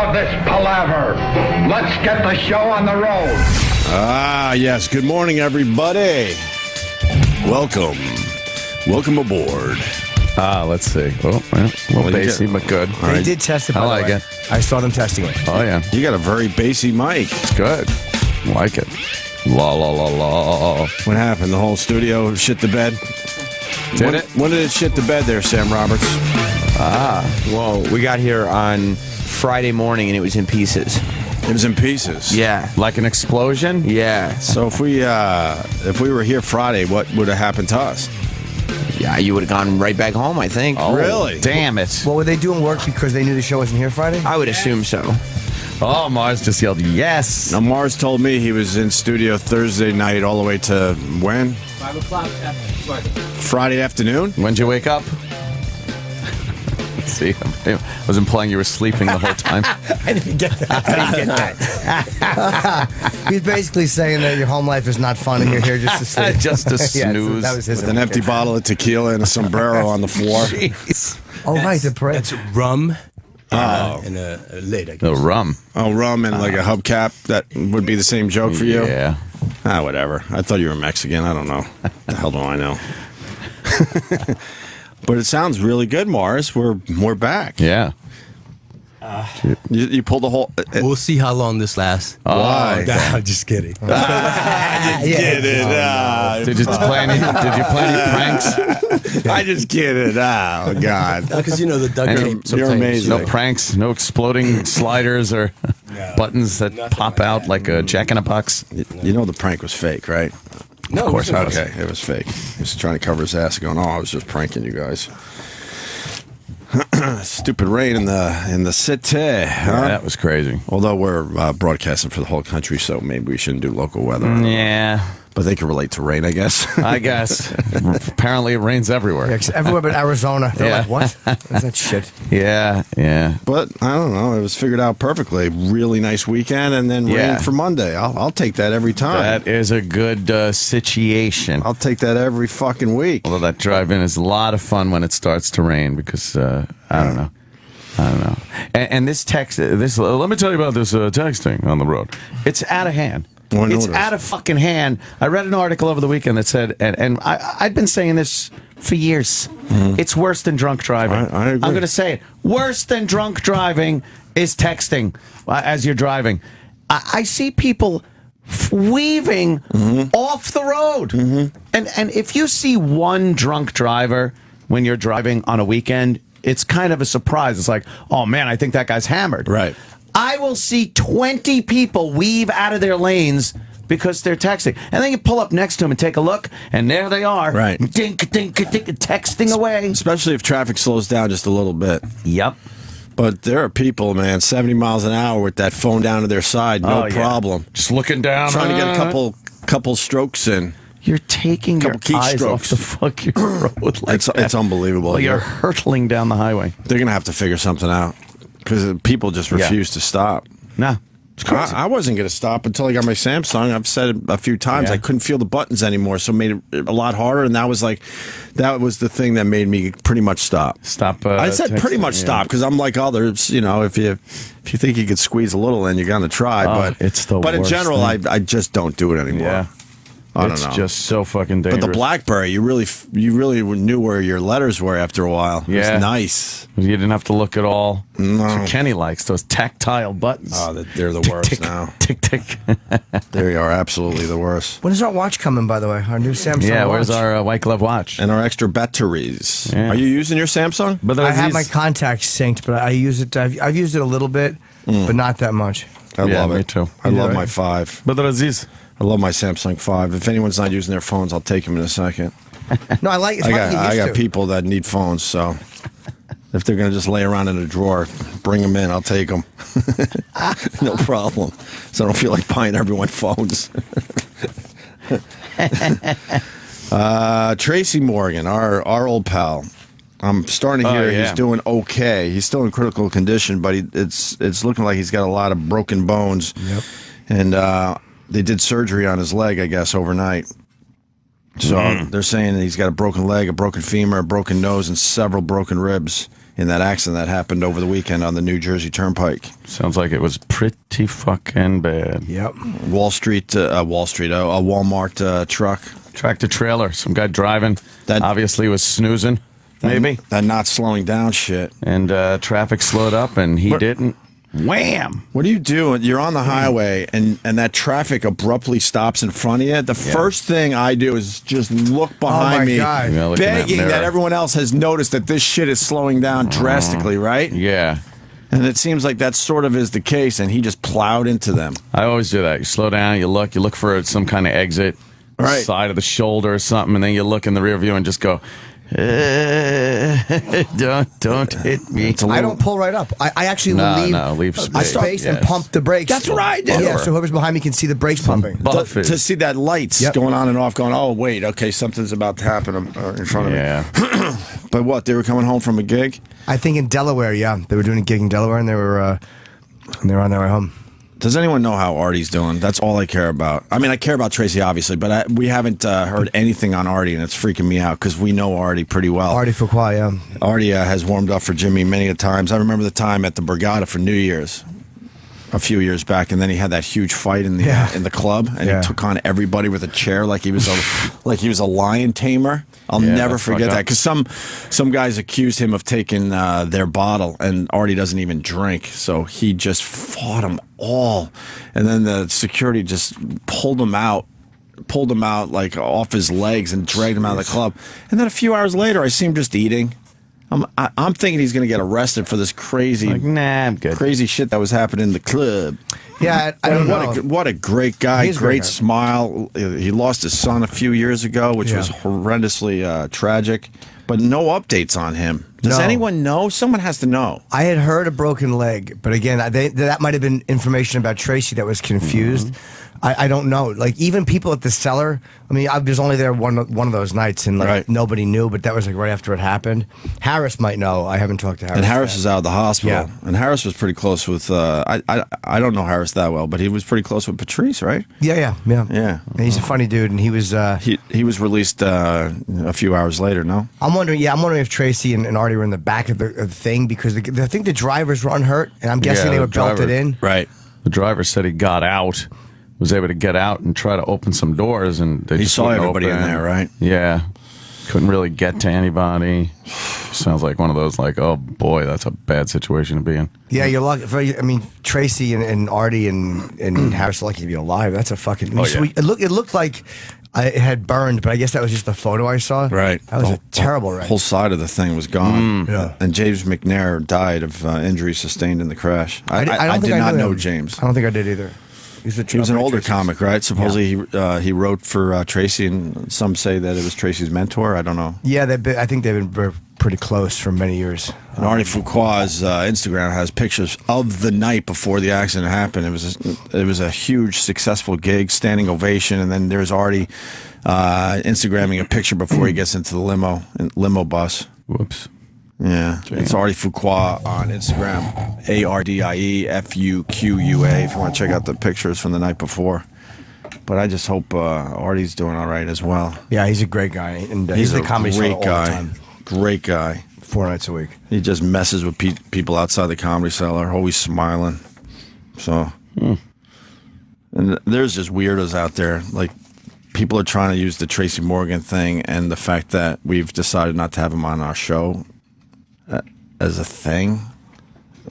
of this palaver. Let's get the show on the road. Ah, yes. Good morning, everybody. Welcome. Welcome aboard. Let's see. Oh, well, a little bassy, but good. They did test it, by I the like way. it. I saw them testing it. Oh, yeah. You got a very bassy mic. It's good. I like it. La, la, la, la. What happened? The whole studio shit the bed? Did it? When did it shit the bed there, Sam Roberts? Well, we got here on Friday morning and it was in pieces. It was in pieces. Yeah. Like an explosion? Yeah. So if we were here Friday, what would have happened to us? Yeah, you would have gone right back home, I think. Oh, Really? Damn it. Well, were they doing work because they knew the show wasn't here Friday? I would assume so. Oh, Mars just yelled, yes. Now, Mars told me he was in studio Thursday night all the way to when? 5 o'clock after Friday afternoon? When'd you wake up? See, I was implying you were sleeping the whole time. I didn't get that. He's basically saying that your home life is not fun and you're here just to sleep. Just to Yeah, snooze. that was his With an empty bottle of tequila and a sombrero on the floor. Jeez. Oh, right, the parade. That's rum and a lid, I guess. The rum. Oh, rum and like a hubcap. That would be the same joke for you? Yeah. Ah, whatever. I thought you were Mexican. I don't know. The hell do I know? But it sounds really good, Mars. We're back. Yeah. You pulled the whole. We'll see how long this lasts. Why? Nah, I'm just kidding. Get it. Did you play any pranks? I just get it. Oh, God. Because, you know, the duct tape You're sometimes- amazing. No pranks, no exploding sliders or buttons that nothing pop like out that. like a jack-in-a-box. You know the prank was fake, right? No, Of course it not. wasn't. Okay, it was fake. He was trying to cover his ass, going, "Oh, I was just pranking you guys." Stupid rain in the city. Huh? That was crazy. Although we're broadcasting for the whole country, so maybe we shouldn't do local weather. Yeah, But they can relate to rain, I guess. I guess. Apparently it rains everywhere. Everywhere but Arizona. They're Yeah. like, what? What's that shit? Yeah, yeah. But I don't know. It was figured out perfectly. Really nice weekend, and then Yeah. rain for Monday. I'll take that every time. That is a good situation. I'll take that every fucking week. Although that drive-in is a lot of fun when it starts to rain because, I don't know. And this text, let me tell you about this texting on the road. It's out of hand. Oh, I know It's it is. out of fucking hand. I read an article over the weekend that said, and I've been saying this for years, it's worse than drunk driving. I agree. I'm going to say it. Worse than drunk driving is texting as you're driving. I see people weaving off the road. And if you see one drunk driver when you're driving on a weekend, it's kind of a surprise. It's like, oh man, I think that guy's hammered. Right. I will see 20 people weave out of their lanes because they're texting. And then you pull up next to them and take a look, and there they are. Right. Dink, dink, dink, texting away. Especially if traffic slows down just a little bit. Yep. But there are people, man, 70 miles an hour with that phone down to their side, no Oh, yeah. problem. Just looking down. Trying to get a couple strokes in. You're taking your Couple eyes off keystrokes. the fucking road like that. It's unbelievable. Well, you're hurtling down the highway. They're going to have to figure something out because people just refuse to stop. Nah. It's crazy. I wasn't going to stop until I got my Samsung. I've said it a few times. Yeah. I couldn't feel the buttons anymore, so it made it a lot harder. And that was the thing that made me pretty much stop. Stop. I said pretty much stop because I'm like others. You know, if you think you could squeeze a little in, you're going to try. Oh, but it's the But in worst general, thing. I just don't do it anymore. Yeah. I don't It's know. just so fucking dangerous. But the BlackBerry, you really knew where your letters were after a while. It Yeah. was nice. You didn't have to look at all. No. That's what Kenny likes, those tactile buttons. Oh, they're the Tick, worst tick, now. Tick, tick. They are absolutely the worst. When is our watch coming, by the way? Our new Samsung Yeah, watch. where's our white glove watch? And our extra batteries. Yeah. Are you using your Samsung? But I have my contacts synced, but I use it. I've used it a little bit, but not that much. I Yeah, love it. me too. I You love do, my right? 5. But Aziz. I love my Samsung 5. If anyone's not using their phones, I'll take them in a second. No, I like. It's I hard to get got used to. people that need phones, so if they're going to just lay around in a drawer, bring them in. I'll take them. No problem. So I don't feel like buying everyone phones. Tracy Morgan, our old pal. I'm starting to hear he's doing okay. He's still in critical condition, but it's looking like he's got a lot of broken bones. Yep. And they did surgery on his leg, I guess, overnight. So they're saying that he's got a broken leg, a broken femur, a broken nose, and several broken ribs in that accident that happened over the weekend on the New Jersey Turnpike. Sounds like it was pretty fucking bad. Yep. A Walmart truck. Tractor trailer. Some guy driving. That- obviously was snoozing. Maybe. That not slowing down shit. And traffic slowed up, and he didn't. Wham! What do you do? You're on the highway, and that traffic abruptly stops in front of you. The first thing I do is just look behind me, God. Yeah, look in that begging mirror. that everyone else has noticed that this shit is slowing down drastically, right? Yeah. And it seems like that sort of is the case, and he just plowed into them. I always do that. You slow down, you look for some kind of exit, Right. side of the shoulder or something, and then you look in the rear view and just go, don't hit me. I don't pull right up. I actually leave space. space and Yes. pump the brakes. That's what I do. Yeah, so whoever's behind me can see the brakes pumping. Buffers. To see that lights Yep. going on and off, going, oh, wait, okay, something's about to happen in front of me. Yeah. But what, they were coming home from a gig? I think in Delaware, yeah, they were doing a gig in Delaware, and they were on their way home. Does anyone know how Artie's doing? That's all I care about. I mean, I care about Tracy, obviously, but we haven't heard anything on Artie, and it's freaking me out because we know Artie pretty well. Artie Fuqua, yeah. Artie has warmed up for Jimmy many a times. I remember the time at the Borgata for New Year's a few years back, and then he had that huge fight in the club, and Yeah. he took on everybody with a chair like he was a lion tamer. I'll Yeah, never that's forget fucked that up. because some guys accused him of taking their bottle, and Artie doesn't even drink, so he just fought them all, and then the security just pulled him out like off his legs and dragged him out of the club. And then a few hours later, I see him just eating. I'm thinking he's going to get arrested for this crazy, Like, nah, I'm good. crazy shit that was happening in the club. Yeah, I don't know. What a great guy, He's a great great guy. smile. He lost his son a few years ago, which was horrendously tragic. But no updates on him. Does No. anyone know? Someone has to know. I had heard a broken leg, but again, that might have been information about Tracy that was confused. I don't know. Like even people at the cellar. I mean, I was only there one of those nights, and like Right. nobody knew. But that was like right after it happened. Harris might know. I haven't talked to Harris. And Harris yet. is out of the hospital. Yeah. And Harris was pretty close with. I don't know Harris that well, but he was pretty close with Patrice, right? Yeah. Yeah. And he's a funny dude, and he was. He was released a few hours later. No. I'm wondering if Tracy and Artie were in the back of the thing because I think the drivers were unhurt, and I'm guessing Yeah, they the were belted driver- in. Right. The driver said he got out, was able to get out and try to open some doors, and they He just saw wouldn't everybody in open. there, right? Yeah. Couldn't really get to anybody. Sounds like one of those, like, oh boy, that's a bad situation to be in. Yeah, you're lucky. I mean, Tracy and Artie and Harris are lucky to be alive. That's a fucking. Oh, yeah. It looked like it had burned, but I guess that was just the photo I saw. Right. That was The a terrible wreck. whole side of the thing was gone. Yeah. And James McNair died of injuries sustained in the crash. I don't think did not knew know him. James. I don't think I did either. He was an older Tracy's- comic, right? Supposedly he wrote for Tracy, and some say that it was Tracy's mentor. I don't know. Yeah, I think they've been pretty close for many years. And Artie Fuqua's Instagram has pictures of the night before the accident happened. It was a huge, successful gig, standing ovation, and then there's Artie Instagramming a picture before he gets into the limo bus. Whoops. Yeah, it's Artie Fuqua on Instagram, ARDIEFUQUA. If you want to check out the pictures from the night before. But I just hope Artie's doing all right as well. Yeah, he's a great guy, and he's a the comedy great show all guy. the time, Great guy. 4 nights a week. He just messes with people outside the Comedy Cellar, always smiling. So, and there's just weirdos out there. Like, people are trying to use the Tracy Morgan thing and the fact that we've decided not to have him on our show as a thing.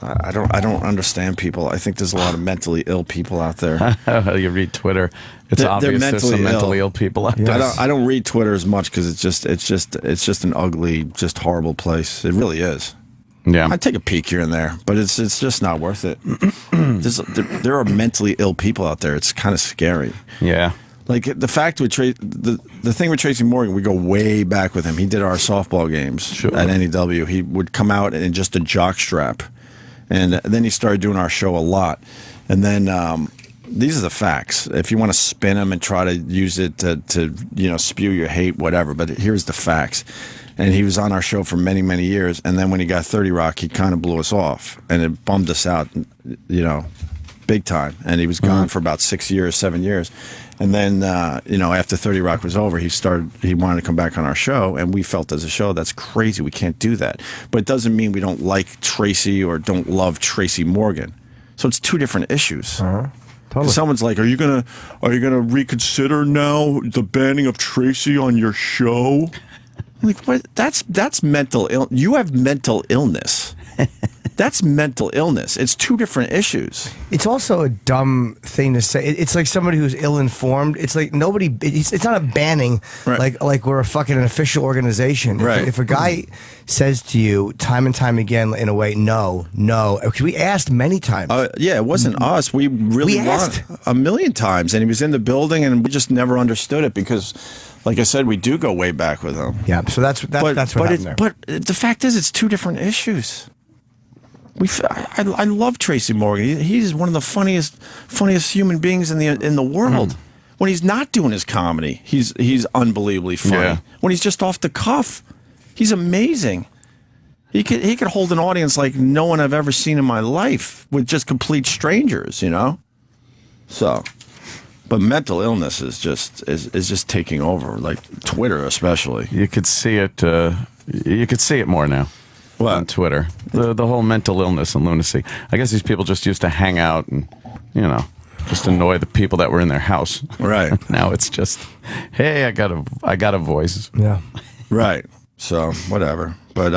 I don't understand people. I think there's a lot of mentally ill people out there. You read Twitter, it's They're obvious there's some mentally mentally ill. ill people out there. I don't read Twitter as much because it's just an ugly, just horrible place. It really is. Yeah. I take a peek here and there, but it's just not worth it. There are mentally ill people out there. It's kind of scary. Yeah. Like the fact with the thing with Tracy Morgan, we go way back with him. He did our softball games at NEW. He would come out in just a jock strap, and then he started doing our show a lot. And then these are the facts. If you want to spin them and try to use it to spew your hate, whatever. But here's the facts. And he was on our show for many, many years. And then when he got 30 Rock, he kind of blew us off, and it bummed us out. big time, and he was gone for about 6 years, 7 years. And then, after 30 Rock was over, he wanted to come back on our show, and we felt as a show, that's crazy. We can't do that. But it doesn't mean we don't like Tracy or don't love Tracy Morgan. So it's two different issues. Totally. Someone's like, are you gonna reconsider now the banning of Tracy on your show? I'm like, what? That's mental illness. You have mental illness. That's mental illness. It's two different issues. It's also a dumb thing to say. It's like somebody who's ill-informed. It's like nobody. It's not a banning. Right. Like we're an official organization. Right. If a guy says to you time and time again in a way, no, because we asked many times. Yeah, it wasn't us. We really asked a million times, and he was in the building, and we just never understood it because, like I said, we do go way back with him. Yeah. So that's what happened there. But the fact is, it's two different issues. I love Tracy Morgan. He's one of the funniest human beings in the world. When he's not doing his comedy, he's unbelievably funny. Yeah. When he's just off the cuff, he's amazing. He could hold an audience like no one I've ever seen in my life with just complete strangers, So, but mental illness is just taking over, like Twitter especially. You could see it. You could see it more now. What? On Twitter, the whole mental illness and lunacy. I guess these people just used to hang out and, just annoy the people that were in their house. Right. Now it's just, hey, I got a voice. Yeah. Right. So whatever. But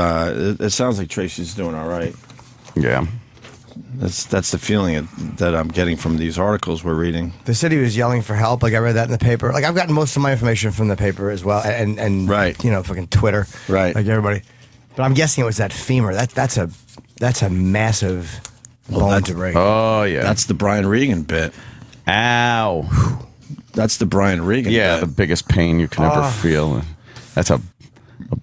it sounds like Tracy's doing all right. Yeah. That's the feeling that I'm getting from these articles we're reading. They said he was yelling for help. Like I read that in the paper. Like I've gotten most of my information from the paper as well, and Right. Fucking Twitter. Right. Like everybody. But I'm guessing it was that femur. That's a massive bone to break. Oh yeah. That's the Brian Regan bit. Ow. That's the Brian Regan Yeah, bit. the biggest pain you can ever feel. That's a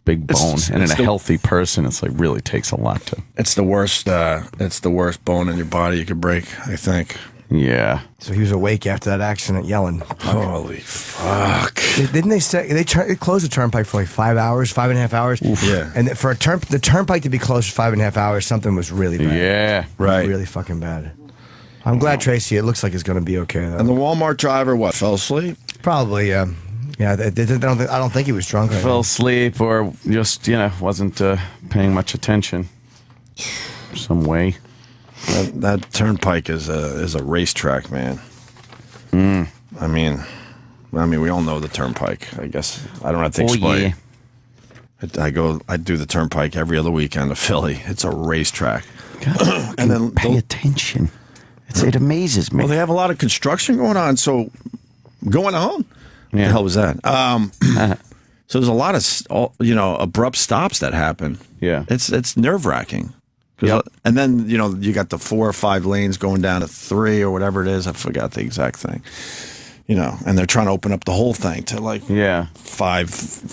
big bone, and in a healthy person, it's like really takes a lot to. It's the worst. It's the worst bone in your body you could break, I think. Yeah. So he was awake after that accident, yelling. Holy fuck! Didn't they say they closed the turnpike for like 5 hours, 5.5 hours? Yeah. And for the turnpike to be closed for 5.5 hours, something was really bad. Yeah. Right. Really fucking bad. I'm glad Tracy. It looks like it's going to be okay though. And the Walmart driver, fell asleep? Probably. Yeah. I don't think he was drunk. Fell asleep or just wasn't paying much attention. Some way. That turnpike is a racetrack, man. I mean, we all know the turnpike. I guess I don't have to explain. Yeah. I do the turnpike every other weekend to Philly. It's a racetrack. God, And then pay attention. It amazes me. Well, they have a lot of construction going on. So going on. What the hell was that? So there's a lot of abrupt stops that happen. Yeah. It's nerve wracking. Yep. And then you got the 4 or 5 lanes going down to 3 or whatever it is. I forgot the exact thing. And they're trying to open up the whole thing to like 4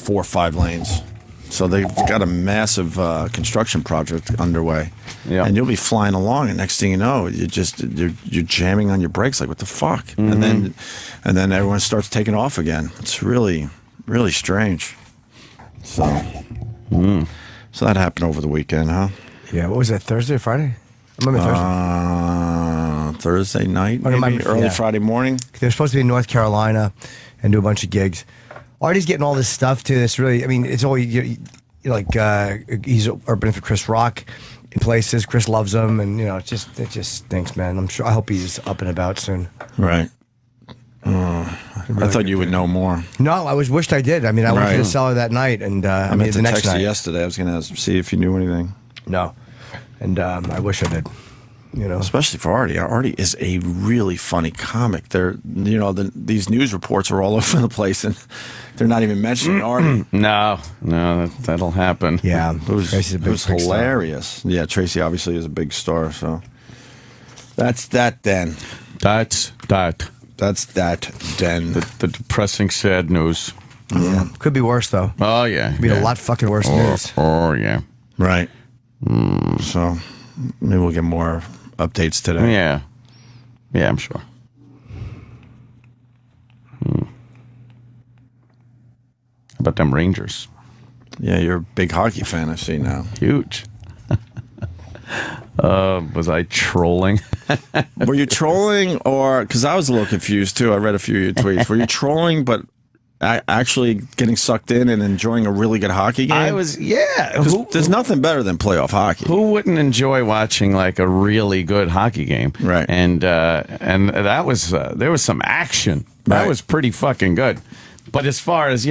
or 5 lanes. So they've got a massive construction project underway. Yeah. And you'll be flying along, and next thing you know, you're jamming on your brakes like, what the fuck? And then everyone starts taking off again. It's really, really strange. So that happened over the weekend, huh? Yeah. What was that? Thursday or Friday? I remember Thursday. Thursday night, Oh, it might maybe be- early yeah. Friday morning. They're supposed to be in North Carolina and do a bunch of gigs. Artie's getting all this stuff too. It's really, it's all he's opening for Chris Rock in places. Chris loves him, and it just stinks, man. I hope he's up and about soon. Right. I thought you would know more. No, I wished I did. I went to Right. the cellar that night, and I meant the to next text night. you yesterday. I was going to see if you knew anything. No, and I wish I did. Especially for Artie. Artie is a really funny comic. These news reports are all over the place, and they're not even mentioning Artie. No, that'll happen. Yeah, It Tracy's a big was hilarious. Yeah, Tracy obviously is a big star. So that's that. Then That's that. that's that. Then The depressing, sad news. Yeah, could be worse though. Oh yeah. Could be a lot fucking worse news. Oh yeah. right. So maybe we'll get more updates today. Yeah. Yeah, I'm sure. How about them Rangers? Yeah, you're a big hockey fan. I see now. Huge. Was I trolling? Were you trolling, or because I was a little confused too? I read a few of your tweets. Were you trolling, but actually getting sucked in and enjoying a really good hockey game? I was, yeah. 'Cause there's nothing better than playoff hockey. Who wouldn't enjoy watching like a really good hockey game? Right. And that was there was some action. That Right. was pretty fucking good. But as far as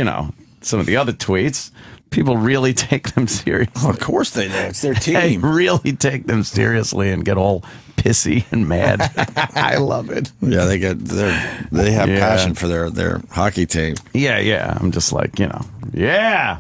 some of the other tweets, people really take them seriously. Oh, of course they do. It's their They team. really take them seriously and get all pissy and mad. I love it. Yeah, they have passion for their hockey team. Yeah. I'm just like, yeah.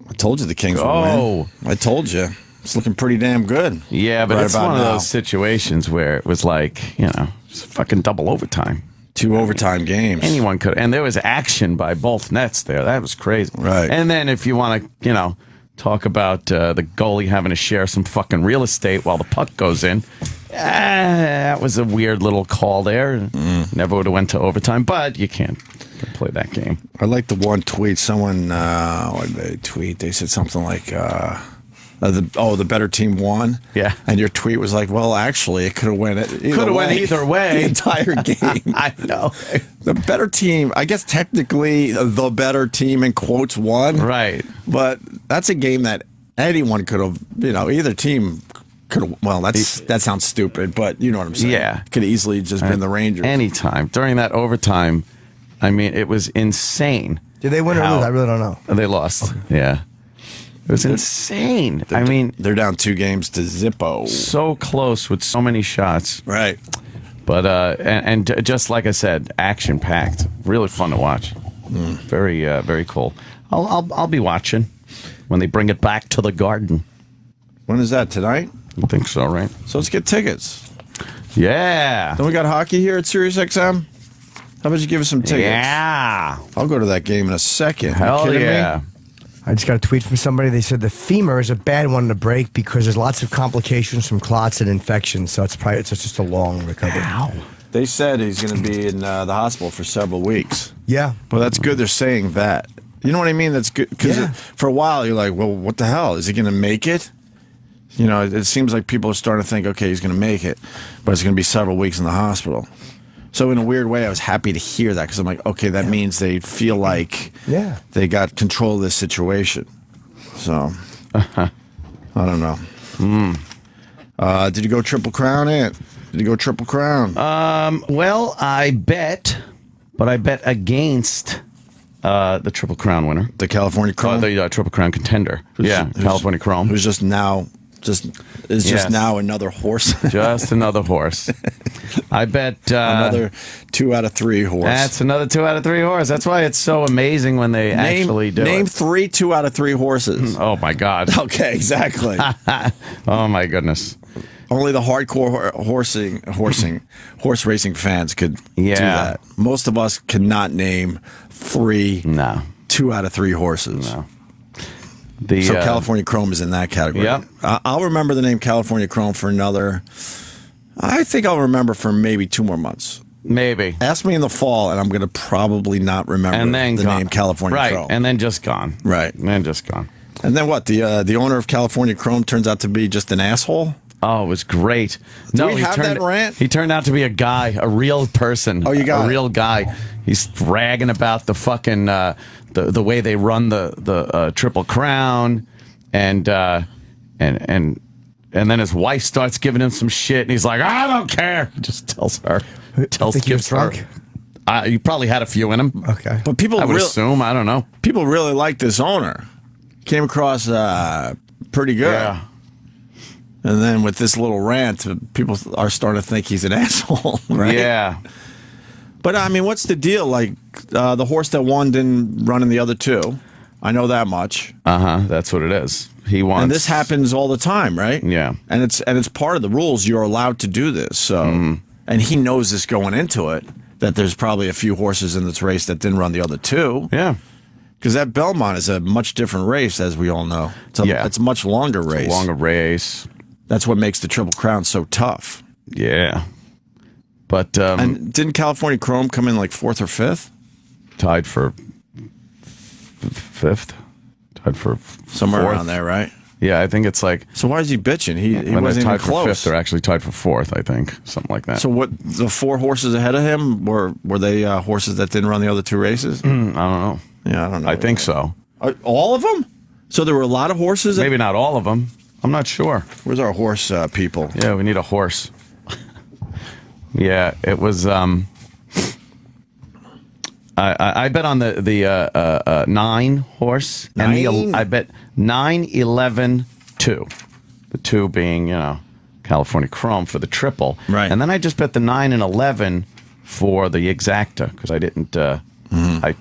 I told you the Kings would Oh. win. I told you. It's looking pretty damn good. Yeah, but right it's about one of now. those situations where it was like, it's fucking double overtime. 2 overtime games. Anyone could, and there was action by both nets there. That was crazy. Right. And then if you want to, talk about the goalie having to share some fucking real estate while the puck goes in, that was a weird little call there. Never would have went to overtime, but you can't play that game. I like the one tweet. Someone, what did they tweet? They said something like, the better team won. Yeah. And your tweet was like, well, actually, it could have went either way. The entire game. I know. The better team, I guess technically the better team in quotes won. Right. But that's a game that anyone could have, either team could have, well, that sounds stupid, but you know what I'm saying. Yeah. Could have easily just been the Rangers. Anytime. During that overtime, I mean, it was insane. Did they win or lose? I really don't know. They lost. Yeah. It was insane. I mean, they're down 2 games to Zippo. so close with so many shots. Right. But and just like I said, action packed, really fun to watch. Very very cool. I'll be watching when they bring it back to the Garden. When is that, tonight? I think so, right? So let's get tickets. Yeah. Then we got hockey here at SiriusXM. How about you give us some tickets? Yeah. I'll go to that game in a second. Hell you kidding yeah. me? I just got a tweet from somebody. They said the femur is a bad one to break because there's lots of complications from clots and infections. So it's just a long recovery. Ow. They said he's going to be in the hospital for several weeks. Yeah. Well, that's good they're saying that. You know what I mean? That's good. Because Yeah. for a while, you're like, well, what the hell? Is he going to make it? It seems like people are starting to think, okay, he's going to make it, but it's going to be several weeks in the hospital. So in a weird way, I was happy to hear that because I'm like, okay, that means they feel like they got control of this situation. So, I don't know. Did you go Triple Crown, Ant? Did you go Triple Crown? Well, I bet against the Triple Crown winner. The California Chrome? The Triple Crown contender. California Chrome. Who's just now another horse. Just another horse. I bet another 2 out of 3 horse. That's another 2 out of 3 horse. That's why it's so amazing when they actually do name it. 3 2 out of 3 horses. Oh my God. Okay, exactly. Oh my goodness. Only the hardcore horse racing fans could do that. Most of us cannot name 3 2 out of 3 horses. No. So California Chrome is in that category. Yep. I'll remember the name California Chrome for I think I'll remember for maybe 2 more months. Maybe. Ask me in the fall, and I'm going to probably not remember the name California Chrome. Right, and then just gone. Right. And then just gone. And then what? The owner of California Chrome turns out to be just an asshole? Oh, it was great. Do we have that rant? He turned out to be a guy, a real person. Oh, you got a it. real guy. He's bragging about the fucking the way they run the Triple Crown, and then his wife starts giving him some shit, and he's like, I don't care. He just tells her. Think he was drunk? You probably had a few in him. Okay. But people I would assume. I don't know. People really like this owner. Came across pretty good. Yeah. And then with this little rant, people are starting to think he's an asshole, right? Yeah. But, I mean, what's the deal? Like, the horse that won didn't run in the other 2. I know that much. That's what it is. He wants. And this happens all the time, right? Yeah. And it's part of the rules. You're allowed to do this. So, and he knows this going into it, that there's probably a few horses in this race that didn't run the other 2. Yeah. Because that Belmont is a much different race, as we all know. It's a much longer race. Longer race. That's what makes the Triple Crown so tough. Yeah. But and didn't California Chrome come in like 4th or 5th? Tied for 5th. Tied for Somewhere 4th. around there, right? Yeah, I think it's like So why is he bitching? He when wasn't they're even tied for close. fifth, they're actually tied for fourth. I think something like that. So what? The 4 horses ahead of him were they horses that didn't run the other 2 races? I don't know. Yeah, I don't know. I think so. All of them. So there were a lot of horses. Maybe not all of them. I'm not sure. Where's our horse people? Yeah, we need a horse. Yeah, it was. I bet on the 9 horse and I bet 9, 11, 2. The 2 being California Chrome for the triple, right? And then I just bet the 9 and 11 for the exacta because I didn't. I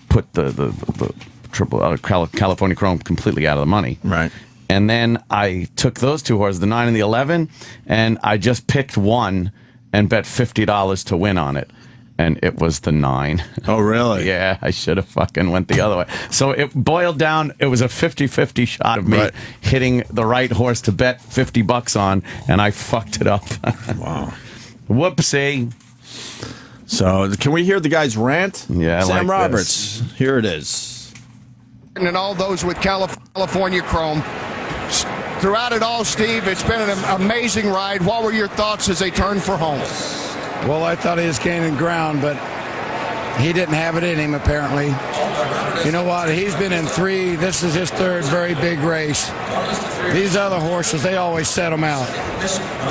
put the triple California Chrome completely out of the money, right? And then I took those 2 horses, the 9 and the 11, and I just picked one and bet $50 to win on it. And it was the 9. Oh, really? Yeah, I should have fucking went the other way. So it boiled down, it was a 50-50 shot of me hitting the right horse to bet $50 on, and I fucked it up. Wow. Whoopsie. So can we hear the guy's rant? Yeah, I Sam like Roberts. this. Here it is. And all those with California Chrome. Throughout it all, Steve, it's been an amazing ride. What were your thoughts as they turned for home? Well, I thought he was gaining ground, but he didn't have it in him, apparently. You know what? He's been in 3. This is his 3rd very big race. These other horses, they always set them out.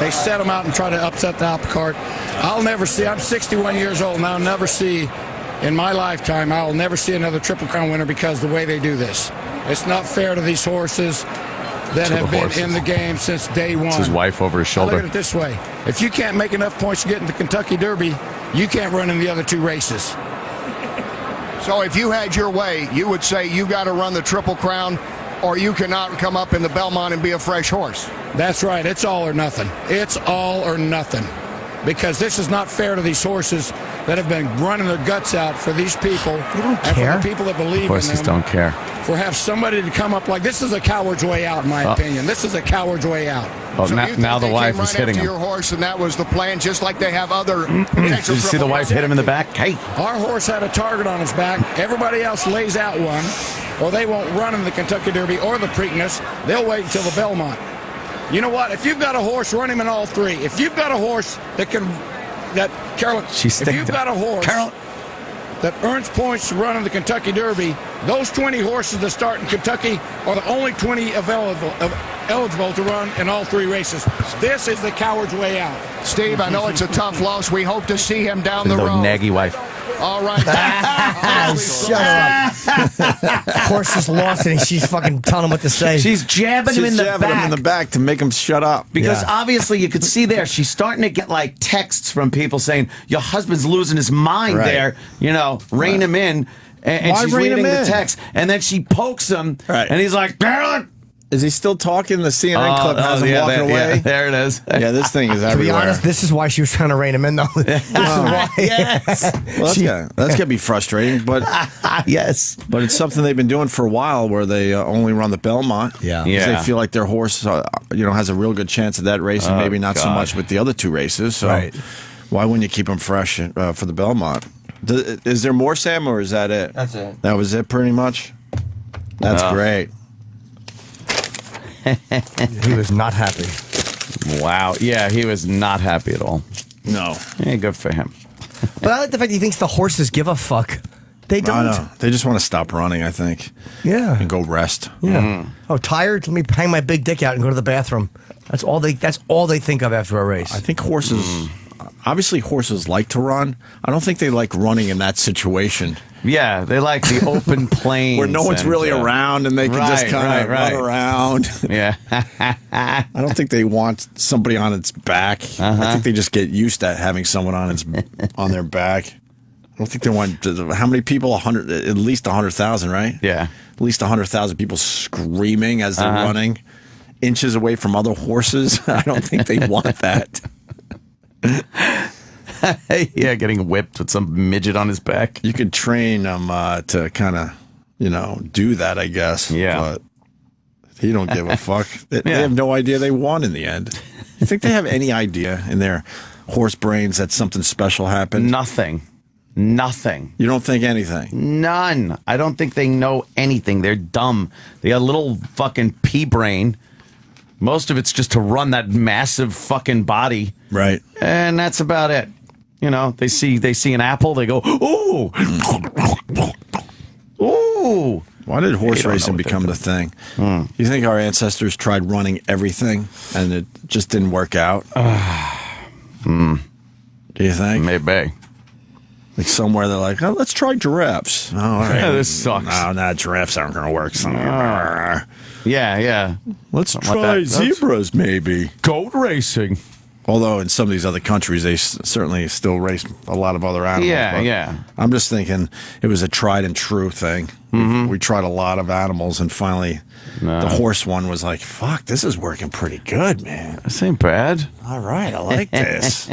They set them out and try to upset the apple cart. I'll never see, I'm 61 years old, and I'll never see, in my lifetime, I'll never see another Triple Crown winner because of the way they do this. It's not fair to these horses that have been in the game since day one. It's his wife over his shoulder. Look at it this way. If you can't make enough points to get into the Kentucky Derby, you can't run in the other 2 races. So if you had your way, you would say you got to run the Triple Crown or you cannot come up in the Belmont and be a fresh horse. That's right. It's all or nothing. It's all or nothing. Because this is not fair to these horses that have been running their guts out for these people. They don't and care. for the people that believe Horses in them. don't care. For have somebody to come up like this is a coward's way out, in my opinion. This is a coward's way out. Oh, So you think now the they wife came is right hitting after him. your horse, and that was the plan, just like they have other Did potential you see the triple wife crowns. hit him in the back? Hey. Our horse had a target on his back. Everybody else lays out one, or they won't run in the Kentucky Derby or the Preakness. They'll wait until the Belmont. You know what? If you've got a horse, run him in all 3. If you've got a horse that can, Carolyn, if you've got a horse that earns points to run in the Kentucky Derby, those 20 horses that start in Kentucky are the only 20 eligible to run in all 3 races. This is the coward's way out. Steve, I know it's a tough loss. We hope to see him down the Little road. naggy wife. All right. Shut up. Horse is lost and she's fucking telling him what to say. She's jabbing him in the jabbing back. him in the back to make him shut up. Because Yeah. obviously you could see there, she's starting to get like texts from people saying, your husband's losing his mind Right. there, rein him in. And Why she's rein him reading the in? text. And then she pokes him, Right. and he's like, Carolyn! Is he still talking? The CNN clip has him walking away. there it is. Yeah, this thing is to be everywhere. honest, this is why she was trying to rein him in, though. This is why. Yes. Well, that's gotta be frustrating, but Yes. but it's something they've been doing for a while, where they only run the Belmont. Yeah. 'Cause Yeah. They feel like their horse, has a real good chance at that race, and maybe not so God. much with the other 2 races. So Right. why wouldn't you keep them fresh for the Belmont? Is there more, Sam, or is that it? That's it. That was it, pretty much. That's great. He was not happy. Wow. Yeah, he was not happy at all. No, Yeah, good for him. But I like the fact he thinks the horses give a fuck. They I don't. know. They just want to stop running, I think, Yeah. and go rest. Yeah. Oh, tired? Let me hang my big dick out and go to the bathroom. That's all they think of after a race. I think horses. Obviously, horses like to run. I don't think they like running in that situation Yeah, they like the open plains. where no one's and, really around and they can just right, kind of right. run around. Yeah. I don't think they want somebody on its back. I think they just get used to having someone on their back. I don't think they want how many people? 100, at least 100,000, right? Yeah. At least 100,000 people screaming as they're running, inches away from other horses. I don't think they want that. Yeah, getting whipped with some midget on his back. You could train them to kind of, do that, I guess. Yeah. But he don't give a fuck. They Yeah. have no idea they won in the end. You think they have any idea in their horse brains that something special happened? Nothing. Nothing. You don't think anything? None. I don't think they know anything. They're dumb. They got a little fucking pea brain. Most of it's just to run that massive fucking body. Right. And that's about it. You know, they see an apple, they go, ooh. Ooh. Why did horse racing become the thing? You think our ancestors tried running everything and it just didn't work out? Do you think? Maybe. Like somewhere they're like, oh, let's try giraffes. Oh, all right. Yeah, this sucks. No, giraffes aren't going to work. Yeah. Let's try zebras, maybe. Goat racing. Although in some of these other countries, they certainly still race a lot of other animals. Yeah. I'm just thinking it was a tried and true thing. We tried a lot of animals, and finally the horse one was like, fuck, this is working pretty good, man. This ain't bad. All right, I like this.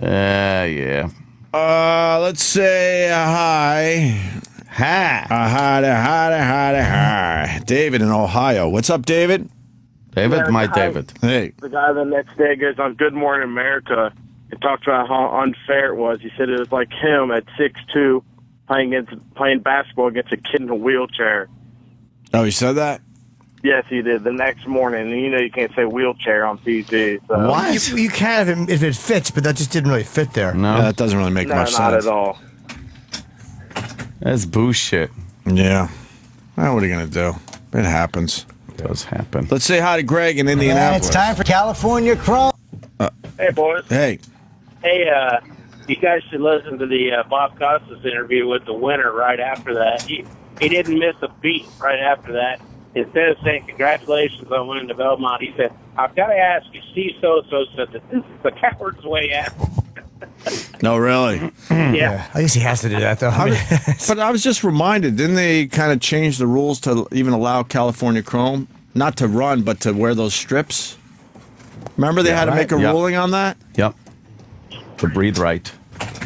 Yeah. Let's say hi. Hi. David in Ohio. What's up, David? David? My David. Hey. The guy the next day goes on Good Morning America and talks about how unfair it was. He said it was like him at 6'2", playing basketball against a kid in a wheelchair. Oh, he said that? Yes, he did. The next morning, and you can't say wheelchair on TV. So. What? You can if it fits, but that just didn't really fit there. No, Yeah, that doesn't really make much sense. Not at all. That's bullshit. Yeah. Well, what are you going to do? It happens. It does happen. Let's say hi to Gregg in Indianapolis. It's time for California Chrome. Hey, boys. Hey. Hey, you guys should listen to the Bob Costas interview with the winner right after that. He didn't miss a beat right after that. Instead of saying congratulations on winning the Belmont, he said, I've got to ask you, Steve So-So said that this is the coward's way out. No, really? Yeah. I guess he has to do that, though. But I was just reminded, didn't they kind of change the rules to even allow California Chrome, not to run, but to wear those strips? Remember they had to make a ruling on that? Yep. To breathe right.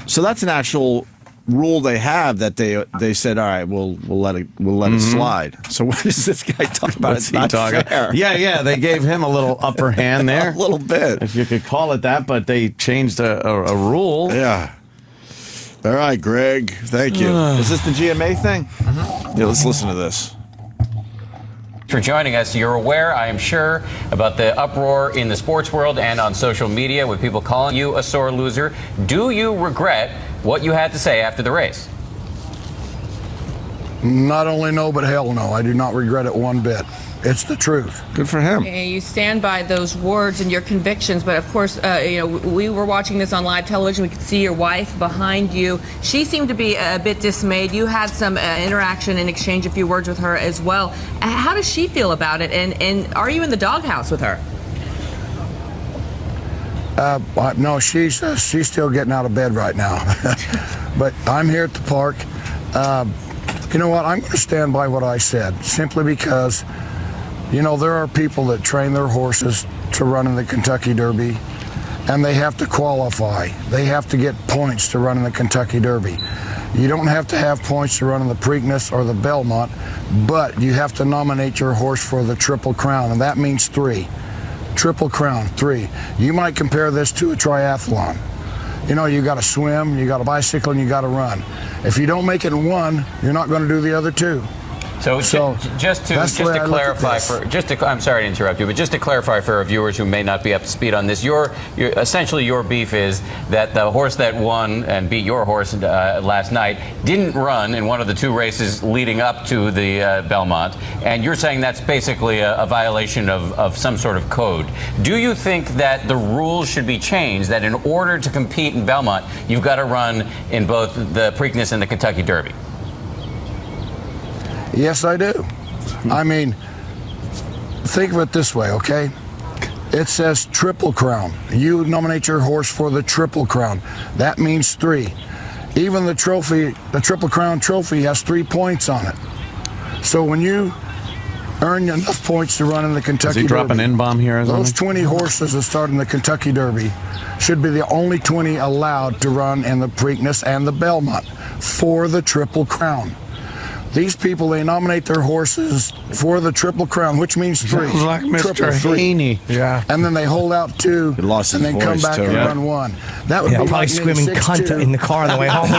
So that's an actual rule they have that they said, all right, we'll let it slide. So what is this guy talking about? What's It's not fair. Yeah. They gave him a little upper hand there. A little bit. If you could call it that, but they changed a rule. Yeah. All right, Gregg. Thank you. Is this the GMA thing? Yeah, let's listen to this. For joining us. You're aware, I am sure, about the uproar in the sports world and on social media with people calling you a sore loser. Do you regret what you had to say after the race? Not only no, but hell no. I do not regret it one bit. It's the truth. Good for him. You stand by those words and your convictions, but of course, we were watching this on live television. We could see your wife behind you. She seemed to be a bit dismayed. You had some interaction and exchange a few words with her as well. How does she feel about it? And are you in the doghouse with her? No, she's still getting out of bed right now. But I'm here at the park. You know what? I'm going to stand by what I said, simply because, there are people that train their horses to run in the Kentucky Derby, and they have to qualify. They have to get points to run in the Kentucky Derby. You don't have to have points to run in the Preakness or the Belmont, but you have to nominate your horse for the Triple Crown, and that means 3. Triple Crown, 3. You might compare this to a triathlon. You got to swim, you got to bicycle, and you got to run. If you don't make it in one, you're not going to do the other 2. So just to clarify I'm sorry to interrupt you, but just to clarify for our viewers who may not be up to speed on this, essentially your beef is that the horse that won and beat your horse last night didn't run in one of the 2 races leading up to the Belmont, and you're saying that's basically a violation of some sort of code. Do you think that the rules should be changed, that in order to compete in Belmont, you've got to run in both the Preakness and the Kentucky Derby? Yes, I do. I mean, think of it this way, okay? It says Triple Crown. You nominate your horse for the Triple Crown. That means 3. Even the trophy, the Triple Crown trophy, has 3 points on it. So when you earn enough points to run in the Kentucky Derby, is he dropping N-bomb here? Those 20 horses that start in the Kentucky Derby should be the only 20 allowed to run in the Preakness and the Belmont for the Triple Crown. These people, they nominate their horses for the Triple Crown, which means 3. Sounds like Mr. Triple 3. Haney. Yeah. And then they hold out 2, He lost and his then come voice, back too. and Yeah. run 1. That would Yeah, be probably like screaming cunt in the car on the way home.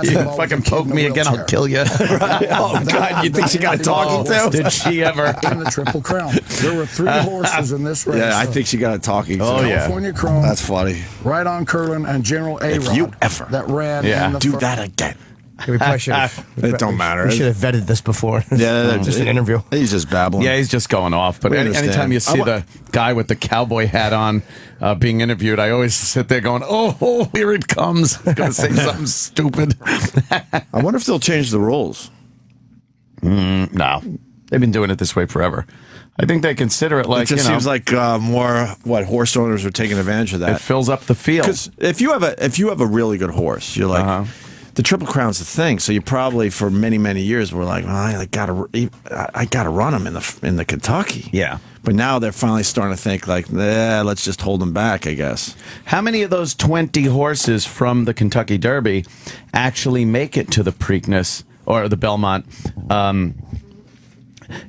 You fucking poke me again, I'll kill you. Oh, God, you think she got a talking to? Did she ever? In the Triple Crown. There were 3 horses in this race. Yeah, I think she got a talking to. Oh, yeah. California Chrome, That's funny. Right on Curlin, and General Erock. you ever that ran Yeah. in the Do front. that again. We probably should have. It don't matter. We should have vetted this before. Yeah, just an interview. He's just babbling. Yeah, he's just going off. But We understand. anytime you see the guy with the cowboy hat on being interviewed, I always sit there going, oh, here it comes. He's going to say something stupid. I wonder if they'll change the rules. No. They've been doing it this way forever. I think they consider it like, It just you know, seems like more horse owners are taking advantage of it that. fills up the field. Because if you have a really good horse, you're like the Triple Crown's the thing. So you probably for many years were like, well, I gotta run them in the Kentucky. Yeah. But now they're finally starting to think like, let's just hold them back, I guess. How many of those 20 horses from the Kentucky Derby actually make it to the Preakness or the Belmont?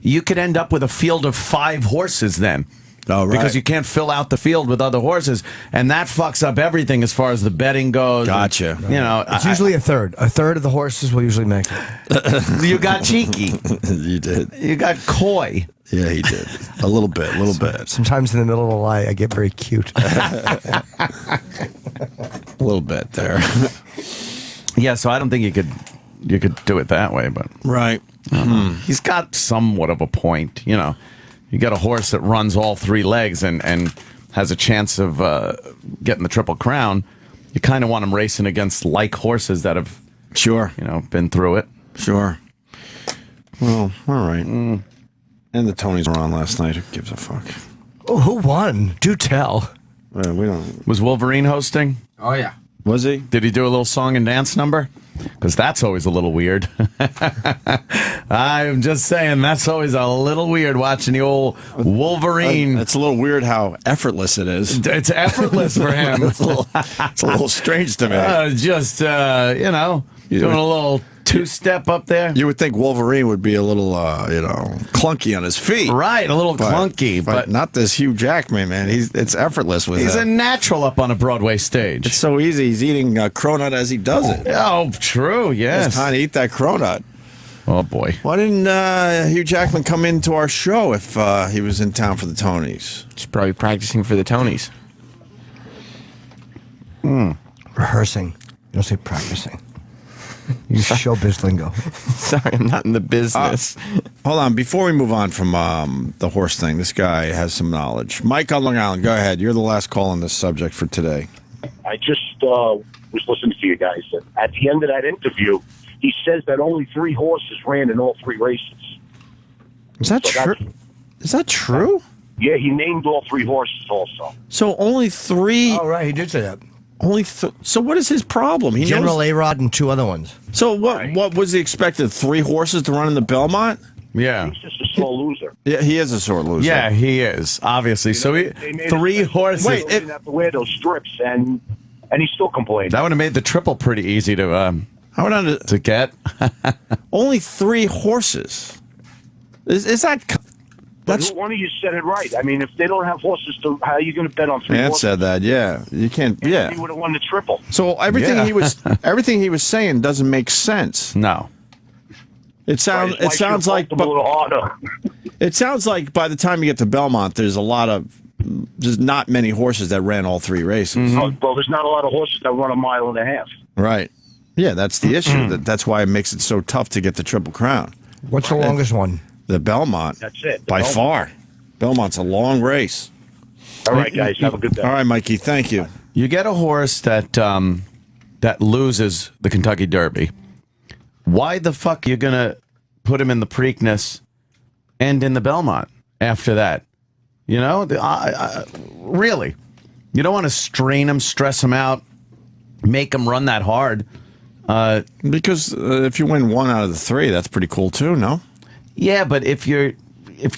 You could end up with a field of 5 horses then. Oh, right. Because you can't fill out the field with other horses, and that fucks up everything as far as the betting goes. Gotcha. And, you know, It's usually a third. A third of the horses will usually make it. you got cheeky. You did. You got coy. Yeah, he did. A little bit. Sometimes in the middle of the lie, I get very cute. A little bit there. Yeah, so I don't think you could do it that way, but Right. he's got somewhat of a point. You know, you got a horse that runs all 3 legs and has a chance of getting the Triple Crown. You kind of want him racing against like horses that have, Sure. been through it. Sure. Well, all right. And the Tonys were on last night. Who gives a fuck? Oh, who won? Do tell. We don't. Was Wolverine hosting? Oh, yeah. Was he? Did he do a little song and dance number? Because that's always a little weird. I'm just saying, that's always a little weird watching the old Wolverine. It's a little weird how effortless it is. It's effortless for him. It's a little strange to me. Doing a little 2-step up there. You would think Wolverine would be a little, clunky on his feet. Right, a little clunky, but not this Hugh Jackman, man. It's effortless with he's that. a natural up on a Broadway stage. It's so easy. He's eating cronut as he does it. Oh, true, yes. It's time to eat that cronut. Oh, boy. Why didn't Hugh Jackman come into our show if he was in town for the Tonys? He's probably practicing for the Tonys. Rehearsing. You don't say practicing. You showbiz lingo. Sorry, I'm not in the business. Hold on. Before we move on from the horse thing, this guy has some knowledge. Mike on Long Island, go ahead. You're the last call on this subject for today. I just was listening to you guys. At the end of that interview, he says that only 3 horses ran in all 3 races. Is that true? Is that true? Yeah, he named all 3 horses also. So only 3. Oh, right. He did say that. So what is his problem? He General knows, A-Rod and 2 other ones. So what was he expected? 3 horses to run in the Belmont? Yeah. He's just a sore loser. Yeah, he is a sore loser. Yeah, he is, obviously. So They made 3 it- horses. He didn't have to wear those strips, and he still complained. That would have made the triple pretty easy to get. Only 3 horses. Is that? But one of you said it right. I mean, if they don't have horses, how are you going to bet on 3 Man horses? said that. Yeah, you can't. Yeah. He would have won the triple. So everything he was saying doesn't make sense. No. It sounds Right, his wife should've poked him a little harder. It sounds like by the time you get to Belmont, there's not many horses that ran all 3 races. Oh, well, there's not a lot of horses that run a mile and a half. Right. Yeah, that's the issue. That's why it makes it so tough to get the Triple Crown. What's the longest one? The Belmont. That's it. By far. Belmont's a long race. All right, guys. Have a good day. All right, Mikey. Thank you. You get a horse that loses the Kentucky Derby. Why the fuck are you going to put him in the Preakness and in the Belmont after that? You know, really. You don't want to strain him, stress him out, make him run that hard. Because if you win 1 out of the 3, that's pretty cool too, no? Yeah, but if you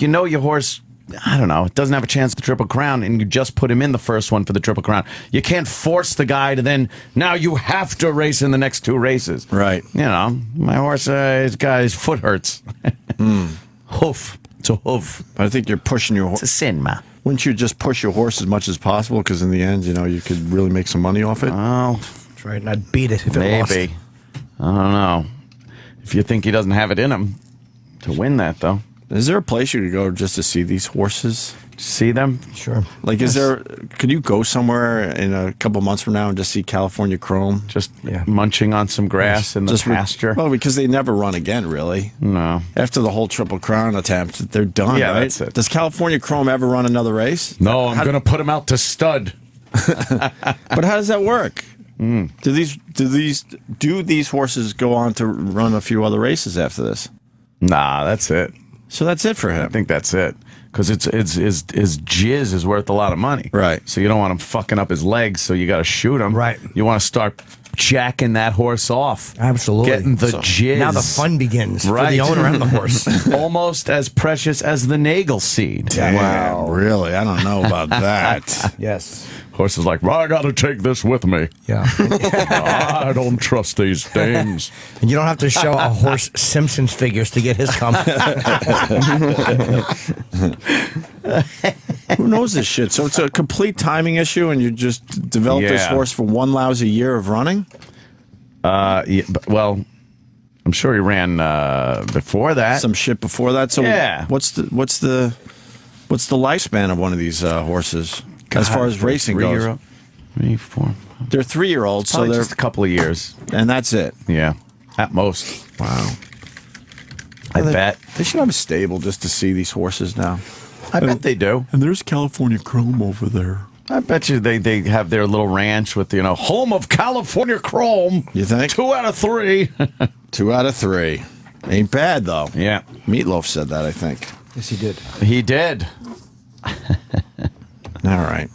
know your horse I don't know, it doesn't have a chance to Triple Crown, and you just put him in the first one for the Triple Crown. You can't force the guy to then, now you have to race in the next 2 races. Right. You know, my horse, his guy's foot hurts. Hoof. It's a hoof. I think you're pushing your horse. It's a sin, ma. Wouldn't you just push your horse as much as possible? Because in the end, you know, you could really make some money off it. Oh, That's right, and I'd beat it if it lost. maybe. I don't know. If you think he doesn't have it in him to win that, though. Is there a place you could go just to see these horses? See them? Sure. Like, could you go somewhere in a couple months from now and just see California Chrome? Just munching on some grass in the pasture? Well, because they never run again, really. No. After the whole Triple Crown attempt, they're done, Yeah, right? that's it. Does California Chrome ever run another race? No, I'm going to put him out to stud. But how does that work? Do these horses go on to run a few other races after this? Nah, that's it. So that's it for him. I think that's it. Because his jizz is worth a lot of money. Right. So you don't want him fucking up his legs, so you got to shoot him. Right. You want to start jacking that horse off. Absolutely. Getting the jizz. Now the fun begins Right. for the owner and the horse. Almost as precious as the Nagel seed. Wow. Really? I don't know about that. Yes. Horse is like, well, I got to take this with me. Yeah. I don't trust these dames. And you don't have to show a horse Simpsons figures to get his comment. Who knows this shit? So it's a complete timing issue, and you just develop this Yeah. horse for one lousy year of running? Yeah, well, I'm sure he ran before that. Some shit before that. So Yeah. what's the lifespan of one of these horses as far as racing goes? 3, 4. They're 3-year-olds, so Probably they're just a couple of years. and that's it. Yeah, at most. Wow. I bet. They should have a stable just to see these horses now. I bet they do. And there's California Chrome over there. I bet you they have their little ranch with, home of California Chrome. You think? 2 out of 3. 2 out of 3. Ain't bad, though. Yeah. Meatloaf said that, I think. Yes, he did. He did. All right.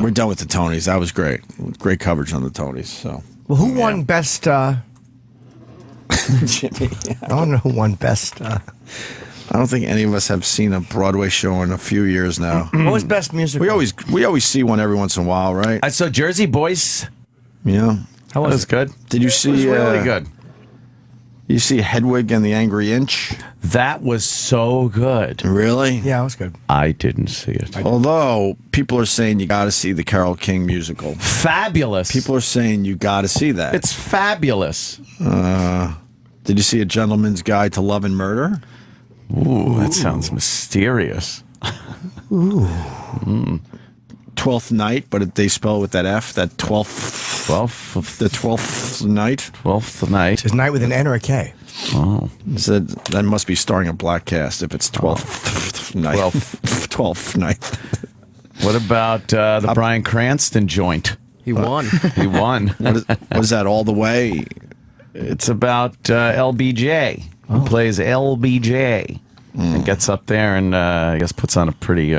We're done with the Tonys. That was great. Great coverage on the Tonys. So. Well, who won best? Jimmy. I don't know who won best. I don't think any of us have seen a Broadway show in a few years now. What was best musical? We always see one every once in a while, right? I saw Jersey Boys. Yeah. How was it? Good. Did you see? It was really good. You see Hedwig and the Angry Inch? That was so good. Really? Yeah, it was good. I didn't see it. Although people are saying you got to see the Carole King musical. Fabulous. People are saying you got to see that. It's fabulous. Did you see A Gentleman's Guide to Love and Murder? Ooh, that sounds mysterious. Ooh. 12th Night, but they spell it with that F, that 12th. 12th. The 12th Night? 12th Night. It's night with an N or a K. Oh. So that must be starring a black cast if it's 12th Night. 12th Night. What about the Bryan Cranston joint? He won. He won. What is that, All the Way? It's about LBJ. He plays LBJ. And gets up there and I guess puts on a pretty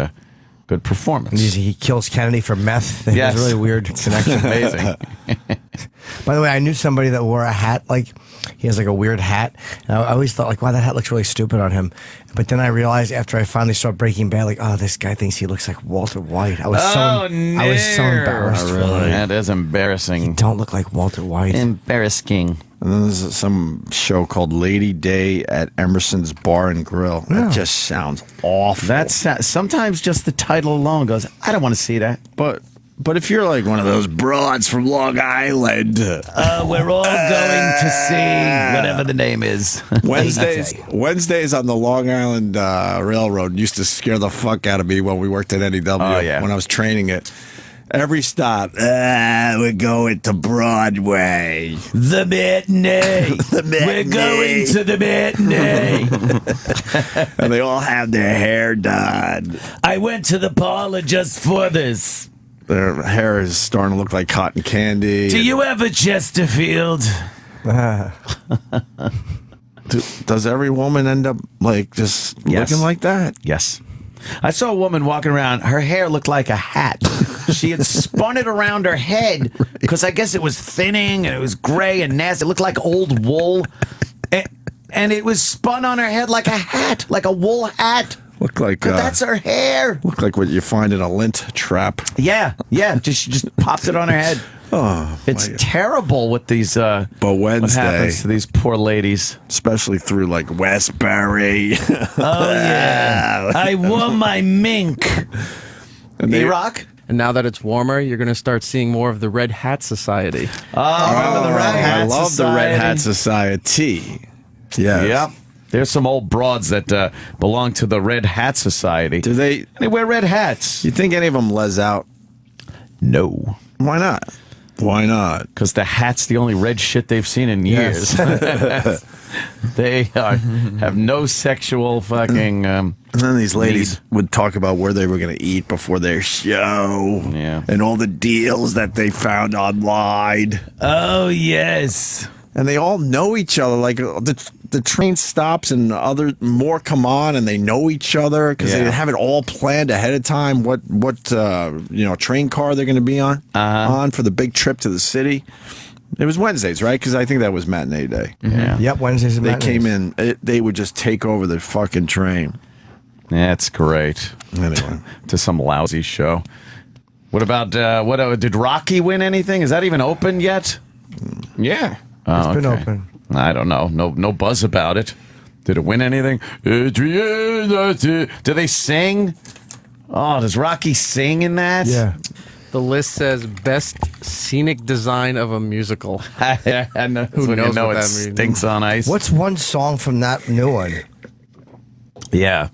good performance. He kills Kennedy for meth. Yes. It's a really weird connection. Amazing. By the way, I knew somebody that wore a hat he has a weird hat. And I always thought wow, that hat looks really stupid on him. But then I realized after I finally saw Breaking Bad, this guy thinks he looks like Walter White. I was so embarrassed. Oh, really? For him. That is embarrassing. You don't look like Walter White. Embarrassing. And then there's some show called Lady Day at Emerson's Bar and Grill. Yeah. That just sounds awful. That's sometimes just the title alone goes, I don't want to see that. But if you're like one of those broads from Long Island, we're all going to see whatever the name is. Wednesdays on the Long Island Railroad used to scare the fuck out of me when we worked at NEW. Oh, yeah. When I was training it. Every stop, we're going to Broadway. The matinee. We're going to the matinee. And they all have their hair done. I went to the parlor just for this. Their hair is starting to look like cotton candy. Do you have a Chesterfield? Does every woman end up just looking like that? Yes. I saw a woman walking around. Her hair looked like a hat. She had spun it around her head because I guess it was thinning and it was gray and nasty. It looked like old wool. And it was spun on her head like a hat, like a wool hat. Look like But that's her hair. Look like what you find in a lint trap. Yeah. She just popped it on her head. Oh, it's terrible with these. But Wednesday, what happens to these poor ladies, especially through like Westbury. Oh yeah, I wore my mink. Erock. And now that it's warmer, you're going to start seeing more of the Red Hat Society. Remember the Red Hat I love Society? the Red Hat Society. Yeah. Yep. There's some old broads that belong to the Red Hat Society. Do they wear red hats? You think any of them les out? No. Why not? Why not? Because the hat's the only red shit they've seen in years. Yes. They have no sexual fucking. And then these ladies would talk about where they were going to eat before their show. Yeah. And all the deals that they found online. Oh yes. And they all know each other. Like the train stops and more come on, and they know each other because they have it all planned ahead of time. What train car they're going to be on for the big trip to the city. It was Wednesdays, right? Because I think that was matinee day. Yeah. Yep, Wednesdays and They matinees. came in. They would just take over the fucking train. That's great. Anyway, to some lousy show. What about did Rocky win anything? Is that even open yet? Yeah. Oh, It's been okay. open. I don't know. No buzz about it. Did it win anything? Adrian, do they sing? Oh, does Rocky sing in that? Yeah. The list says best scenic design of a musical. And Who knows know what it that means? stinks on ice. What's one song from that new one? Yeah.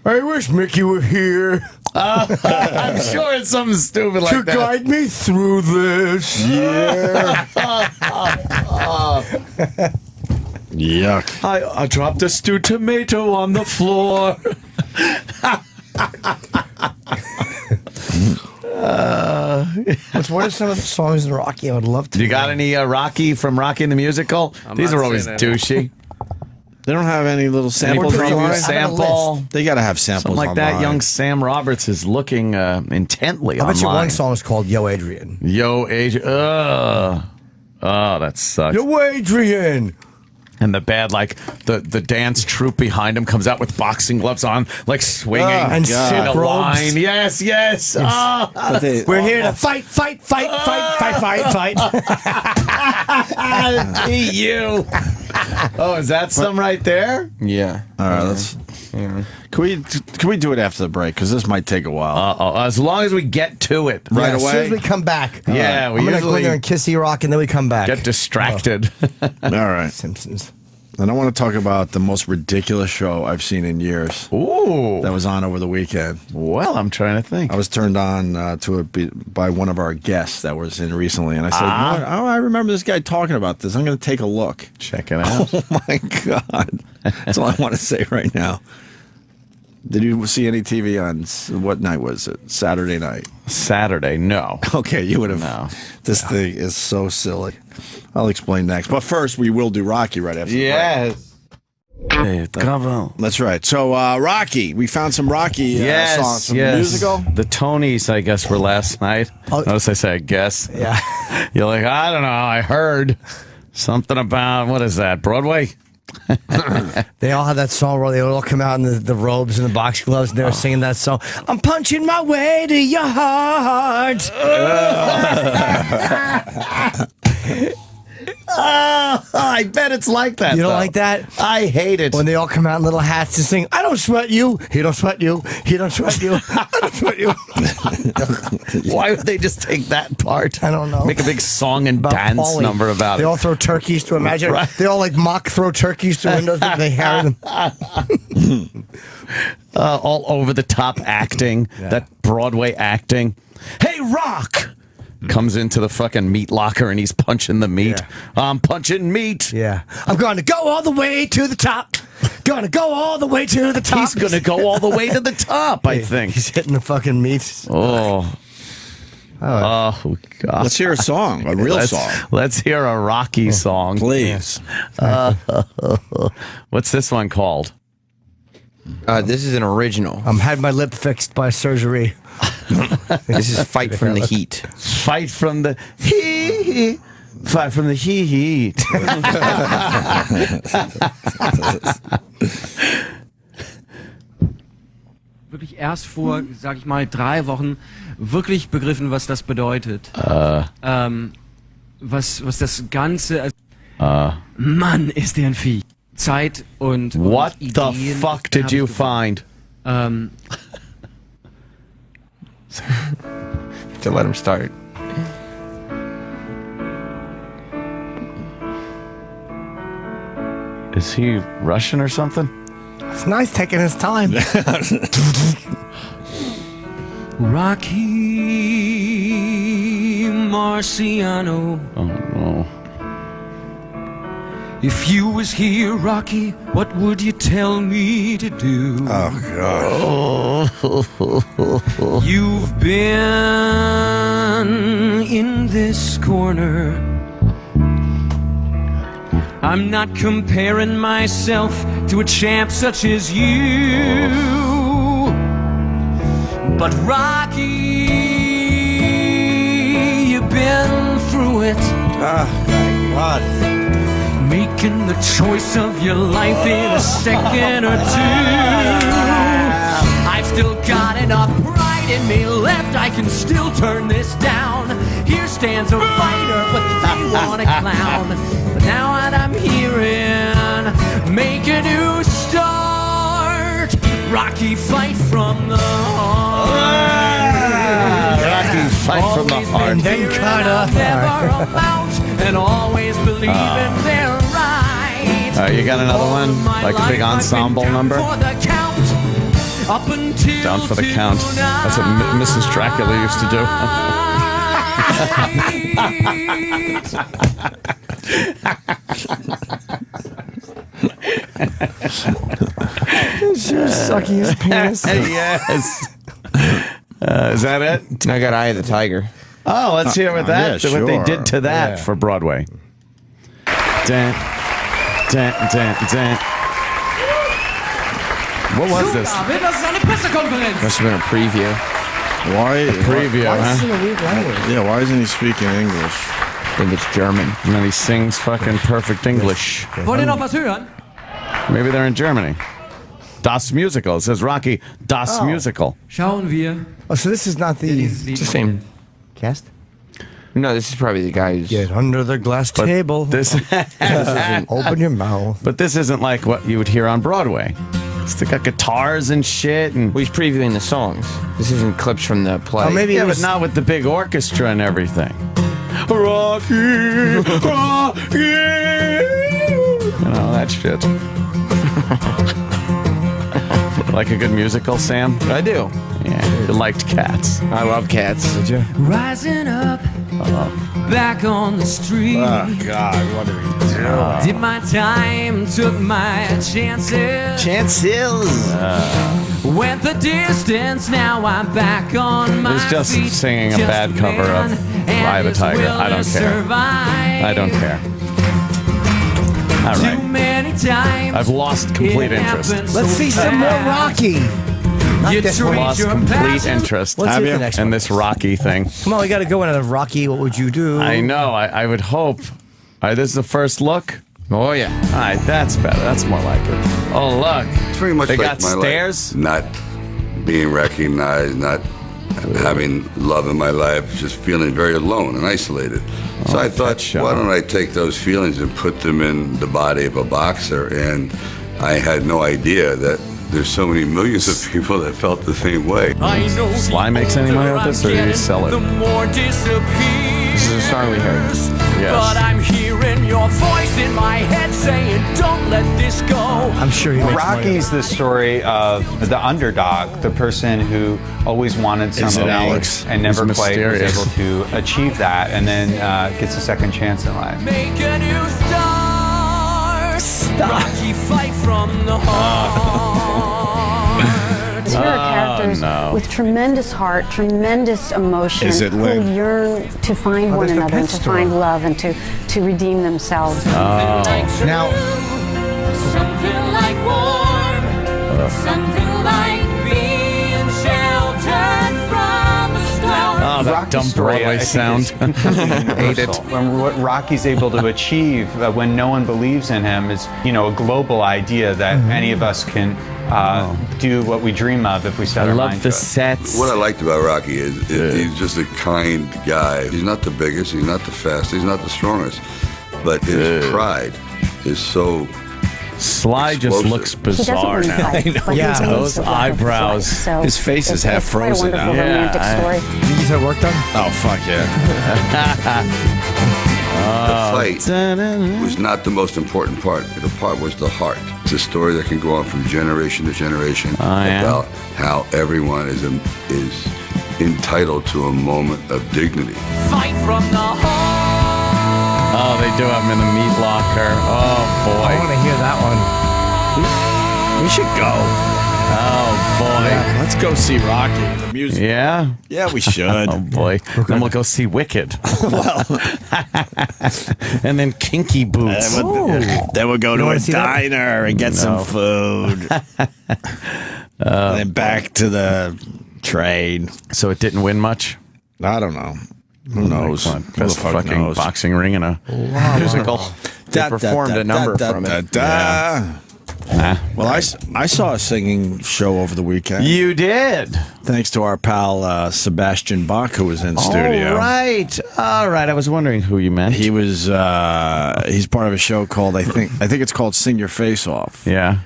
I wish Mickey were here I'm sure it's something stupid like to that. guide me through this. Yeah. Yuck. I dropped a stewed tomato on the floor. What are some of the songs in Rocky I would love to You got any Rocky from Rocky and the Musical? These not are always saying douchey. They don't have any little samples Any online. previews? Sample. They got to have samples Something like that. online. Young Sam Roberts is looking intently I bet you online. one song is called Yo Adrian. Yo, Adrian. Oh, that sucks. Yo Adrian. And the bad, like, the dance troupe behind him comes out with boxing gloves on, like swinging. And in silk a robes. line. Yes. Oh, But they- We're here to fight. beat you. Oh, is that some right there? Yeah. All right, let's. Can we do it after the break? Because this might take a while. As long as we get to it Right As soon away? as we come back. Yeah, we I'm gonna go usually there and kiss Erock, and then we come back. get distracted. All right. Simpsons. And I want to talk about the most ridiculous show I've seen in years. Ooh. That was on over the weekend. Well, I'm trying to think. I was turned on to it by one of our guests that was in recently, and I said, "You know what? I remember this guy talking about this. I'm going to take a look." Check it out. Oh my god! That's all I want to say right now. Did you see any TV on what night was it? Saturday night. Saturday, no. Okay, you would have. No. This thing is so silly. I'll explain next. But first, we will do Rocky right after. Yes. That's right. So, Rocky, we found some Rocky songs from the musical. The Tonys, I guess, were last night. Oh. Notice I say I guess. Yeah. You're like, I don't know. I heard something about, what is that, Broadway? They all had that song where they would all come out in the robes and the box gloves, and they were singing that song. I'm punching my way to your heart. I bet it's like that. You don't though. like that? I hate it. When they all come out in little hats and sing, I don't sweat you. He don't sweat you. He don't sweat you. I don't sweat you. Why would they just take that part? I don't know. Make a big song and About dance Pauly. number about They it. all throw turkeys to imagine. Right. They all like mock throw turkeys to windows, but they carry them. All over the top acting, that Broadway acting. Hey, Rock! Comes into the fucking meat locker and he's punching the meat. Yeah. I'm punching meat. Yeah. I'm going to go all the way to the top. Gonna go all the way to the top. He's going to go all the way to the top, I think. He's hitting the fucking meat. Oh, God. Let's hear a song, a real song. Let's hear a Rocky song. Please. What's this one called? This is an original. Had my lip fixed by surgery. This is Fight from the Heat. Fight from the heat. Fight from the heat. wirklich erst vor, sag ich mal, 3 Wochen wirklich begriffen, was das bedeutet. Was das Ganze... Mann, ist der ein Vieh. Zeit und What und the Ideen, fuck did you find? To let him start. Is he Russian or something? It's nice taking his time. Rocky Marciano. Oh no. If you was here, Rocky, what would you tell me to do? Oh God. You've been in this corner. I'm not comparing myself to a champ such as you. But Rocky, you've been through it. God. Making the choice of your life in a second or two. I've still got enough pride in me left. I can still turn this down. Here stands a fighter, but they want a clown. But now that I'm hearing, make a new start. Rocky, fight from the heart. Rocky, fight from the heart. And then Carter. Never amount, and always believe in their right. You got another one? Like a big ensemble number? Up until Down for the count. That's what Mrs. Dracula used to do. She was sucking his penis. Yes. Is that it? I got Eye of the Tiger. Oh, let's hear what that. yeah, What they sure. did to that for Broadway. Dun, dun, dun, dun. What was this? Must have been a preview. Why? Preview, Why is huh? this in a weird language? Yeah, why isn't he speaking English? I think it's German. And then he sings fucking perfect English. Wollt ihr noch was hören? Maybe they're in Germany. Das Musical. It says Rocky Das Musical. Schauen wir. Oh, so this is not the It's the same cast? No, this is probably the guy who's... Get under the glass table. This Open your mouth. But this isn't like what you would hear on Broadway. They got guitars and shit, and Well, he's previewing the songs. This isn't clips from the play. Oh, maybe yeah, it but was not with the big orchestra and everything. Rocky, Rocky, you know that shit. Like a good musical, Sam? I do. Yeah, you liked Cats. I love Cats. Did you? Rising up, back on the street. God, what are we doing? Did my time, took my chances. Went the distance, now I'm back on my He's just feet. singing a Just bad cover of man and Eye of the his Tiger. will I don't to care. survive. I don't care. All Too right. many times I've lost complete it interest. happened Let's so see some more fast. Rocky. You this treat one. Lost your complete passion. interest. Let's see the next in one. this Rocky thing. Come on, we got to go into Rocky. What would you do? I know. I would hope. All right, this is the first look. Oh, yeah. All right, that's better. That's more like it. Oh, look. It's very much They like got my stairs? life. Not being recognized, not having love in my life, just feeling very alone and isolated. So I thought, why don't I take those feelings and put them in the body of a boxer? And I had no idea that there's so many millions of people that felt the same way. I know Sly makes any money with this, or do you sell the it? more disappears. This is a song we heard. Yes. But I'm hearing your voice in my head saying, don't let this go. I'm sure he makes money. Rocky's the story of the underdog, the person who always wanted Is it something Alex? and never He's quite was mysterious. able to achieve that, and then gets a second chance in life. Make a new start. Rocky, fight from the heart. Here are characters with tremendous heart, tremendous emotion, Is it who Lynn? yearn to find one there's the another pet and to store. find love and to redeem themselves. Now, Something like warm, something like being sheltered from the storm. Oh, that Rocky's dumb story, I Broadway think, sound. is completely universal. When what Rocky's able to achieve when no one believes in him is, a global idea that any of us can do what we dream of if we set our mind to it. sets. What I liked about Rocky is he's just a kind guy. He's not the biggest, he's not the fastest, he's not the strongest, but his pride is so Sly just looks bizarre now. Yeah, those eyebrows. So His face is half quite a frozen wonderful now. romantic story. You just had work done? Oh, fuck yeah. The fight was not the most important part. The part was the heart. It's a story that can go on from generation to generation about how everyone is entitled to a moment of dignity. Fight from the heart. Oh, they do have him in the meat locker. Oh, boy. I want to hear that one. We should go. Oh, boy. Yeah, let's go see Rocky, the music. Yeah? Yeah, we should. Oh, boy. Then we'll go see Wicked. Well. And then Kinky Boots. Then we'll go to a diner and get some food. And then back to the train. So it didn't win much? I don't know. Who knows? Best fucking boxing ring in a musical. They performed a number from it. Well, I saw a singing show over the weekend. You did? Thanks to our pal Sebastian Bach, who was in studio. All right. I was wondering who you meant. He was. He's part of a show called I think it's called Sing Your Face Off. Yeah.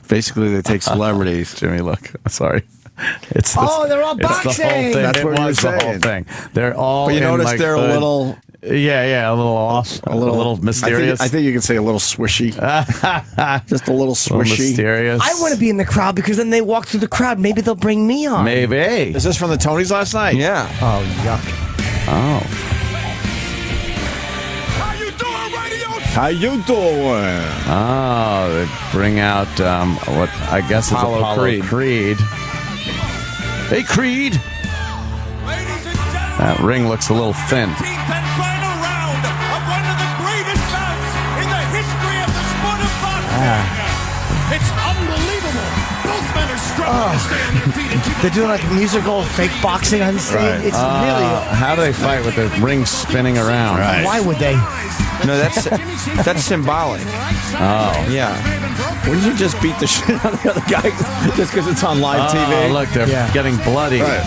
Basically, they take celebrities. Jimmy, look. Sorry. It's they're all boxing. The whole thing. That's what you were saying. The whole thing. They're all. But you notice like they're a little. Yeah, a little off, a little mysterious. I think you can say a little swishy. Just a little swishy. A little mysterious. I want to be in the crowd because then they walk through the crowd. Maybe they'll bring me on. Maybe. Is this from the Tonys last night? Yeah. Oh, yuck. Oh. How you doing? Oh, they bring out what I guess is Apollo Creed. Hey, Creed. That ring looks a little thin. It's unbelievable. Both men are struggling to stay undefeated. They're doing like musical fake boxing on stage. Right. It's really. How do they fight with the ring spinning around? Right. Why would they? No, that's symbolic. Oh. Yeah. Wouldn't you just beat the shit out of the other guy just because it's on live TV? Oh, look, they're getting bloody. Right.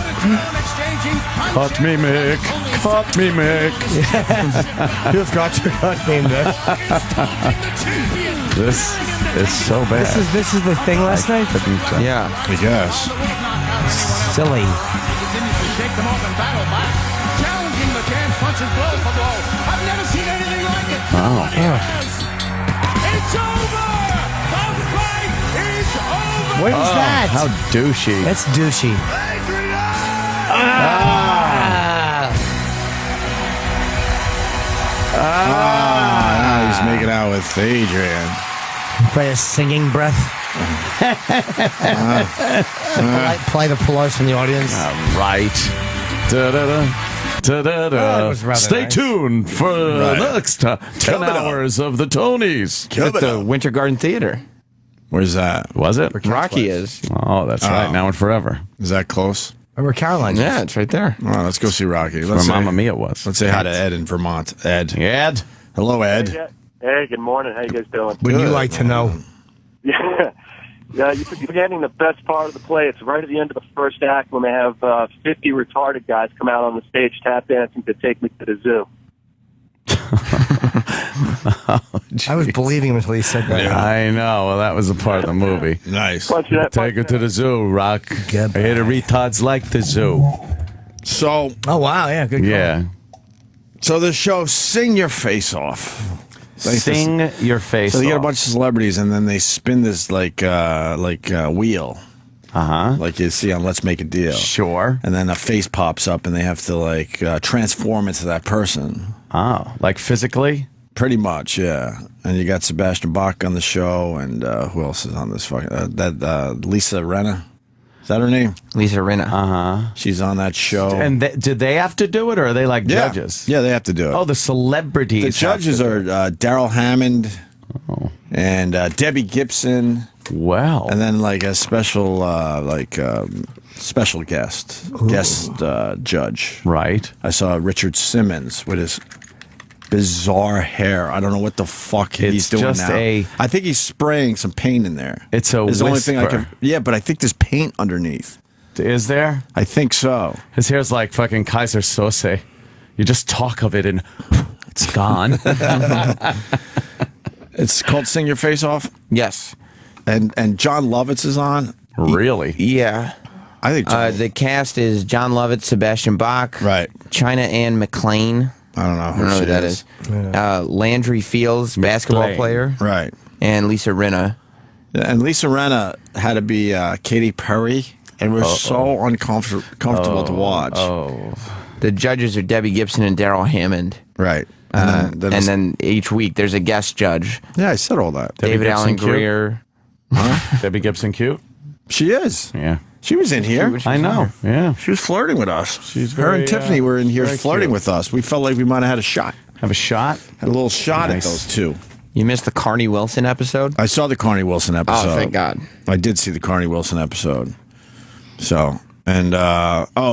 Cut me, Mick. Cut me, Mick. You've got to cut me, Mick. This is so bad. This is the thing last night? Yeah. I guess. Silly. Shake them off and battle back. Challenging the champ, punches blow for blow. I've never seen anything like it. Oh. It's over. The fight is over. What is that? How douchey. That's douchey. Now he's making out with Adrian. Play a singing breath. Play the applause from the audience. Right. Da-da-da. was rather Stay nice. tuned for the next 10 hours of the Tonys. At the Winter Garden Theater. Where's that? Was it? Rocky is. Oh, that's right. Now and forever. Is that close? Where Caroline? Yeah, it's right there. All right, let's go see Rocky. Where Mamma Mia was. Let's say hi to Ed in Vermont. Ed. Ed. Hello, Ed. Hey, good morning. How you guys doing? Would you like to know? Yeah, you're forgetting the best part of the play. It's right at the end of the first act when they have 50 retarded guys come out on the stage tap dancing to Take Me to the Zoo. I was believing him until he said that. Yeah. I know. Well, that was a part of the movie. Nice. Take her to the zoo, Rock. I hear the retards like the zoo. So. Oh, wow. Yeah, good call. Yeah. So the show Sing Your Face Off. Sing Your Face So they get a Off. bunch of celebrities and then they spin this like wheel. Uh-huh. Like you see on Let's Make a Deal. Sure. And then a face pops up and they have to like transform into that person. Oh, like physically? Pretty much, yeah. And you got Sebastian Bach on the show, and who else is on this fucking... Lisa Rinna? Is that her name? Lisa Rinna. Uh-huh. She's on that show. And did they have to do it, or are they like judges? Yeah, they have to do it. Oh, the celebrities. The judges are Daryl Hammond and Debbie Gibson. Wow. And then like a special special guest judge. Right. I saw Richard Simmons with his bizarre hair. I don't know what the fuck he's doing just now. I think he's spraying some paint in there. It's a It's the only thing I whisper. can. Yeah, but I think there's paint underneath. Is there? I think so. His hair's like fucking Kaiser Sose. You just talk of it and it's gone. It's called Sing Your Face Off. Yes. And John Lovitz is on. Really? Yeah. I think the cast is John Lovitz, Sebastian Bach, right? China Ann McClain. I don't know who that is. Landry Fields, basketball player, right? And Lisa Rinna. And Lisa Rinna had to be Katy Perry, and was so uncomfortable to watch. The judges are Debbie Gibson and Daryl Hammond. Right. And then each week there's a guest judge. Yeah, I said all that. David Allen Greer. Huh? Debbie Gibson cute? She is. Yeah. She was in here. I know. Yeah. She was flirting with us. She's Her and very, Tiffany were in here very flirting cute. with us. We felt like we might have had a shot. Have a shot? Had a little shot Nice. at those two. You missed the Carney Wilson episode? I saw the Carney Wilson episode. Oh, thank God. I did see the Carney Wilson episode. So, and,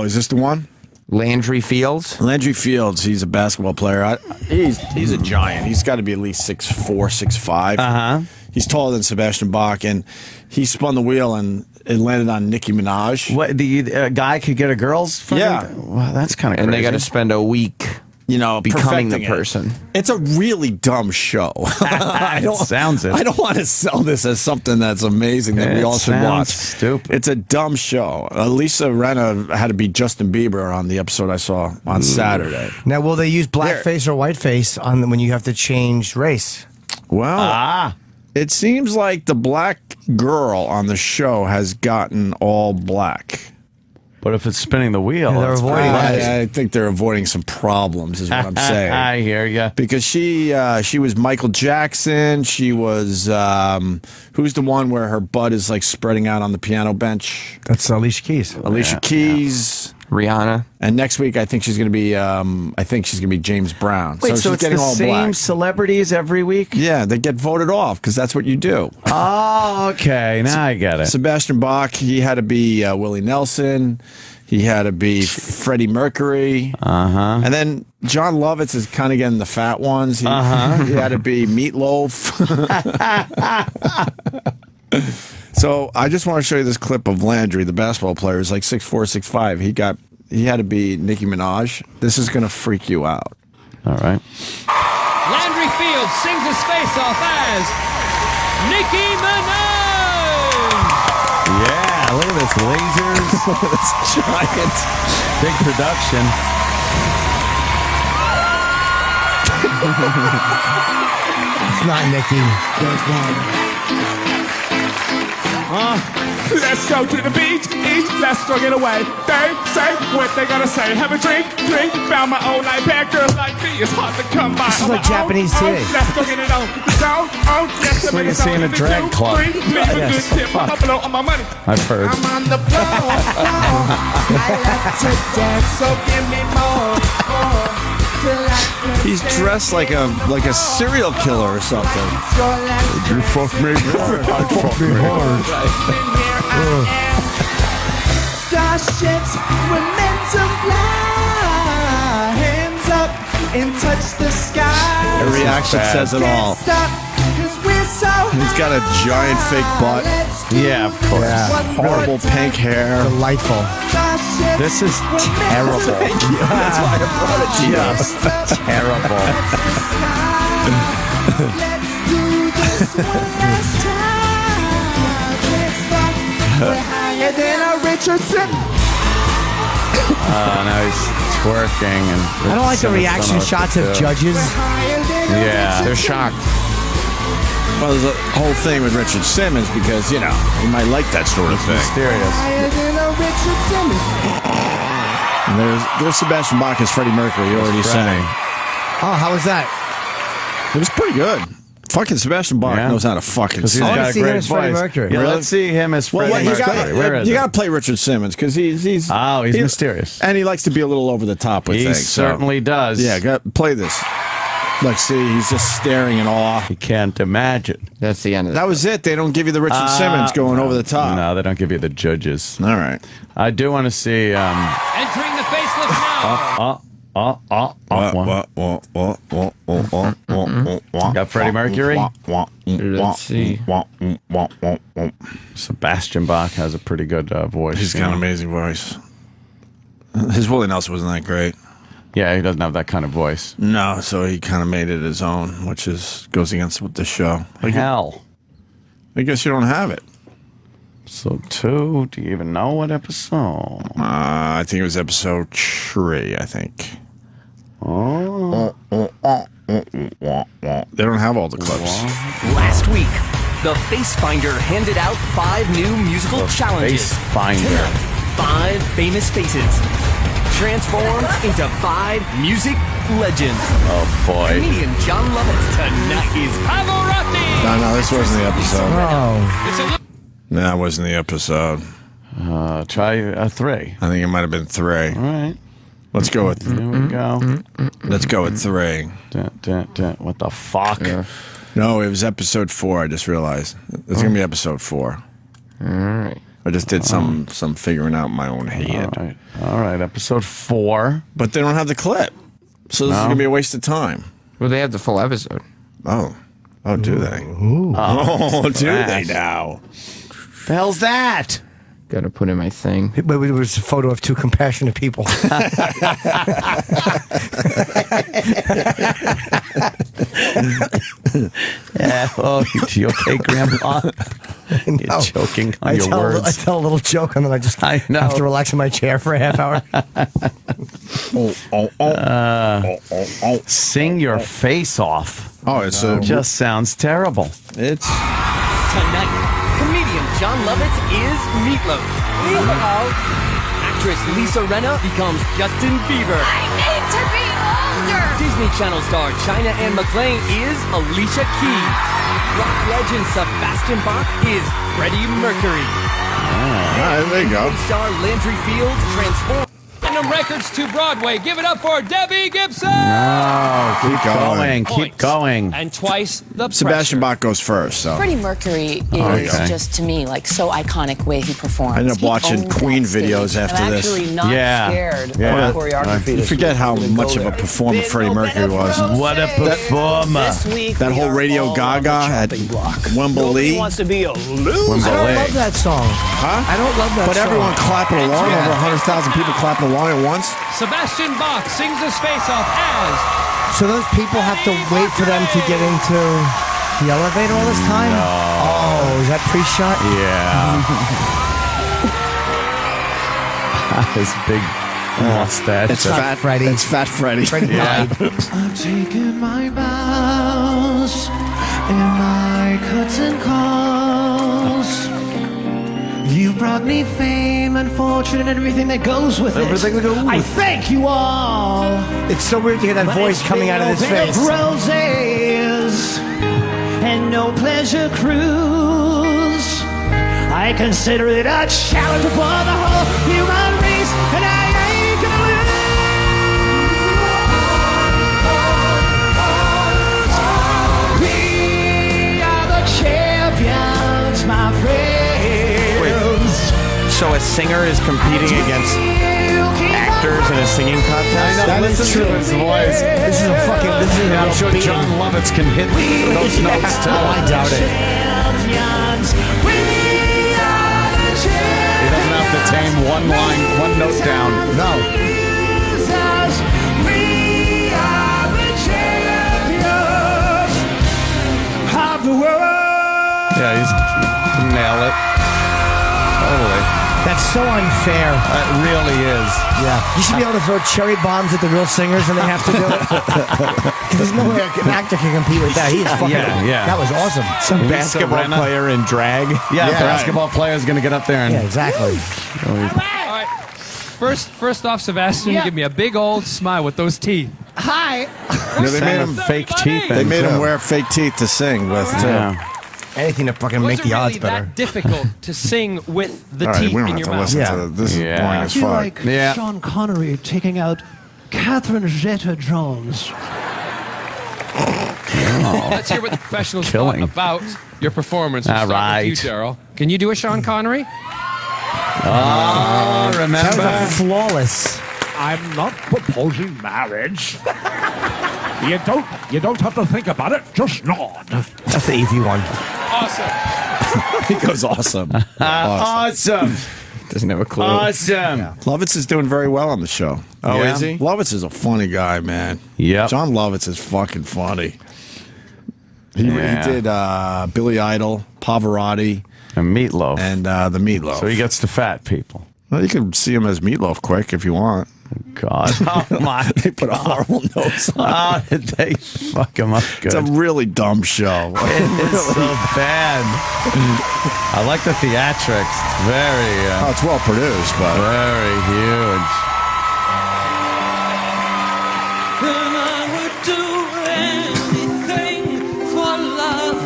is this the one? Landry Fields? Landry Fields, he's a basketball player. He's a giant. He's got to be at least 6'4", 6'5". Uh-huh. He's taller than Sebastian Bach, and he spun the wheel, and it landed on Nicki Minaj. What, the guy could get a girl's fucking... Yeah. Well, that's kind of And crazy. they got to spend a week, becoming the perfecting it. person. It's a really dumb show. I don't want to sell this as something that's amazing that we all should watch. Stupid. It's a dumb show. Lisa Rinna had to be Justin Bieber on the episode I saw on Saturday. Now, will they use blackface or whiteface on when you have to change race? Well, it seems like the black girl on the show has gotten all black. But if it's spinning the wheel, they're that's avoiding fine. that. I think they're avoiding some problems, is what I'm saying. I hear you. Because she was Michael Jackson. She was who's the one where her butt is like spreading out on the piano bench? That's Alicia Keys. Alicia Keys, Rihanna, and next week I think she's going to be James Brown. Wait, so she's it's getting the all same black. celebrities every week? Yeah, they get voted off because that's what you do. Oh, okay. Now I get it. Sebastian Bach, he had to be Willie Nelson. He had to be Freddie Mercury. Uh-huh. And then John Lovitz is kind of getting the fat ones. He had to be Meatloaf. So I just want to show you this clip of Landry, the basketball player. He's like 6'4", 6'5". He had to be Nicki Minaj. This is going to freak you out. All right. Landry Fields sings his face off as Nicki Minaj. Yeah, look at this lasers. This giant. Big production. It's not Nicki. Let's go to the beach, let's go get away. They say what they gotta say. Have a drink, found my own life bad girls like me. It's hard to come by. This is like Japanese TV. TV. Let's go get it on. Yes, It's like you're seeing a drag club. Leave a good tip. Upload on my money. I've heard. I'm on the floor. I like to dance, so give me more. He's dressed like a serial killer or something. You fuck me hard. I fuck me hard. Starships were meant to fly. Hands up and touch the sky. The reaction says it all. He's got a giant fake butt. Yeah, of course. Yeah. Horrible pink hair. Delightful. This is terrible. That's why I brought it to you. Just terrible. Higher than a Richardson. Now he's twerking. And I don't like the reaction shots of judges. Yeah. They're shocked. Well, there's a whole thing with Richard Simmons because, you might like that sort of thing. Mysterious. Higher than a Richardson. And there's Sebastian Bach as Freddie Mercury. You already sang. Oh, how was that? It was pretty good. Fucking Sebastian Bach knows how to fucking Because he's sing. got a see him great as Freddie voice. Mercury. Yeah, Really? let's see him as Freddie Well, Mercury. Where is you it? got to play Richard Simmons because he's mysterious. and he likes to be a little over the top with He things. so- certainly does. Yeah, play this. Look, see, he's just staring in awe. You can't imagine. That's the end of That was it. They don't give you the Richard Simmons going over the top. No, they don't give you the judges. All right. I do want to see. Entering the facelift now. Got Freddie Mercury. Let's see. Sebastian Bach has a pretty good voice. He's got an amazing voice. His Willie Nelson wasn't that great. Yeah, he doesn't have that kind of voice. No, so he kind of made it his own, which goes against what the show. Hell. I guess you don't have it. Episode 2. Do you even know what episode? I think it was episode 3, I think. Oh. They don't have all the clips. Last week, the Face Finder handed out 5 new musical challenges. Face Finder. Tonight, 5 famous faces transformed into 5 music legends. Oh boy. Comedian John Lovitz tonight is Pavarotti. No, this wasn't the episode. Oh. No, that wasn't the episode. Try 3. I think it might have been 3. All right. Let's go with. Here we go. Let's go with 3. What the fuck? Yeah. No, it was episode 4. I just realized it's gonna be episode 4. All right. I just did some figuring out in my own head. All right. Episode 4. But they don't have the clip, so this is gonna be a waste of time. Well, they have the full episode. Oh, do they? Do they now? The hell's that? Got to put in my thing. It was a photo of 2 compassionate people. Yeah. Oh, you okay, Grandpa? You're choking on your words. I tell a little joke and then I have to relax in my chair for a half hour. Sing your face off. Oh, it just sounds terrible. It's tonight. Comedian John Lovitz is Meatloaf. Actress Lisa Rinna becomes Justin Bieber. I need to be older. Disney Channel star China Anne McClain is Alicia Keys. Rock legend Sebastian Bach is Freddie Mercury. there you go. Star Landry Fields transforms. Platinum Records to Broadway. Give it up for Debbie Gibson. No, keep going. Keep going. And twice the Sebastian Bach goes first. So Freddie Mercury is just, to me, like so iconic way he performs. I ended up watching Queen videos after I'm this. actually not scared of choreography. You forget how much of a performer Freddie Mercury was. What a performer. That whole Radio Gaga at Wembley. Wants to be a loser. I don't love that song. Huh? I don't love that but song. Everyone clapping along. Over 100,000 people clapping along at once. Sebastian Bach sings his face off as. So those people have to wait for them to get into the elevator all this time? No. Oh, is that pre-shot? Yeah. His big mustache. It's Fat Freddy. It's Fat Freddy. I've taken my bows and my curtain calls. You brought me fame and fortune and everything that goes with it. I thank you all. It's so weird to hear that voice coming out of his face. Roses and no pleasure cruise. I consider it a challenge for the whole human race, and I ain't gonna lose. We are the champions, my friends. So a singer is competing against actors in a singing contest? That is true. His voice. This is a fucking. This is I'm sure John Lovitz can hit those notes too. Oh, I doubt it. He doesn't have to tame one note down. No. We are the champions of the world. Yeah, he's nail it. Totally. That's so unfair. It really is. Yeah. You should be able to throw cherry bombs at the real singers and they have to do it. There's no way an actor can compete with that. He is fucking. Yeah. That was awesome. Some basketball player in drag. Yeah, basketball player is going to get up there and. Yeah, exactly. All right. First off, Sebastian, give me a big old smile with those teeth. Hi. They made him fake teeth. They made him wear fake teeth to sing with too. Yeah. Anything to fucking make the odds better. That difficult to sing with the All right, teeth we don't in have your to mouth. listen to this. Is boring as You fuck. like Sean Connery taking out Catherine Zeta-Jones. Let's hear what the professionals thought about your performance. We'll start with you, Daryl. Can you do a Sean Connery? Oh, remember? That was flawless. I'm not proposing marriage. You don't have to think about it. Just nod. That's the easy one. Awesome. He goes awesome. Awesome. Doesn't have a clue. Awesome. Lovitz is doing very well on the show. Oh, is he? Lovitz is a funny guy, man. Yeah. John Lovitz is fucking funny. He did Billy Idol, Pavarotti, and Meatloaf. And the Meatloaf. So he gets the fat people. Well, you can see him as Meatloaf quick if you want. God. Oh, my They put a horrible nose on How did they fuck him up good? It's a really dumb show. It is so bad. I like the theatrics. It's very... it's well produced, but... Very huge. Then I would do anything for love.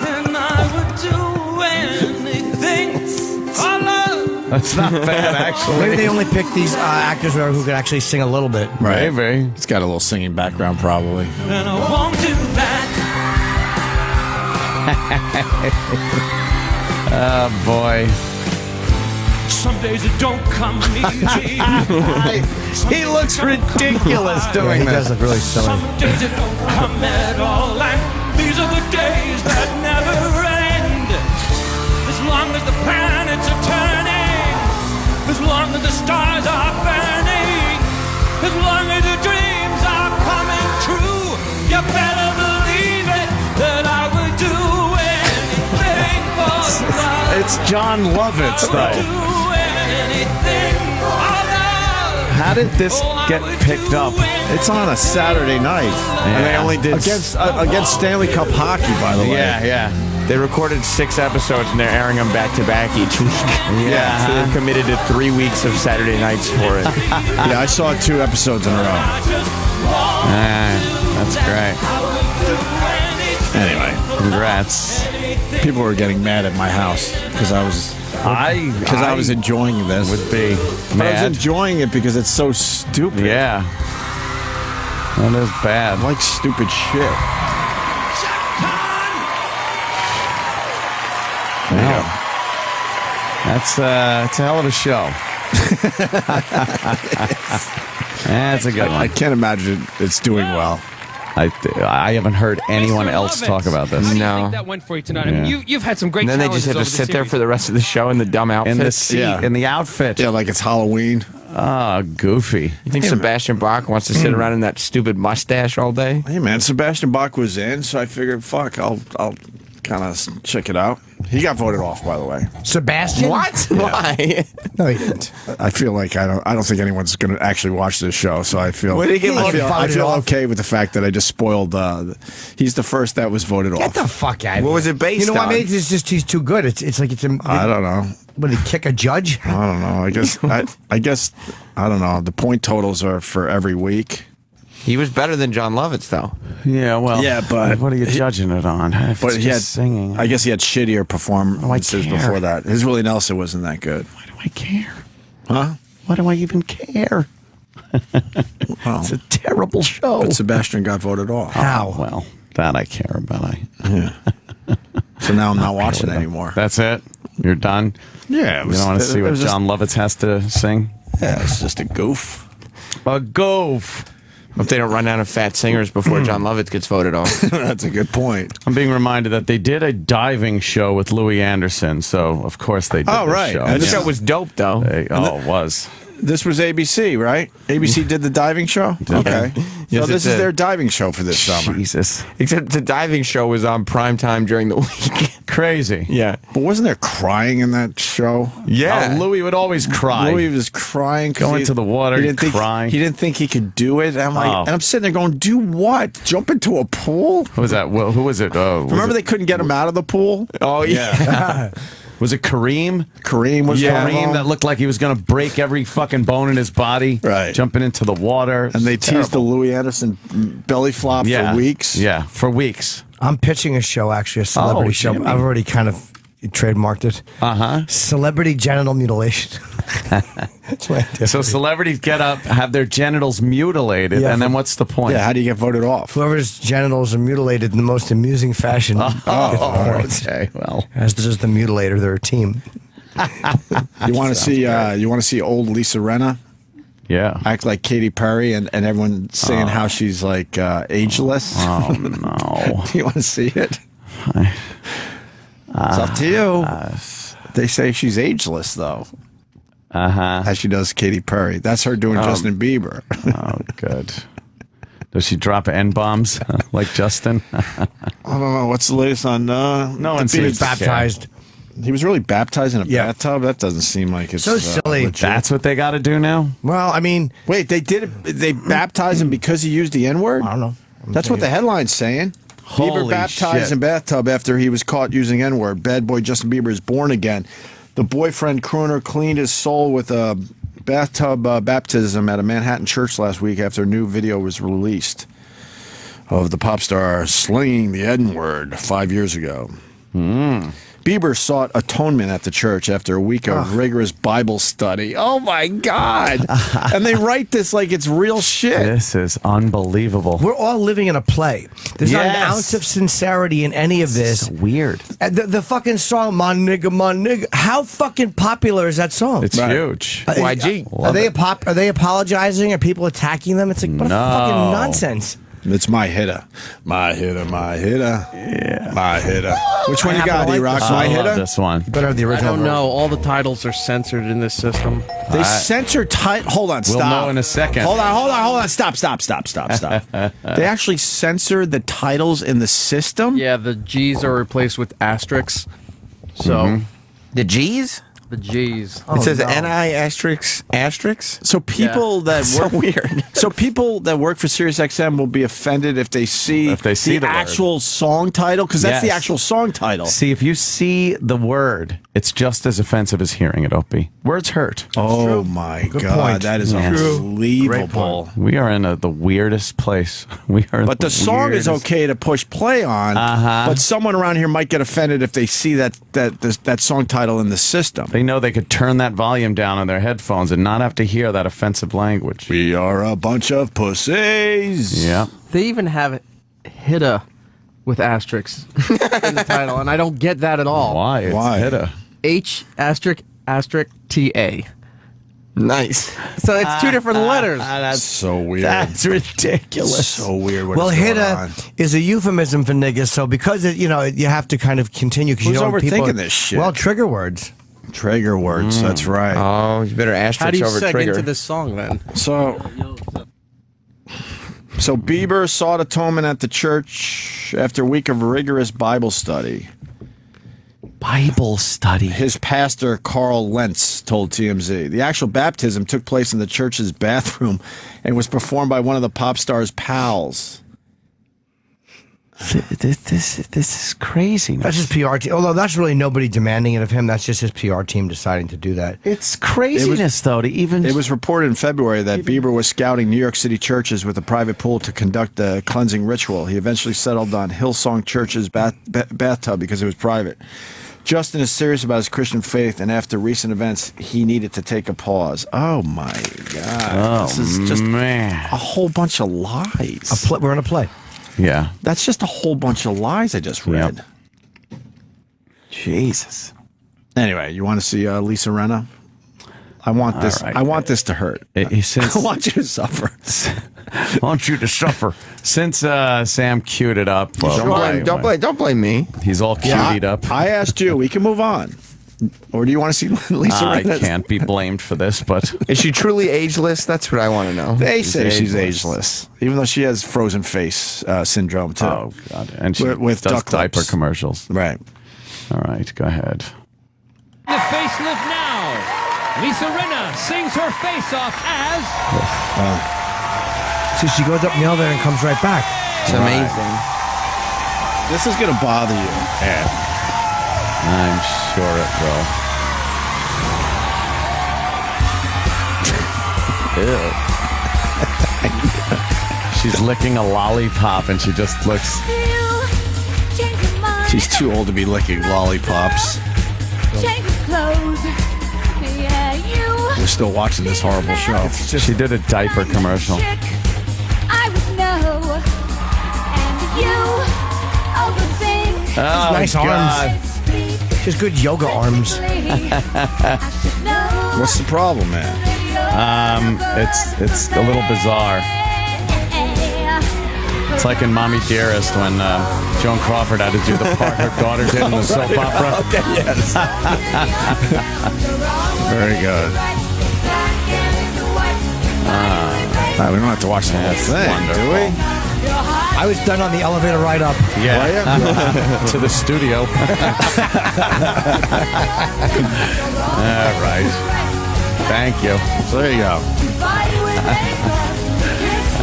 Then I would do anything for love. That's not bad, actually. Maybe they only pick these actors who could actually sing a little bit. Right. Maybe. He's got a little singing background, probably. And I won't do that. Oh, boy. Some days it don't come easy. He looks ridiculous doing He this. does look really silly. Some days it don't come at all. And these are the days that never end. As long as the planets are turning. As long as the stars are burning, as long as your dreams are coming true, you better believe it that I would do anything for love. It's John Lovitz, though. Do anything for love. How did this get picked up? It's on a Saturday night. And they only did... Against Stanley Cup hockey, by the way. Yeah. They recorded 6 episodes and they're airing them back to back each week. Yeah. So they're committed to 3 weeks of Saturday nights for it. Yeah, I saw 2 episodes in a row. That's great. Anyway, congrats. People were getting mad at my house because I was enjoying this. Would be But I mad. was enjoying it because it's so stupid. Yeah. That is bad. I like stupid shit. Wow. That's a hell of a show. That's a good one. I can't imagine it's doing well. I haven't heard anyone else talk about this. How do you think that went for you tonight? I mean, you've had some great And then they challenges just have to over the sit there series. for the rest of the show in the dumb outfit. In the seat, in the outfit. Yeah, like it's Halloween. Oh, goofy. You think Sebastian Bach wants to sit around in that stupid mustache all day? Hey man, Sebastian Bach was in, so I figured, fuck, I'll kind of check it out. He got voted off, by the way. Sebastian? What? Yeah. Why? No, he didn't. I feel like I don't think anyone's going to actually watch this show, so I feel What did he get I voted feel off? okay with the fact that I just spoiled. He's the first that was voted Get off. the fuck out of here. What was it based You know what? on? Maybe it's just he's too good. It's like it's a. I don't know. What, did he kick a judge? I don't know. I guess I don't know. The point totals are for every week. He was better than John Lovitz, though. Yeah, well. Yeah, but what are you judging it on? If But it's he had just singing. I guess he had shittier performances care? before that. His Willie Nelson wasn't that good. Why do I care? Huh? Why do I even care? It's a terrible show. But Sebastian got voted off. How? Well, that I care about. Yeah. So now I'm not watching anymore. That's it? You're done? Yeah. You don't want to see what John Lovitz has to sing? Yeah, it's just a goof. A goof. Hope they don't run out of fat singers before John Lovitz gets voted off. That's a good point. I'm being reminded that they did a diving show with Louis Anderson, so of course they did Oh, this right. show. And The show was dope, though. It was. This was ABC, right? ABC did the diving show? Okay. Yes, So this it is did. their diving show for this summer. Jesus. Except the diving show was on prime time during the week. Crazy. Yeah. But wasn't there crying in that show? Yeah. Oh, Louis would always cry. Louis was crying. 'cause Go into the water, he didn't think, crying. He didn't think he could do it. I'm like, Oh. and I'm sitting there going, do what? Jump into a pool? Who was that? Well, who was it? Remember they couldn't get him out of the pool? Oh, yeah. Was it Kareem? Kareem was one of Kareem them. that looked like he was going to break every fucking bone in his body. Right. Jumping into the water. And they teased the Louis Anderson belly flop for weeks. Yeah, for weeks. I'm pitching a show, actually, a celebrity show. Jimmy. I've already kind of trademarked it. Celebrity genital mutilation. That's what I do. So celebrities get up, have their genitals mutilated, Yeah, and then what's the point? Yeah, how do you get voted off? Whoever's genitals are mutilated in the most amusing fashion gets the points. Okay, well. As does the mutilator, they're a team. You want to see? You want to see old Lisa Rinna? Yeah. Act like Katy Perry and everyone saying how she's like ageless. Oh, no. Do you want to see it? It's up to you. They say she's ageless, though. As she does Katy Perry. That's her doing Justin Bieber. Oh, good. Does she drop N-bombs like Justin? I don't know. What's the latest on... no one he seems was baptized. He was really baptized in a bathtub? That doesn't seem like it's... So silly. legit. That's what they got to do now? Well, I mean... Wait, they did it... They baptized him because he used the N-word? I don't know. That's what the headline's saying. Bieber Holy baptized shit. in bathtub after he was caught using N-word. Bad boy Justin Bieber is born again. The boyfriend crooner cleaned his soul with a bathtub baptism at a Manhattan church last week after a new video was released of the pop star slinging the N-word 5 years ago. Bieber sought atonement at the church after a week of rigorous Bible study. Oh, my God. And they write this like it's real shit. This is unbelievable. We're all living in a play. There's not an Yes. ounce of sincerity in any of this. It's weird. The fucking song, My Nigga. How fucking popular is that song? It's huge. YG. Are they apologizing? Are people attacking them? It's like, what a fucking nonsense. It's My Hitter. My Hitter, My Hitter. Yeah. My Hitter. Which one you got, Erock? My I love Hitter? this one. You better have the I original. don't know. All the titles are censored in this system. They censor title. Hold on, We'll stop. know in a second. Hold on. Stop. They actually censor the titles in the system? Yeah, the G's are replaced with asterisks. So The G's? the G's. It says NI asterisk. So people that So work weird. So people that work for SiriusXM will be offended if they see the word. actual song title, because that's the Yes. actual song title. See, if you see the word, it's just as offensive as hearing it, Opie. Words hurt. Oh my God, point. that is unbelievable. We are in the weirdest place. We are. But the song is okay to push play on. But someone around here might get offended if they see that song title in the system. They know they could turn that volume down on their headphones and not have to hear that offensive language. We are a bunch of pussies. Yeah. They even have Hitta with asterisks in the title, and I don't get that at all. Why? It's Hitta. H asterisk TA. Nice. So it's two different letters. That's so weird. That's ridiculous. So weird. Well, Hitta is a euphemism for niggas, so because you have to kind of continue. Who's overthinking this shit? Well, trigger words. Trigger words. That's right. Oh, you better How asterisk do you over seg trigger. into this song then? So Bieber sought atonement at the church after a week of rigorous Bible study. Bible study. His pastor, Carl Lentz, told TMZ. The actual baptism took place in the church's bathroom and was performed by one of the pop star's pals. This is crazy. That's his PR team. Although that's really nobody demanding it of him. That's just his PR team deciding to do that. It's craziness, though, to even... It was reported in February that Bieber was scouting New York City churches with a private pool to conduct a cleansing ritual. He eventually settled on Hillsong Church's bathtub because it was private. Justin is serious about his Christian faith, and after recent events, he needed to take a pause. Oh, my God. This is just a whole bunch of lies. We're in a play. Yeah. That's just a whole bunch of lies I just read. Yep. Jesus. Anyway, you want to see Lisa Rinna? I want this. All right. I want this to hurt. I want you to suffer. I want you to suffer. Since Sam queued it up, Don't blame me. He's all queued up. I asked you. We can move on. Or do you want to see Lisa I Rinna? can't be blamed for this, but Is she truly ageless? That's what I want to know. They say she's ageless, even though she has frozen face syndrome too. Oh God! And she with does duck diaper lips. commercials. Right. All right, go ahead. The facelift now. Lisa Rinna sings her face off as... So she goes up in the elevator and comes right back. It's amazing. This is gonna bother you. Yeah. I'm sure it will. Ew. She's licking a lollipop and she just looks... She's too old to be licking lollipops. We're still watching this horrible show. She did a diaper commercial. Oh, Nice God. arms. Just good yoga arms. What's the problem, man? It's a little bizarre. It's like in Mommy Dearest when Joan Crawford had to do the part her daughter did in the soap opera. Okay, yes. Very good. We don't have to watch the whole thing, do we? I was done on the elevator ride up. Yeah. To the studio. All right. Thank you. So there you go.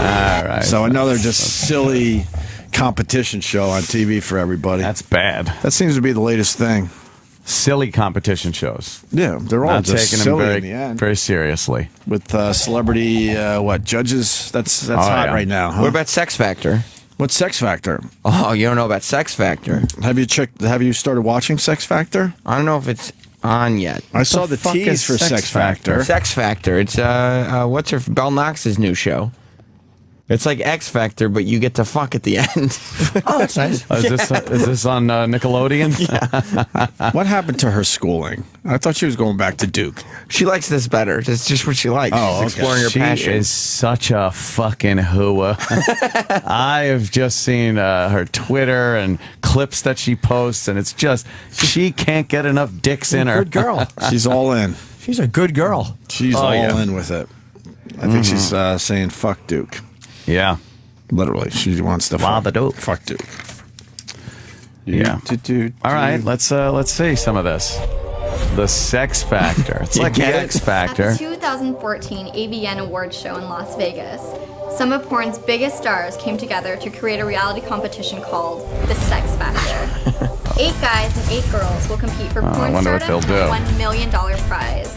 All right. So another just silly competition show on TV for everybody. That's bad. That seems to be the latest thing. Silly competition shows. Yeah, they're all Not just taking silly them in the end. very seriously. With celebrity, judges? That's hot right now. Huh? What about Sex Factor? What's Sex Factor? Oh, you don't know about Sex Factor? Have you started watching Sex Factor? I don't know if it's on yet. I saw the tease for Sex Factor. Sex Factor. It's Belle Knox's new show. It's like X Factor, but you get to fuck at the end. Oh, that's nice. Is this on Nickelodeon? Yeah. What happened to her schooling? I thought she was going back to Duke. She likes this better. It's just what she likes. Oh, okay. She's exploring her She passion. is such a fucking hooah. I have just seen her Twitter and clips that she posts, and it's just, she can't get enough dicks in her. Good girl. She's all in. She's a good girl. She's all in with it. I think she's saying fuck Duke. Yeah. Literally. She wants to fuck Duke. Yeah. All right, let's see some of this. The Sex Factor. It's like the X Factor. At the 2014 AVN Awards show in Las Vegas, some of porn's biggest stars came together to create a reality competition called the Sex Factor. 8 guys and 8 girls will compete for I porn wonder what stardom they'll and do. $1 million prize.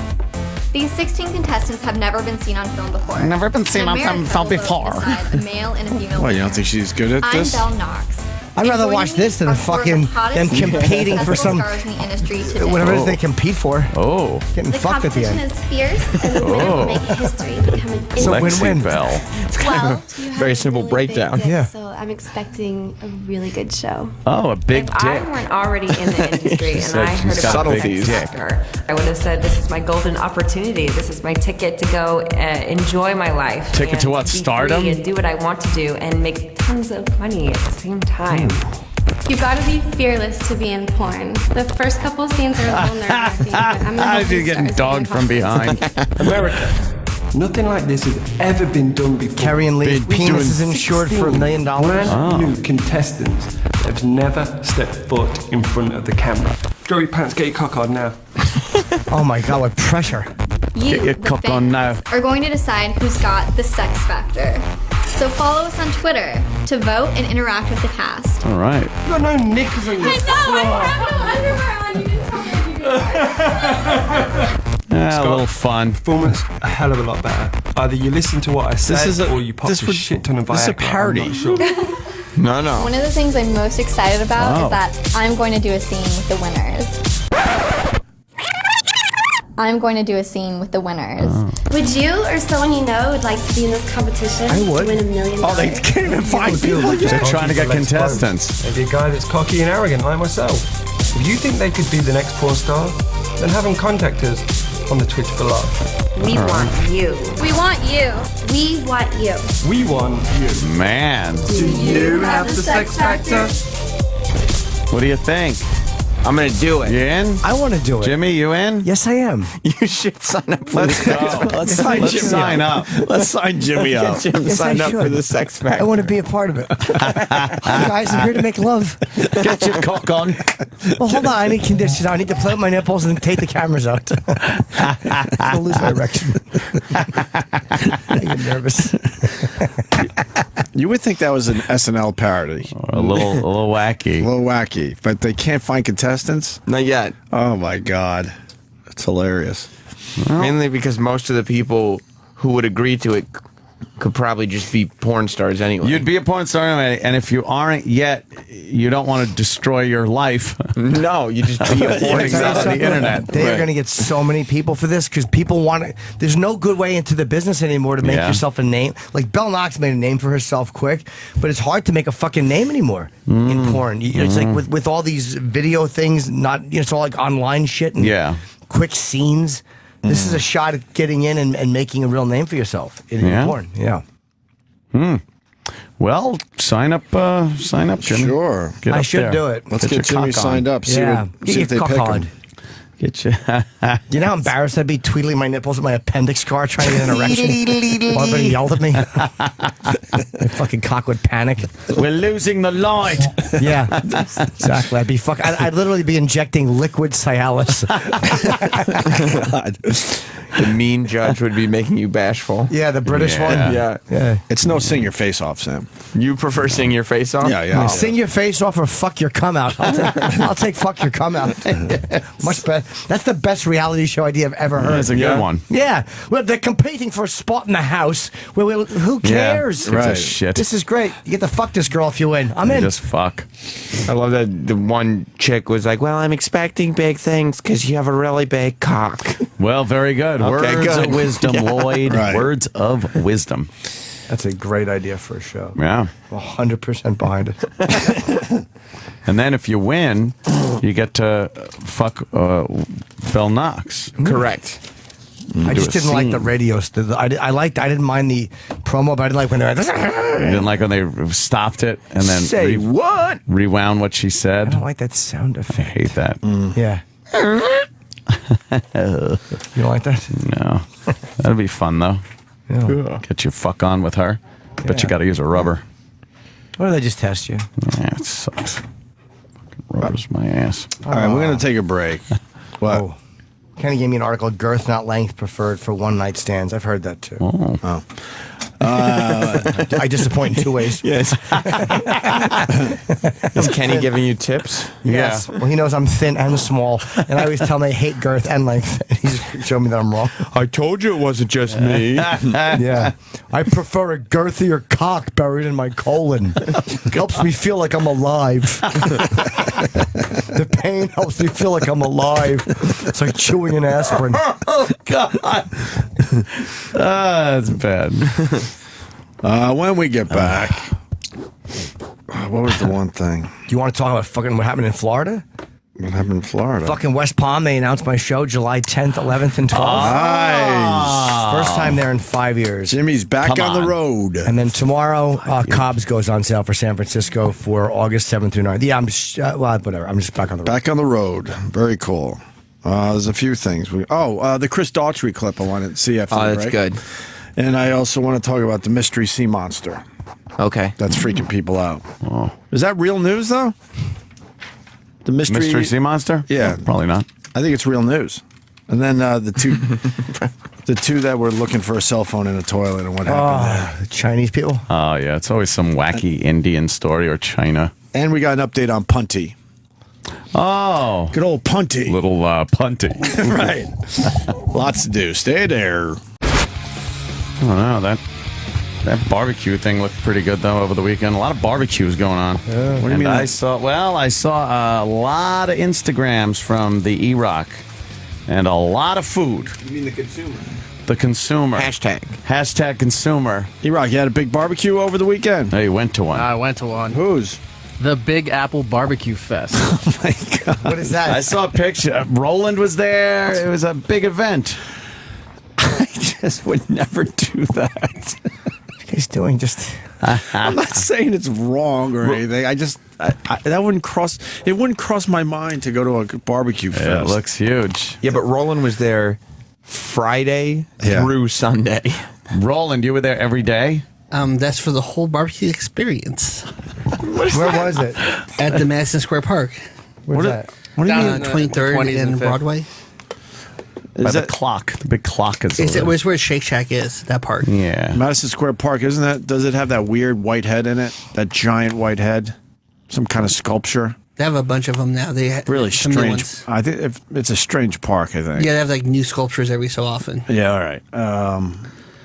These 16 contestants have never been seen on film before. Never been seen An on American film will vote before. decide a male and a female What, you don't winner. think she's good at I'm this? Belle Knox. I'd rather Joining watch me this than are 4 of the fucking hottest them competing for some stars in the industry today. whatever it is they compete for. Oh. Getting The fucked at the competition end. is fierce, and the winner will make history and become an So industry. win-win. Bell. It's kind of a very simple breakdown. Yeah. So I'm expecting a really good show. Oh, a big If I dick. weren't already in the industry and said I heard she's got about a big Sex dick. Factor, I would have said, this is my golden opportunity. This is my ticket to go enjoy my life. Ticket to and what, be stardom? free and do what I want to do and make tons of money at the same time. You gotta be fearless to be in porn. The first couple scenes are a little nerve-wracking, but I'm gonna help You're getting dogged from behind. America. Nothing like this has ever been done before. Carrie and Lee's We're penis doing is insured for $1 16 million. Brand new contestants that have never stepped foot in front of the camera. Throw your pants, get your cock on now. Oh my god, what pressure. You, Get your the cock on now. are going to decide who's got the sex factor. So follow us on Twitter to vote and interact with the cast. All right. You got no knickers on your I have no underwear on. You didn't tell me I could do that. A little fun. Performance a hell of a lot better. Either you listen to what I say or you pop a shit ton of Viagra. This is a parody. I'm not sure. No. One of the things I'm most excited about Oh. is that I'm going to do a scene with the winners. I'm going to do a scene with the winners. Would you or someone you know would like to be in this competition? I would. To win $1 million? Oh, they can't even find people. They're trying to get contestants. Maybe a guy that's cocky and arrogant like myself. If you think they could be the next porn star, then have them contact us on the Twitch below. We want you. We want you. We want you. We want you. Man. Do you have the sex factor? What do you think? I'm going to do it. You in? I want to do it. Jimmy, you in? Yes, I am. You should sign up for Let's this. go. Let's sign up. Let's sign Jimmy up. Get Jim Yes, signed I up should. for the Sex Factor. I want to be a part of it. Hi guys, I'm here to make love. Get your cock on. Well, hold on. I need conditioner. I need to play with my nipples and take the cameras out. I'll lose my erection. I get nervous. You would think that was an SNL parody. A little wacky. A little wacky. But they can't find contestants? Not yet. Oh, my God. That's hilarious. Mainly because most of the people who would agree to it could probably just be porn stars anyway. You'd be a porn star anyway, and if you aren't yet, you don't want to destroy your life. No, you just be a porn star on the internet. They are going to get so many people for this because people want it. There's no good way into the business anymore to make yourself a name. Like Belle Knox made a name for herself quick, but it's hard to make a fucking name anymore in porn. It's like with all these video things, not it's all like online shit and quick scenes. This is a shot at getting in and making a real name for yourself in porn. Yeah. Well, sign up, Jimmy. Sure. Get I up should there. do it. Let's get Jimmy signed up. See, Yeah. see if they pick him. Get you. You know how embarrassed I'd be tweedling my nipples with my appendix scar trying to get an erection? While everybody yelled at me. My fucking cock would panic. We're losing the light. Yeah, exactly. I'd literally be injecting liquid Cialis. The mean judge would be making you bashful. Yeah, the British one. Yeah. It's no sing your face off, Sam. You prefer sing your face off? Yeah. Sing your face off or fuck your cum out. I'll take fuck your cum out. Much better. That's the best reality show idea I've ever heard. That's a good one. Yeah. Well, they're competing for a spot in the house. Well, who cares? Right. Gives a shit. This is great. You get to fuck this girl if you win. I'm in. Just fuck. I love that the one chick was like, well, I'm expecting big things because you have a really big cock. Well, very good. Okay, Words good. of wisdom, Lloyd. Right. Words of wisdom. That's a great idea for a show. Yeah. 100% behind it. And then if you win, you get to fuck Bill Knox. Correct. I just didn't like the radio. I didn't mind the promo, but I didn't like when they were You didn't like when they stopped it and then Say what? rewound what she I said. don't like that sound I effect. hate that. Yeah. You don't like that? No. That'd be fun, though. Yeah. Get your fuck on with her. But you got to use a rubber. Or they just test you. Yeah, it sucks. Fucking rubber's my ass. All right, we're going to take a break. What? Oh. Kenny gave me an article, girth, not length, preferred for one-night stands. I've heard that, too. Oh. I disappoint in two ways. Yes. Is Kenny giving you tips? Yes. Well, he knows I'm thin and small, and I always tell him I hate girth and length. And he's showing me that I'm wrong. I told you it wasn't just me. Yeah. I prefer a girthier cock buried in my colon. Helps me feel like I'm alive. The pain helps me feel like I'm alive. It's like chewing an aspirin. Oh, God. That's bad. When we get back, what was the one thing? Do you want to talk about fucking what happened in Florida? What happened in Florida? Fucking West Palm, they announced my show July 10th, 11th, and 12th. Nice. First time there in 5 years. Jimmy's back on the road. And then tomorrow, Cobb's goes on sale for San Francisco for August 7th through 9th. Yeah, whatever. I'm just back on the road. Back on the road. Very cool. There's a few things. The Chris Daughtry clip I wanted to see after the break. That's good. And I also want to talk about the mystery sea monster. Okay. That's freaking people out. Oh. Is that real news, though? The mystery sea monster? Yeah. Probably not. I think it's real news. And then the two that were looking for a cell phone in a toilet and what happened there. Chinese people? Oh, yeah. It's always some wacky Indian story or China. And we got an update on Punty. Oh. Good old Punty. Little Punty. Right. Lots to do. Stay there. I don't know. That barbecue thing looked pretty good, though, over the weekend. A lot of barbecues going on. What do you mean? I saw a lot of Instagrams from the Erock and a lot of food. You mean the consumer? The consumer. Hashtag consumer. Erock, you had a big barbecue over the weekend? Hey, you went to one. I went to one. Whose? The Big Apple Barbecue Fest. Oh, my God. What is that? I saw a picture. Roland was there. It was a big event. I just would never do that. He's doing just... I'm not saying it's wrong or anything. That wouldn't cross my mind to go to a barbecue fest. It looks huge. Yeah, but Roland was there Friday through Sunday. Roland, you were there every day? That's for the whole barbecue experience. Where was it? At the Madison Square Park. Where's that? What do you Down mean? on 23rd and Broadway. By the clock. The big clock is It's where Shake Shack is, that park. Yeah. Madison Square Park, does it have that weird white head in it? That giant white head? Some kind of sculpture? They have a bunch of them now. They Really some new strange. ones. I think it's a strange park, I think. Yeah, they have like new sculptures every so often. Yeah, all right.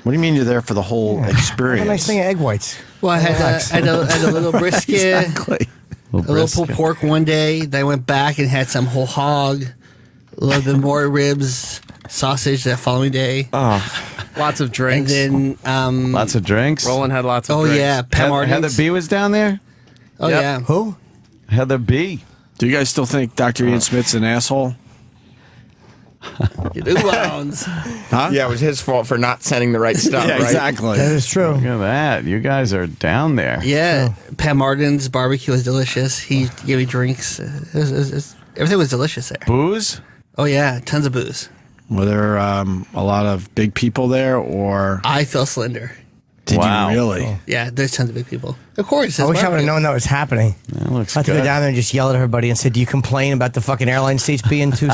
What do you mean you're there for the whole experience? Have a nice thing of egg whites. Well, I had a little brisket, Exactly. a little pulled pork one day. Then I went back and had some whole hog, a little bit more ribs, sausage that following day. Lots of drinks. And then lots of drinks. Roland had lots of drinks. yeah, Pam Heather B was down there? Oh Yep. yeah. Who? Heather B. Do you guys still think Dr. Ian Smith's an asshole? Huh? Yeah, it was his fault for not sending the right stuff. Yeah, right? exactly. That is true. Look at that. You guys are down there. Yeah, Pat Martin's barbecue was delicious. He gave me drinks. Everything was delicious there. Booze? Oh yeah, tons of booze. Were there a lot of big people there, or I feel slender. did you really? Yeah, there's tons of big people. Of course. I it's wish I would have barbecue. known that was happening. That looks I had to go good. down there and just yell at everybody and said, "Do you complain about the fucking airline seats being too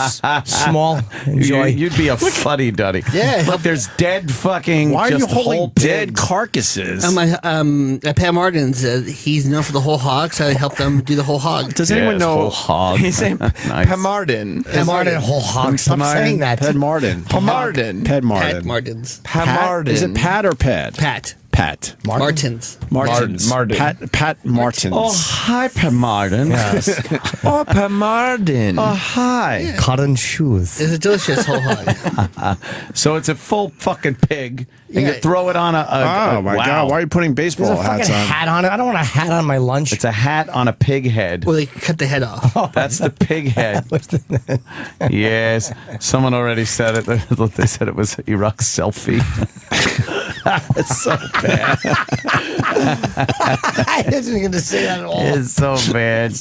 small? Enjoy." You'd be a fuddy-duddy. Yeah. Look, there's dead fucking. Why are you just holding whole dead pigs. carcasses? At Pat Martin's, he's known for the whole hog, so I helped them do the whole hog. Does anyone know? Whole hog. He's saying Nice. Pamardin. Pat Martin, whole hog. Stop saying that. Pat Martin. Pamardin. Pat Martin. Pat Martin's. Pamardin. Is it Pat or Pat? Pat. Pat. Martin's. Martins. Martin. Pat Martins. Oh, hi, Pamarden. Oh, Pamardin. Oh, hi. Cotton shoes. It's a delicious whole hog. So it's a full fucking pig, and you throw it on a Oh my wow. God! Why are you putting There's baseball a fucking hats on? hat on it. I don't want a hat on my lunch. It's a hat on a pig head. Well, they cut the head off. That's the pig head. Yes. Someone already said it. They said it was Erock's selfie. It's so bad. I wasn't going to say that at all. It's so bad.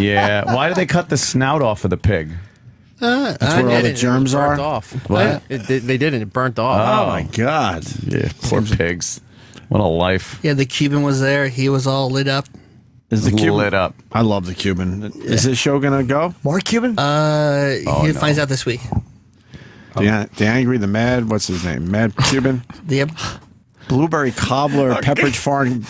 Yeah. Why did they cut the snout off of the pig? That's where all the germs It are. burnt off. What? They didn't. It burnt off. Oh my God! Yeah, poor pigs. What a life. Yeah, the Cuban was there. He was all lit up. Is the Cuban lit up? I love the Cuban. Is this show gonna go? More Cuban? He finds out this week. The angry, the mad. What's his name? Mad Cuban. Yep. Blueberry cobbler, Pepperidge Farm.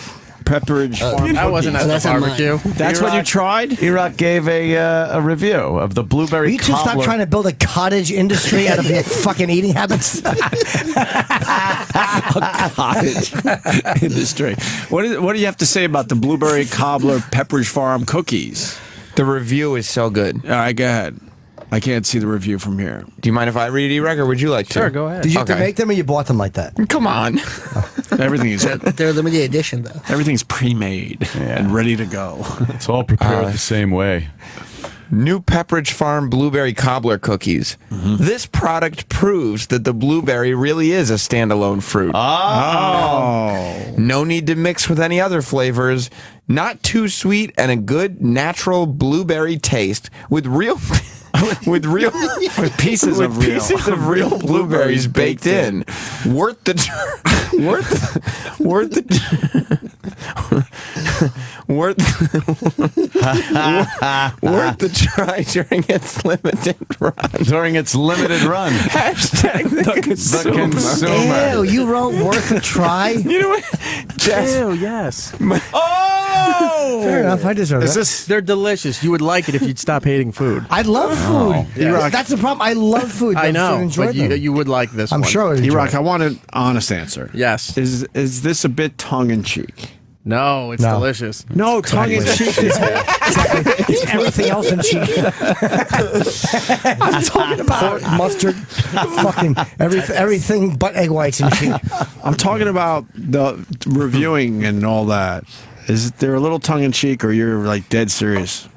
That wasn't at the barbecue. That's what you tried? Erock gave a review of the blueberry Will you two stop cobbler. trying to build a cottage industry out of your fucking eating habits? Cottage industry. What do you have to say about the blueberry cobbler Pepperidge Farm cookies? The review is so good. All right, go ahead. I can't see the review from here. Do you mind if I read it, Erock, or would you like to? Sure, go ahead. Did you have to make them or you bought them like that? Come on. Everything is They're limited edition, though. everything's pre-made and ready to go. It's all prepared the same way. New Pepperidge Farm blueberry cobbler cookies. This product proves that the blueberry really is a standalone fruit. Oh. No need to mix with any other flavors. Not too sweet and a good natural blueberry taste with real with pieces of real blueberries baked in. Worth the try during its limited run. Hashtag the consumer. Ew, you wrote worth a try? You know what? Jess, Ew, yes. Fair enough, I deserve that. They're delicious. You would like it if you'd stop hating food. I love food. Yeah. That's the problem. I love food. I but know, enjoy but them. you would like this I'm one. sure I would enjoy Erock, it. I want an honest answer. Yes. Is this a bit tongue-in-cheek? No, it's No. delicious. No, tongue-in-cheek is... It's everything else in cheek. I'm talking about... Mustard, fucking everything but egg whites and cheek. I'm talking about the reviewing and all that. Is there a little tongue-in-cheek or you're like dead serious?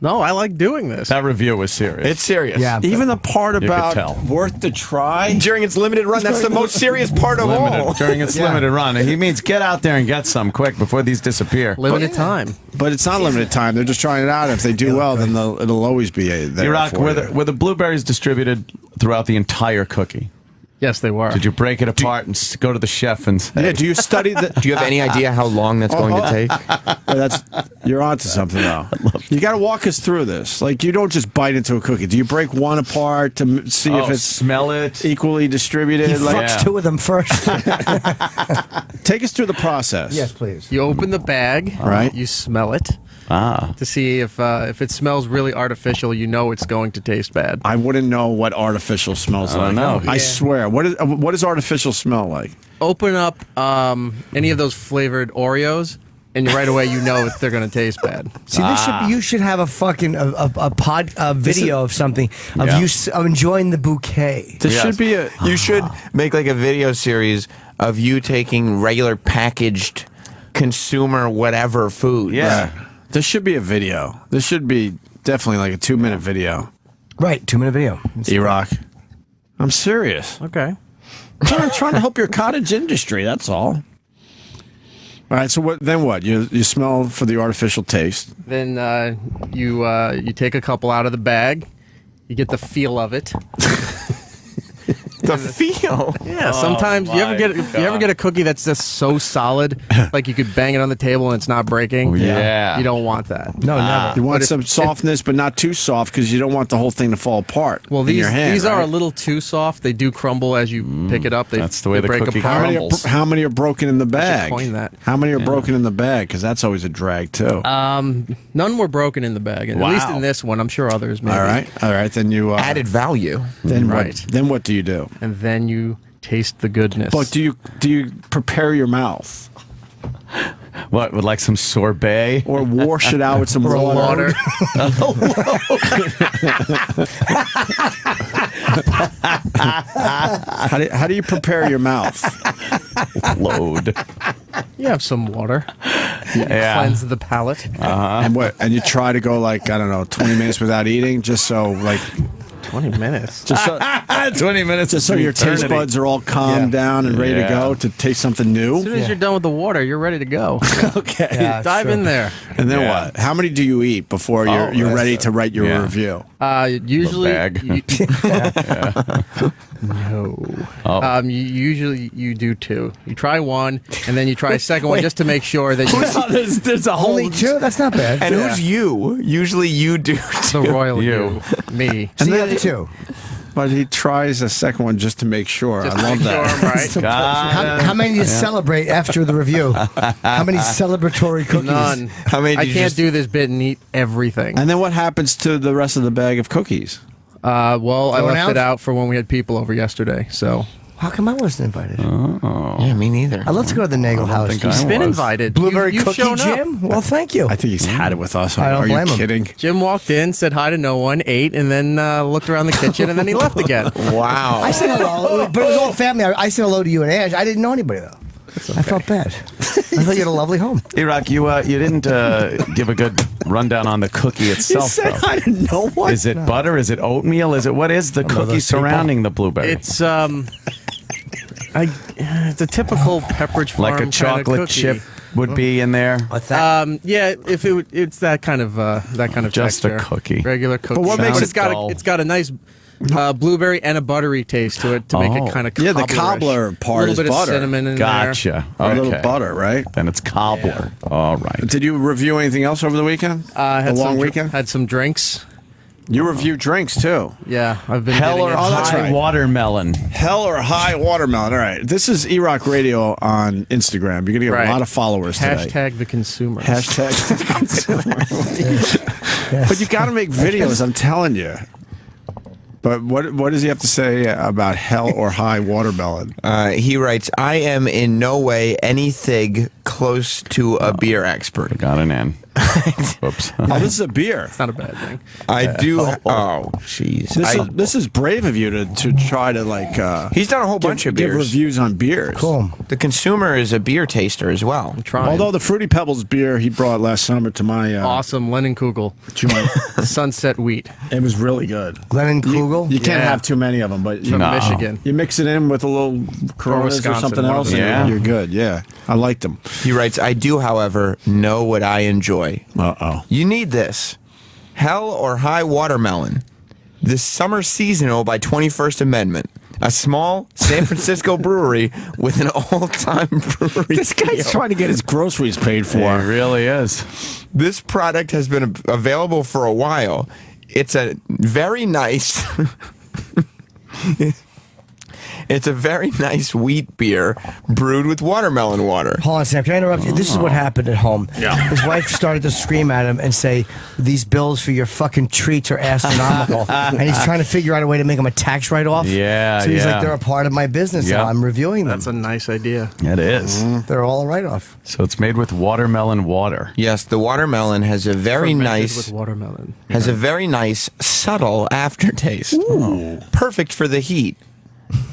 No, I like doing this. That review was serious. It's serious. Yeah. Even the part could about tell. worth the try? During its limited run, that's the most serious part of all. During its limited run. He means get out there and get some quick before these disappear. Limited time. But it's not limited time. They're just trying it out. If they do well, then it'll always be there Erock, for you. were the blueberries distributed throughout the entire cookie? Yes, they were. Did you break it apart and go to the chef and say, Yeah, do you study the... Do you have any idea how long that's going to take? You're onto something, though. You got to walk us through this. Like, you don't just bite into a cookie. Do you break one apart to see if it's smell it? equally distributed? He fucks two of them first. Take us through the process. Yes, please. You open the bag. Right. You smell it. To see if it smells really artificial, you know it's going to taste bad. I wouldn't know what artificial smells like. know. I swear. What does artificial smell like? Open up any of those flavored Oreos, and right away you know if they're going to taste bad. See, you should have a fucking a video of something of Yeah. you enjoying the bouquet. This should be a... You should make like a video series of you taking regular packaged consumer whatever food. Yeah. This should be a video. This should be definitely like a 2-minute video. Right, 2-minute video. Erock. I'm serious. Okay. I'm trying to help your cottage industry, that's all. All right, so then what? You smell for the artificial taste. Then you take a couple out of the bag. You get the feel of it. The feel. Yeah, sometimes you ever get a cookie that's just so solid, like you could bang it on the table and it's not breaking. Oh, yeah. You don't want that. No, never. You want some softness, but not too soft because you don't want the whole thing to fall apart. Well, in your hand, these are right? a little too soft. They do crumble as you pick it up. That's the way the break cookie apart. crumbles. How many are broken in the bag? coin that. How many are broken in the bag? Because that's always a drag too. None were broken in the bag, at least in this one. I'm sure others maybe. All right. Then you Added value. Then Right. Then what do you do? And then you taste the goodness. But do you prepare your mouth What, with like some sorbet? or wash it out with some water? How do you prepare your mouth? Load. You have some water. Yeah. Cleanse the palate. And what? And you try to go like, I don't know, 20 minutes without eating, just so like 20 minutes. just so, 20 minutes. just so your taste buds are all calmed down and ready to go to taste something new. As soon as you're done with the water, you're ready to go. Okay. Yeah, Dive in there. And then what? How many do you eat before you're ready to write your review? Usually, bag. no. Oh. You do 2. You try one, and then you try a second one just to make sure that you. There's a whole Only 2? That's not bad. And who's you? Usually you do. The royal you, me. So the other 2. But he tries a second one just to make sure. Just I love make that. sure I'm right. How many do you celebrate after the review? How many celebratory cookies? None. How many? I can't do this bit and eat everything. And then what happens to the rest of the bag of cookies? Well, I Going left out? it out for when we had people over yesterday. So How come I wasn't invited? Yeah, me neither. Let's go to the Nagel house. think he's been invited. Blueberry You've cookie shown up. Jim? Well, thank you. I think he's had it with us. I don't Are blame you him. kidding? Jim walked in, said hi to no one, ate, and then looked around the kitchen, and then he left again. Wow. I said hello, but it was all family. I said hello to you and Ange. I didn't know anybody, though. I felt bad. I thought you had a lovely home. Erock, you didn't give a good rundown on the cookie itself. said though. I didn't know what. Is it butter? Is it oatmeal? Is it what is the cookie those people. surrounding the blueberry? It's it's a typical Pepperidge Farm like a chocolate kind of cookie. chip would be in there. What's that? Yeah, if it's that kind of Just a texture. cookie. Regular cookie. But what makes it's it got dull? it's got a nice blueberry and a buttery taste to it to make it kind of Yeah, the cobbler part a is little bit butter. of cinnamon in Gotcha. A little Okay. butter, right? Then it's cobbler. All right. Did you review anything else over the weekend? there. A long weekend? Had some drinks. You review drinks too. Yeah, I've been Hell getting or into that's high right. watermelon. Hell or high watermelon. All right. This is Erock Radio on Instagram. You're going to get Right. a lot of followers today. Hashtag the consumer. Hashtag. But you got to make videos, I'm telling you. But what does he have to say about hell or high watermelon? He writes, I am in no way anything close to a beer expert. Got an N. Whoops. Oh, this is a beer. It's not a bad thing. I do. Oh, jeez. This is brave of you to try to like. He's done a whole bunch of give beers. reviews on beers. Cool. The consumer is a beer taster as well. Trying. Although the Fruity Pebbles beer he brought last summer to my awesome Lennon Kugel. Sunset Wheat. It was really good. Glennon Kugel? You can't Yeah. have too many of them, but From Michigan. You mix it in with a little Coronas or Wisconsin, something one of else, them. and Yeah. you're good. Yeah, I liked them. He writes, I do, however, know what I enjoy. Uh-oh. You need this. Hell or high watermelon. The summer seasonal by 21st Amendment. A small San Francisco brewery with an all-time brewery. This guy's trying to get his groceries paid for. It really is. This product has been available for a while. It's a very nice... It's a very nice wheat beer brewed with watermelon water. Hold on, Sam. Can I interrupt you? This is what happened at home. Yeah. His wife started to scream at him and say, these bills for your fucking treats are astronomical. And he's trying to figure out a way to make them a tax write-off. Yeah, So he's yeah. like, they're a part of my business now. Yeah. I'm reviewing them. That's a nice idea. It is. They're all a write-off. So it's made with watermelon water. Yes, the watermelon has a very Fermented nice... with watermelon. Has a very nice, subtle aftertaste. Perfect for the heat.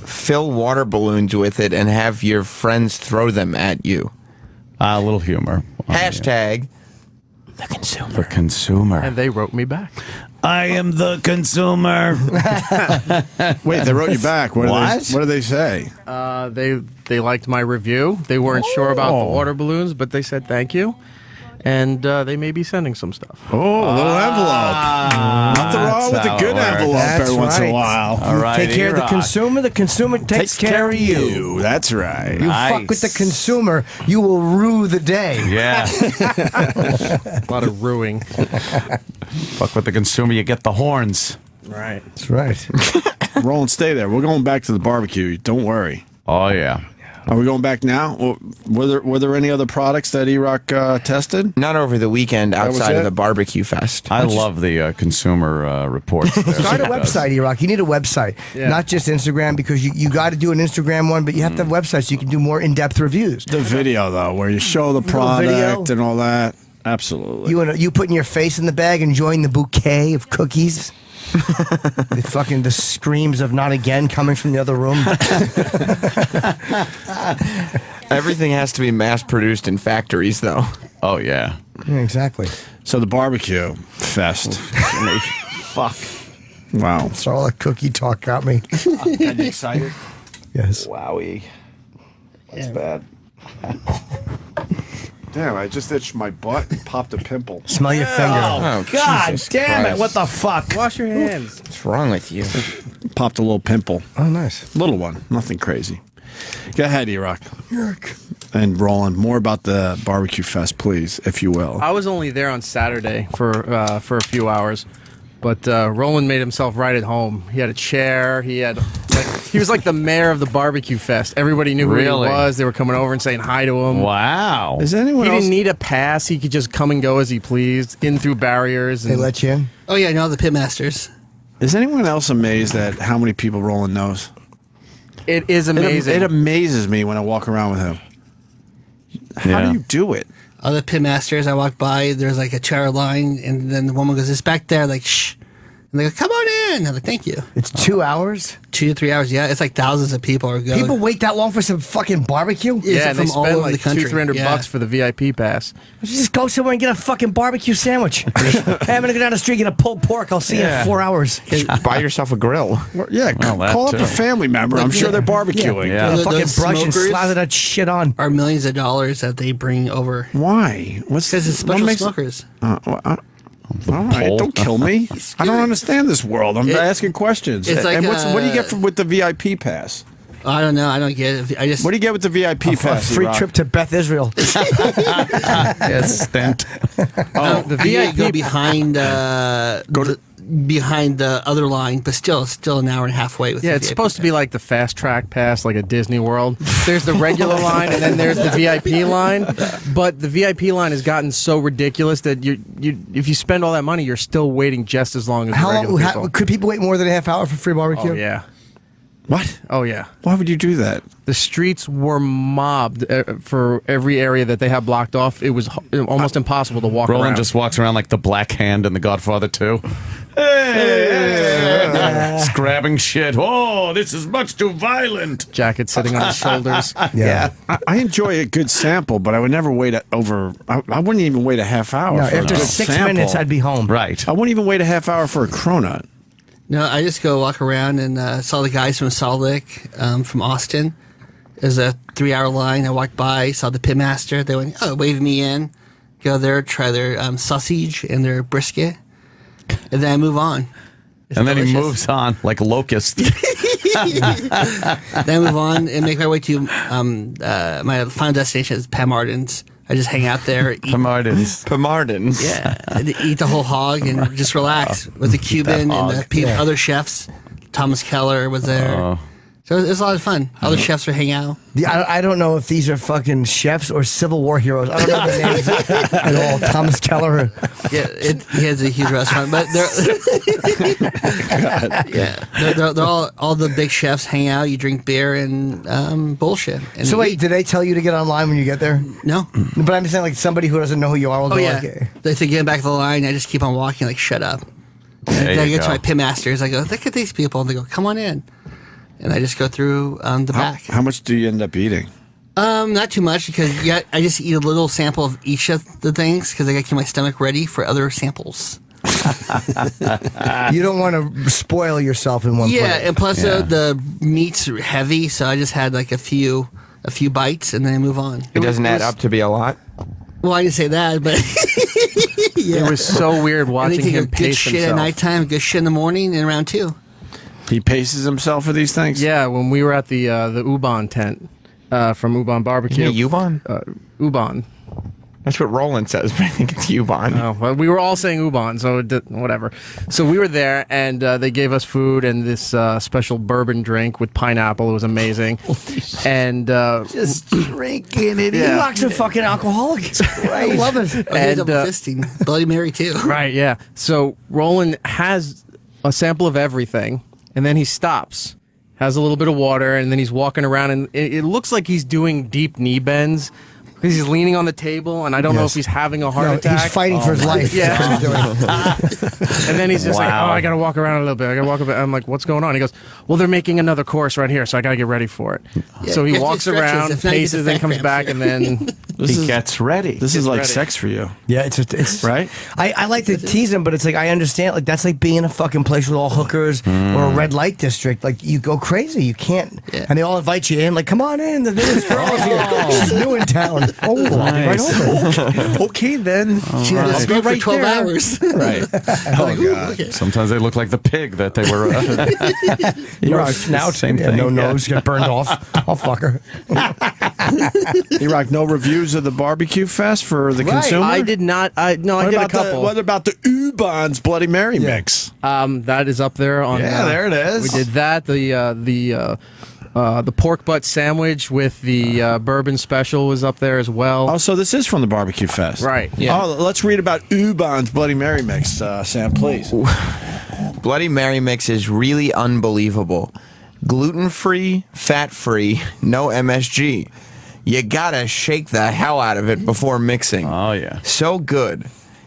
Fill water balloons with it and have your friends throw them at you. A little humor. Hashtag the consumer. The consumer. And they wrote me back. I am the consumer. Wait, they wrote you back. What did they say? They liked my review. They weren't sure about the water balloons, but they said thank you. And they may be sending some stuff. Oh, a little envelope. Nothing wrong with a good envelope every once in a while. All right, take care of the consumer. The consumer takes care of you. That's right. You fuck with the consumer, you will rue the day. Yeah. A lot of ruining. Fuck with the consumer, you get the horns. Right. That's right. Roland, stay there. We're going back to the barbecue. Don't worry. Oh, yeah. Are we going back now? Were there any other products that Erock tested? Not over the weekend outside of the barbecue fest. I love the consumer reports. Start a website, Erock. You need a website, not just Instagram, because you got to do an Instagram one, but you have to have websites so you can do more in-depth reviews. The video, though, where you show the product and all that. Absolutely. You putting your face in the bag, enjoying the bouquet of cookies. the screams of "not again" coming from the other room. Everything has to be mass produced in factories, though. Oh yeah. Exactly. So the barbecue fest. Fuck. Wow. That's all the cookie talk got me. Got you excited? Yes. Wowie. That's bad. Damn, I just itched my butt and popped a pimple. Smell your finger. Oh, God Jesus damn Christ. it! What the fuck? Wash your hands. What's wrong with you? Popped a little pimple. Oh, nice. Little one. Nothing crazy. Go ahead, Erock. And Roland, more about the barbecue fest, please, if you will. I was only there on Saturday for a few hours, but Roland made himself right at home. He had a chair. He was like the mayor of the barbecue fest. Everybody knew who he was. They were coming over and saying hi to him. Wow. Is anyone He else? didn't need a pass. He could just come and go as he pleased, in through barriers. They let you in? Oh, yeah, I know the pitmasters. Is anyone else amazed at how many people Roland knows? It is amazing. It amazes me when I walk around with him. How do you do it? Other pitmasters, I walk by, there's like a chair line, and then the woman goes, it's back there, like, shh. And they go, come on in. I'm like, thank you. It's 2 hours? 2 to 3 hours, yeah. It's like thousands of people are going. People wait that long for some fucking barbecue? Yeah, and they from all spend over like the country. $200-$300 for the VIP pass. Just go somewhere and get a fucking barbecue sandwich. Hey, I'm gonna go down the street and get a pulled pork. I'll see you in 4 hours. Buy yourself a grill. Yeah, call up a family member. I'm sure they're barbecuing. Yeah. Those Fucking brush and smokers slather that shit on. are millions of dollars that they bring over. Why? Because it's special smokers. All right, don't kill me. I don't understand this world. I'm asking questions. It's like, and what do you get with the VIP pass? I don't know. I don't get it. What do you get with the VIP pass? A free trip to Beth Israel. Yes, stent. The VIP go behind behind the other line, but still an hour and a half wait. With Yeah, the it's VIP supposed to be like the fast track pass, like a Disney World. There's the regular line, and then there's the VIP line. But the VIP line has gotten so ridiculous that you if you spend all that money, you're still waiting just as long as the regular people. Could people wait more than a half hour for free barbecue? Oh yeah. What? Oh yeah. Why would you do that? The streets were mobbed for every area that they have blocked off. It was almost impossible to walk Roland around. just walks around like the Black Hand in The Godfather 2. Hey, grabbing shit. Oh, this is much too violent. Jacket sitting on his shoulders. Yeah. I enjoy a good sample, but I would never wait over. I wouldn't even wait a half hour. No, for after a good 6 sample. minutes, I'd be home. Right. I wouldn't even wait a half hour for a cronut. No, I just go walk around and saw the guys from Salt Lake, from Austin. There's a 3-hour line. I walked by, saw the pitmaster. They went, waved me in. Go there, try their sausage and their brisket, and then I move on. And then he moves on like a locust. Then I move on and make my way to my final destination is Pam Martin's. I just hang out there. Pamardins. Yeah, eat the whole hog and just relax with the Cuban and the other chefs. Thomas Keller was there. So it was a lot of fun. Other chefs were hanging out. I don't know if these are fucking chefs or Civil War heroes. I don't know their names at all. Thomas Keller. Yeah, he has a huge restaurant, but they're all the big chefs hang out. You drink beer and bullshit. And So wait, did they tell you to get online when you get there? No. But I'm saying like somebody who doesn't know who you are will go like, They say get back to the line. I just keep on walking. Like shut up. And then I get to my pitmasters. I go look at these people, and they go come on in. And I just go through the back. How much do you end up eating? Not too much because I just eat a little sample of each of the things because I got to keep my stomach ready for other samples. You don't want to spoil yourself in one plate. Yeah, and plus the meat's heavy, so I just had like a few bites and then I move on. It doesn't add up to be a lot. Well, I didn't say that, but It was so weird watching him good pace shit himself. at nighttime, good shit in the morning, and round 2. He paces himself for these things? Yeah, when we were at the Ubon tent from Ubon Barbecue. You mean Ubon. That's what Roland says, but I think it's Ubon. Oh, well, we were all saying Ubon, so whatever. So we were there, and they gave us food and this special bourbon drink with pineapple. It was amazing. And just drinking it. Yeah. Erock's a fucking alcoholic. It's great. I love it. And double fisting. Bloody Mary, too. Right, yeah. So Roland has a sample of everything, and then he stops, has a little bit of water, and then he's walking around, and it looks like he's doing deep knee bends. Because he's leaning on the table, and I don't know if he's having a heart attack. He's fighting for his life. Yeah. That's what he's doing. And then he's just like, I got to walk around a little bit. I got to walk a bit. I'm like, what's going on? He goes, well, they're making another course right here, so I got to get ready for it. Yeah, so he you have to walks stretch it, around, if not, you get paces, the then fat comes cramps. back, and then He gets ready. This is like ready. sex for you. Yeah, it's right. I like to tease him, but it's like I understand. Like that's like being in a fucking place with all hookers or a red light district. Like you go crazy. You can't, and they all invite you in. Like, come on in. The newest girl's here. She's new in town. Oh, right over. Okay, then. She had to Smoke be right for 12 there. hours. Right. Oh, God. Sometimes they look like the pig that they were. You're a snout. Same Yeah, thing. no nose, get burned off. I'll fuck her. Erock, no reviews of the barbecue fest for the consumer? I did not. I did a couple. What about the Ubon's Bloody Mary mix? That is up there on. Yeah, there it is. We did that. The pork butt sandwich with the bourbon special was up there as well. Oh, so this is from the barbecue fest, Right. Yeah. Oh, let's read about Ubon's Bloody Mary mix, Sam, please. Bloody Mary mix is really unbelievable. Gluten-free, fat-free, no MSG. You gotta shake the hell out of it before mixing. Oh, yeah. So good.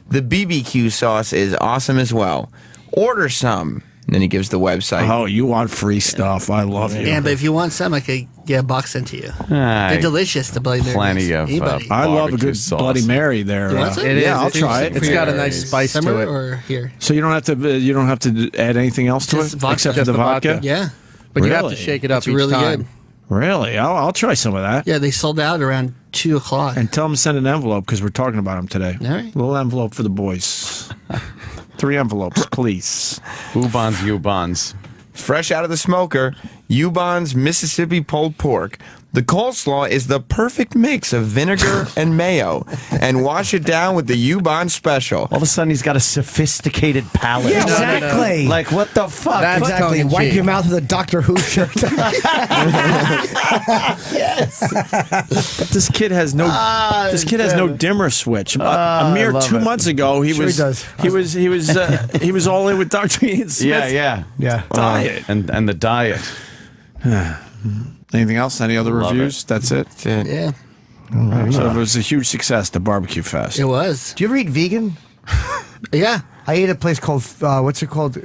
The BBQ sauce is awesome as well. Order some. And then he gives the website. Oh, you want free stuff. I love you. Yeah, but if you want some, I could get a box sent to you. Aye. They're delicious, the Bloody Mary. Plenty mix. of, Anybody. I love a barbecue good sauce. Bloody Mary there. You want some? It is. Yeah, I'll try it. It's got a nice spice Summer to it. or here? So you don't have to add anything else to Just it vodka. except for Just the the vodka. vodka. Yeah. But you have to Really? shake it up It's each really time. good. Really? I'll try some of that. Yeah, they sold out around 2 o'clock. And tell them to send an envelope because we're talking about them today. All right. Little envelope for the boys. 3 envelopes, please. Ubons. Fresh out of the smoker, Ubon's Mississippi pulled pork. The coleslaw is the perfect mix of vinegar and mayo, and wash it down with the Ubon special. All of a sudden, he's got a sophisticated palate. Yeah, exactly. Like, what the fuck? That's Exactly. tongue in Wipe cheek. your mouth with a Doctor Who shirt. This kid has no. This kid has no dimmer switch. A mere love 2 it. months ago, he Sure was. he does. He was all in with Dr. Ian Smith. Yeah. Diet. And the diet. Anything else? Any other Love reviews? That's it. Yeah, So it was a huge success. The barbecue fest. it was. Do you ever eat vegan? Yeah. I ate a place called what's it called?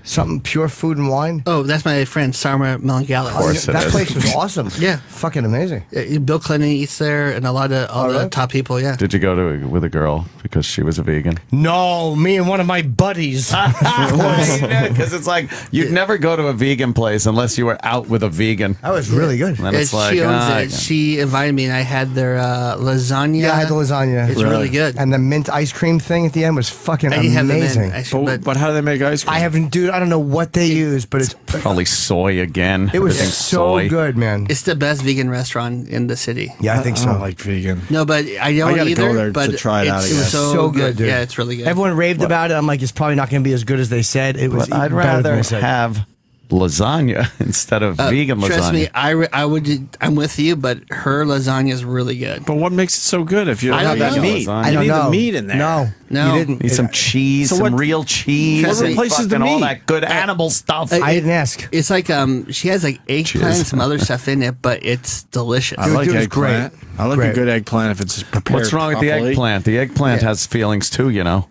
Something Pure Food and Wine. Oh, that's my friend Sarma Melangalis. course it That is. place was awesome. Yeah. Fucking amazing. Bill Clinton eats there, and a lot of all the really? top people. Yeah. Did you go to with a girl because she was a vegan? No, me and one of my buddies. Because it's like you'd never go to a vegan place unless you were out with a vegan. That was really good. And then it's like, she owns ah, it. She invited me, and I had their lasagna. Yeah, I had the lasagna. It's really good. And the mint ice cream thing at the end was fucking I didn't have the mint, amazing. actually, But how do they make ice cream? I haven't, dude. I don't know what they use, but it's probably soy again. it was Everything's so soy. good, man. It's the best vegan restaurant in the city. Yeah, I think I so. don't like vegan. No, but I don't gotta either. go there but to try it out, I It was guess. so good, dude. Yeah, it's really good. Everyone raved about it. I'm like, it's probably not going to be as good as they said. It was. But I'd better than rather they said. have lasagna instead of vegan lasagna. Trust me, I would. I'm with you, but her lasagna is really good. But what makes it so good if you don't I have don't that know. meat? Lasagna. I You don't need know. the meat in there. No, No. you didn't. Need some cheese, So some what- real cheese, what and replaces the fucking all meat? that good animal stuff. I didn't ask. It's like she has like eggplant and some other stuff in it, but it's delicious. I like Dude, it was eggplant. great. I like a Great. good eggplant if it's prepared What's wrong with the properly. eggplant? The eggplant Yeah. has feelings too, you know.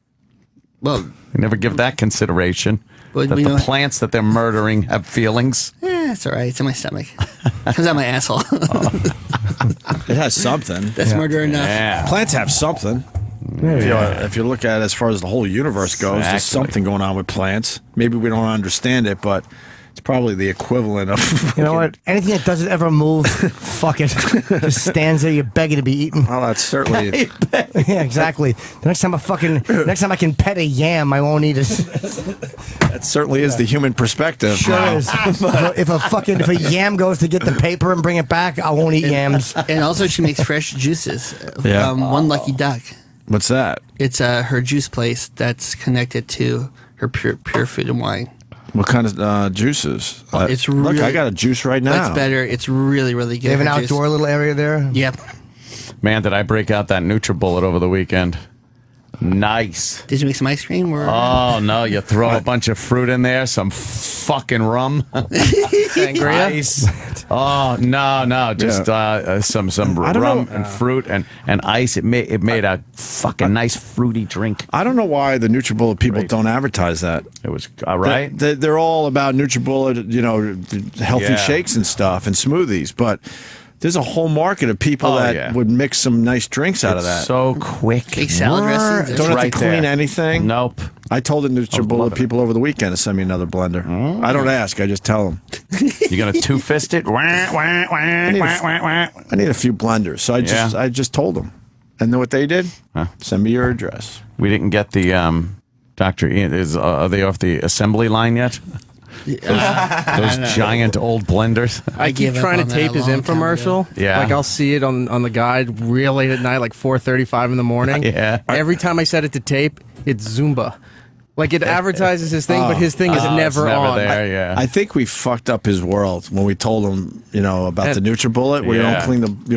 Well, You never give that consideration. Well, that we the know- plants that they're murdering have feelings. it's all right. It's in my stomach. Comes out my asshole. It has something. That's murder enough. Yeah. Plants have something. If you look at it as far as the whole universe goes, there's something going on with plants. Maybe we don't understand it, but it's probably the equivalent of. You know what? Anything that doesn't ever move, fuck it. Just stands there, you're begging to be eaten. Well, that's certainly. Yeah, exactly. The next time I can pet a yam, I won't eat it. That certainly is the human perspective. Sure is. If a yam goes to get the paper and bring it back, I won't eat yams. And also, she makes fresh juices. Yeah. One Lucky Duck. What's that? It's her juice place that's connected to her pure food and wine. What kind of juices? It's really, look, I got a juice right now. That's better. It's really, really good. You have an her outdoor juice. little area there? Yep. Man, did I break out that NutriBullet over the weekend? Nice. Did you make some ice cream? Or? Oh, no. You throw a bunch of fruit in there, some fucking rum. Sangria? Ice. Oh, no. Just some rum and fruit and ice. It made a fucking nice fruity drink. I don't know why the NutriBullet people don't advertise that. It was right. They're all about NutriBullet, healthy shakes and stuff and smoothies, but there's a whole market of people that would mix some nice drinks out of that. So quick. Big salad dressings. Don't have to clean anything. Nope. I told the NutriBullet people over the weekend to send me another blender. I don't ask. I just tell them. You're going to two-fist it? I need a few blenders. So I just told them. And then what they did? Send me your address. We didn't get the Dr. Ian. Are they off the assembly line yet? Those giant old blenders. I keep trying to tape his infomercial. Yeah. Like I'll see it on the guide real late at night, like 4:35 in the morning. Yeah. Every time I set it to tape, it's Zumba. Like it advertises his thing, but his thing is never on. There, I think we fucked up his world when we told him, about the NutriBullet, where you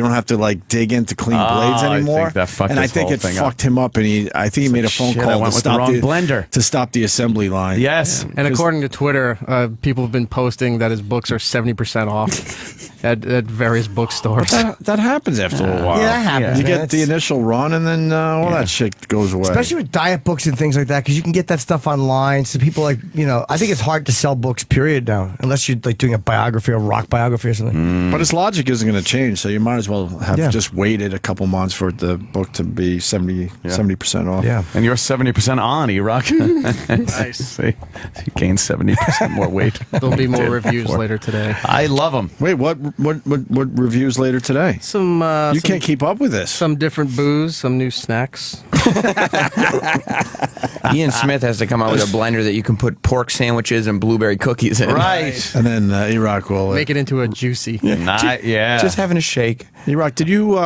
don't have to like dig in to clean blades anymore. I think that fucked and I his think whole it thing fucked him up, and I think he made a phone shit, I call went to with the stop wrong blender. to stop the assembly line. Yes. And according to Twitter, people have been posting that his books are 70% off at various bookstores. That happens after a while. Yeah, that happens. You man. get the initial run, and then all that shit goes away. Especially with diet books and things like that, because you can get that stuff online. So people I think it's hard to sell books, period, now, unless you're like doing a biography or rock biography or something. But his logic isn't going to change, so you might as well have just waited a couple months for the book to be 70% off. Yeah. And you're 70% on, Erock. Nice. See, you gained 70% more weight. There'll be more reviews later today. I love them. Wait, what reviews later today? Some you can't keep up with this. Some different booze, some new snacks. Ian Smith has to come out with a blender that you can put pork sandwiches and blueberry cookies in. Right. And then Erock will Make it into a juicy. Just having a shake. Erock, did you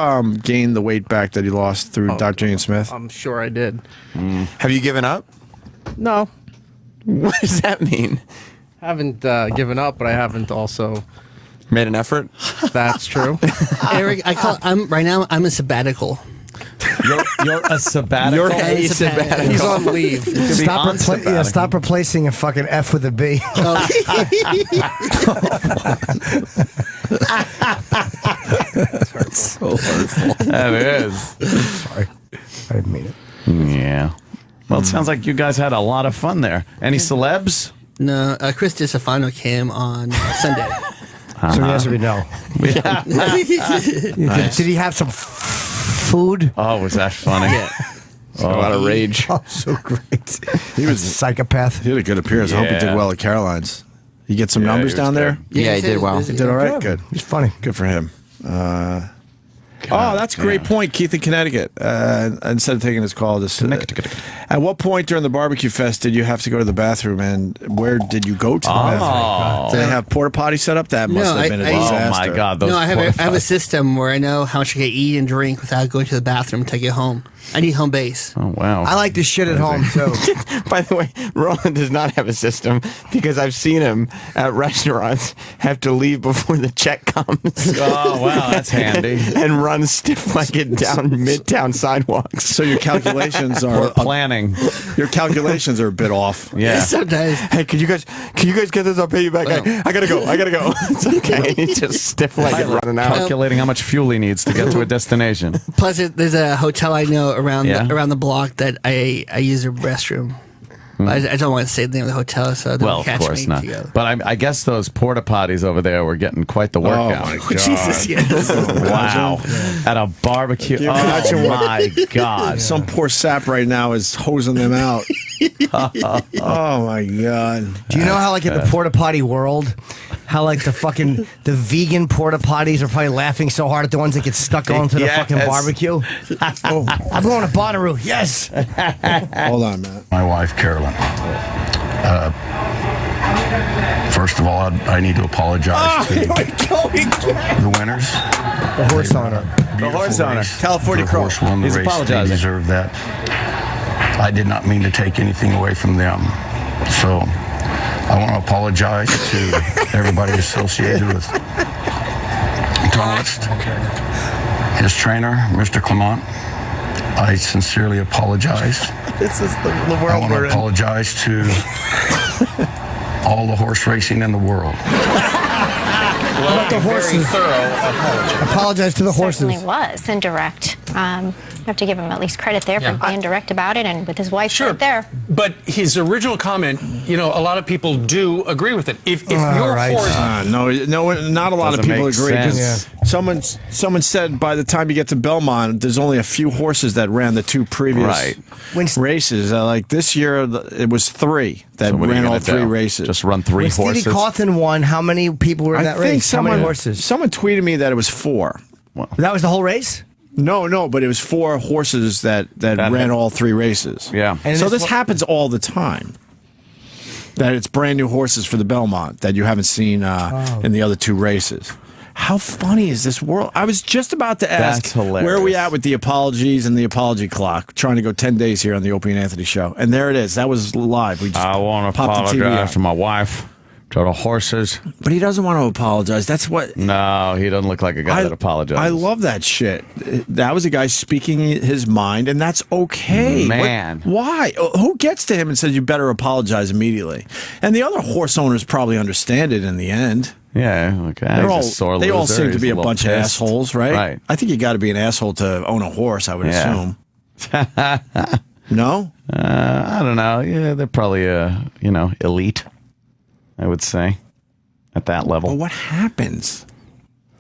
gain the weight back that you lost through Dr. Ian Smith? I'm sure I did. Have you given up? No. What does that mean? Haven't given up, but I haven't also made an effort. That's true. Eric, right now I'm a sabbatical. You're a sabbatical. You're a sabbatical. He's on leave. Stop replacing a fucking F with a B. That's so hurtful. That is. Sorry, I didn't mean it. Yeah. Well, it sounds like you guys had a lot of fun there. Any celebs? No, Chris DiStefano came on Sunday. So the answer would be no. Nice. Did he have some food? Oh, was that funny? Yeah. A lot of rage. Oh, so great. He was a psychopath. He had a good appearance. I hope he did well at Caroline's. You get some numbers down there? Yeah, he did well. He did all right? Good. He's funny. Good for him. That's a great point. Keith in Connecticut. Instead of taking his call, just at what point during the barbecue fest did you have to go to the bathroom, and where did you go to the bathroom? Did they have porta potty set up? That must have been a disaster. Oh my God! Those I have a system where I know how much I can eat and drink without going to the bathroom until I get home. I need home base. Oh wow! I like this shit at home too. By the way, Roland does not have a system because I've seen him at restaurants have to leave before the check comes. Oh wow, that's handy. And run stiff-legged down midtown sidewalks. So your calculations are planning. Your calculations are a bit off. Yeah. Sometimes. Hey, can you guys get this? I'll pay you back. I gotta go. It's okay. He's just stiff-legged running out. Calculating how much fuel he needs to get to a destination. Plus, there's a hotel I know around the block that I use their restroom. I don't want to say the name of the hotel, so they Well, won't of catch course me not. together. But I guess those porta potties over there were getting quite the workout. my God. Jesus, yes. Wow. At a barbecue. Can you imagine Oh, what- my God. Some poor sap right now is hosing them out. Oh my God. Do you know how, like, in the porta potty world, how, like, the vegan porta potties are probably laughing so hard at the ones that get stuck onto the Yes. fucking barbecue? Oh, I'm going to Bonnaroo. Yes. Hold on, man. My wife, Carolyn. First of all, I need to apologize to the winners. The horse owner. The horse owner. California The Crow. horse won the He's race. apologizing. They deserve that. I did not mean to take anything away from them. So I want to apologize to everybody associated with Tunnelist, his trainer, Mr. Clement. I sincerely apologize. This is the I world want we're to in. apologize to all the horse racing in the world. About the horses. Apologize to the horses. Certainly was indirect. You have to give him at least credit there for being direct about it, and with his wife right there. But his original comment, you know, a lot of people do agree with it. If your horse, No, not a lot of Doesn't people make agree. 'Cause sense. Someone said by the time you get to Belmont, there's only a few horses that ran the two previous Right. races. Like this year, it was 3 that So what are you ran all gonna 3 do? races. Just run 3 When horses? Stevie Cawthon won, how many people were in that race? How many horses? Someone tweeted me that it was 4. That was the whole race? No, but it was 4 horses that ran all 3 races. Yeah. And so this this happens all the time. That it's brand new horses for the Belmont that you haven't seen in the other 2 races. How funny is this world? I was just about to ask, That's hilarious. where are we at with the apologies and the apology clock? Trying to go 10 days here on the Opie and Anthony show. And there it is. That was live. We just I want to popped the TV apologize on. to my wife, to the horses. But he doesn't want to apologize. That's what... No, he doesn't look like a guy that apologizes. I love that shit. That was a guy speaking his mind, and that's okay. Man. Why? Who gets to him and says you better apologize immediately? And the other horse owners probably understand it in the end. Yeah, okay. They all seem to be a bunch of pissed. assholes, right? Right. I think you got to be an asshole to own a horse, I would assume. No? I don't know. Yeah, they're probably, elite, I would say, at that level. Well, what happens?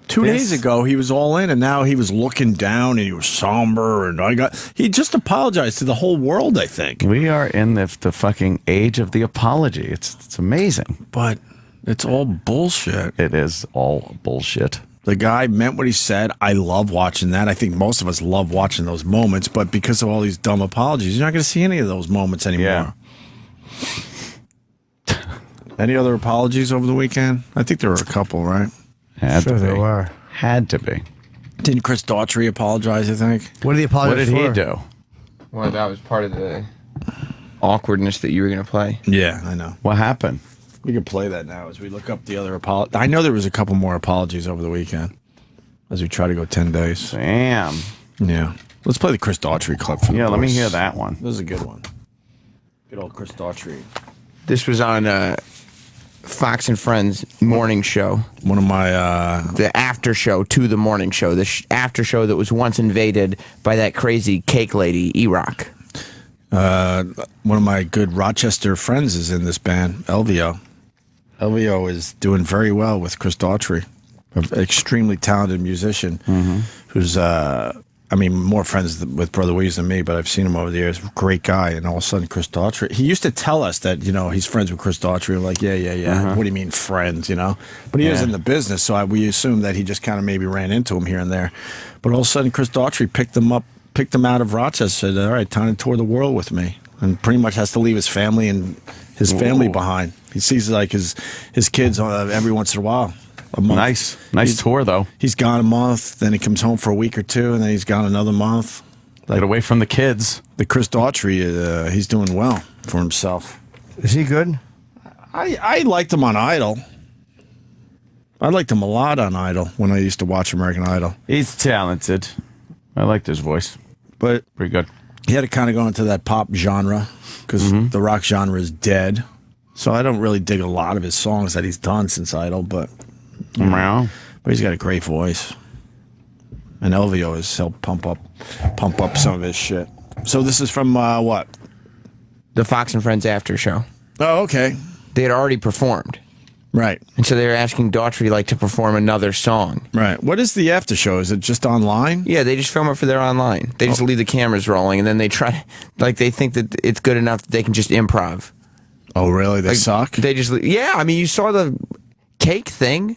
2 days ago, he was all in, and now he was looking down, and he was somber, and he just apologized to the whole world, I think. We are in the fucking age of the apology. It's amazing. But it's all bullshit. It is all bullshit. The guy meant what he said. I love watching that. I think most of us love watching those moments, but because of all these dumb apologies, you're not going to see any of those moments anymore. Yeah. Any other apologies over the weekend? I think there were a couple, right? Had Sure to be. there were. Had to be. Didn't Chris Daughtry apologize, I think? What did he What apologize did for? he do? Well, that was part of the awkwardness that you were going to play. Yeah, I know. What happened? We can play that now as we look up the other apologies. I know there was a couple more apologies over the weekend as we try to go 10 days. Damn. Yeah. Let's play the Chris Daughtry clip for the Yeah, let me boys. hear that one. This is a good one. Good old Chris Daughtry. This was on Fox and Friends morning show. One of my... the after show to the morning show. The after show that was once invaded by that crazy cake lady, Erock. One of my good Rochester friends is in this band, Elvio. Elvio is doing very well with Chris Daughtry, an extremely talented musician who's, more friends with Brother Weeze than me, but I've seen him over the years. Great guy, and all of a sudden Chris Daughtry. He used to tell us that, he's friends with Chris Daughtry. I'm like, yeah. What do you mean friends, But he is in the business, so we assume that he just kind of maybe ran into him here and there. But all of a sudden Chris Daughtry picked him out of Rochester, said, all right, time to tour the world with me. And pretty much has to leave his family and his family behind. He sees like his kids every once in a while. A month. Nice tour though. He's gone a month, then he comes home for a week or two, and then he's gone another month. Get away from the kids. The Chris Daughtry, he's doing well for himself. Is he good? I liked him on Idol. I liked him a lot on Idol when I used to watch American Idol. He's talented. I liked his voice. But pretty good. He had to kind of go into that pop genre because the rock genre is dead. So I don't really dig a lot of his songs that he's done since Idol, but but he's got a great voice. And Elvio has helped pump up some of his shit. So this is from what? the Fox and Friends after show. Oh, okay. They had already performed. Right. And so they were asking Daughtry like to perform another song. Right. What is the after show? Is it just online? Yeah, they just film it for their online. They just leave the cameras rolling, and then they try, like they think that it's good enough that they can just improv. Oh, really? They suck? They just, yeah, I mean, you saw the cake thing.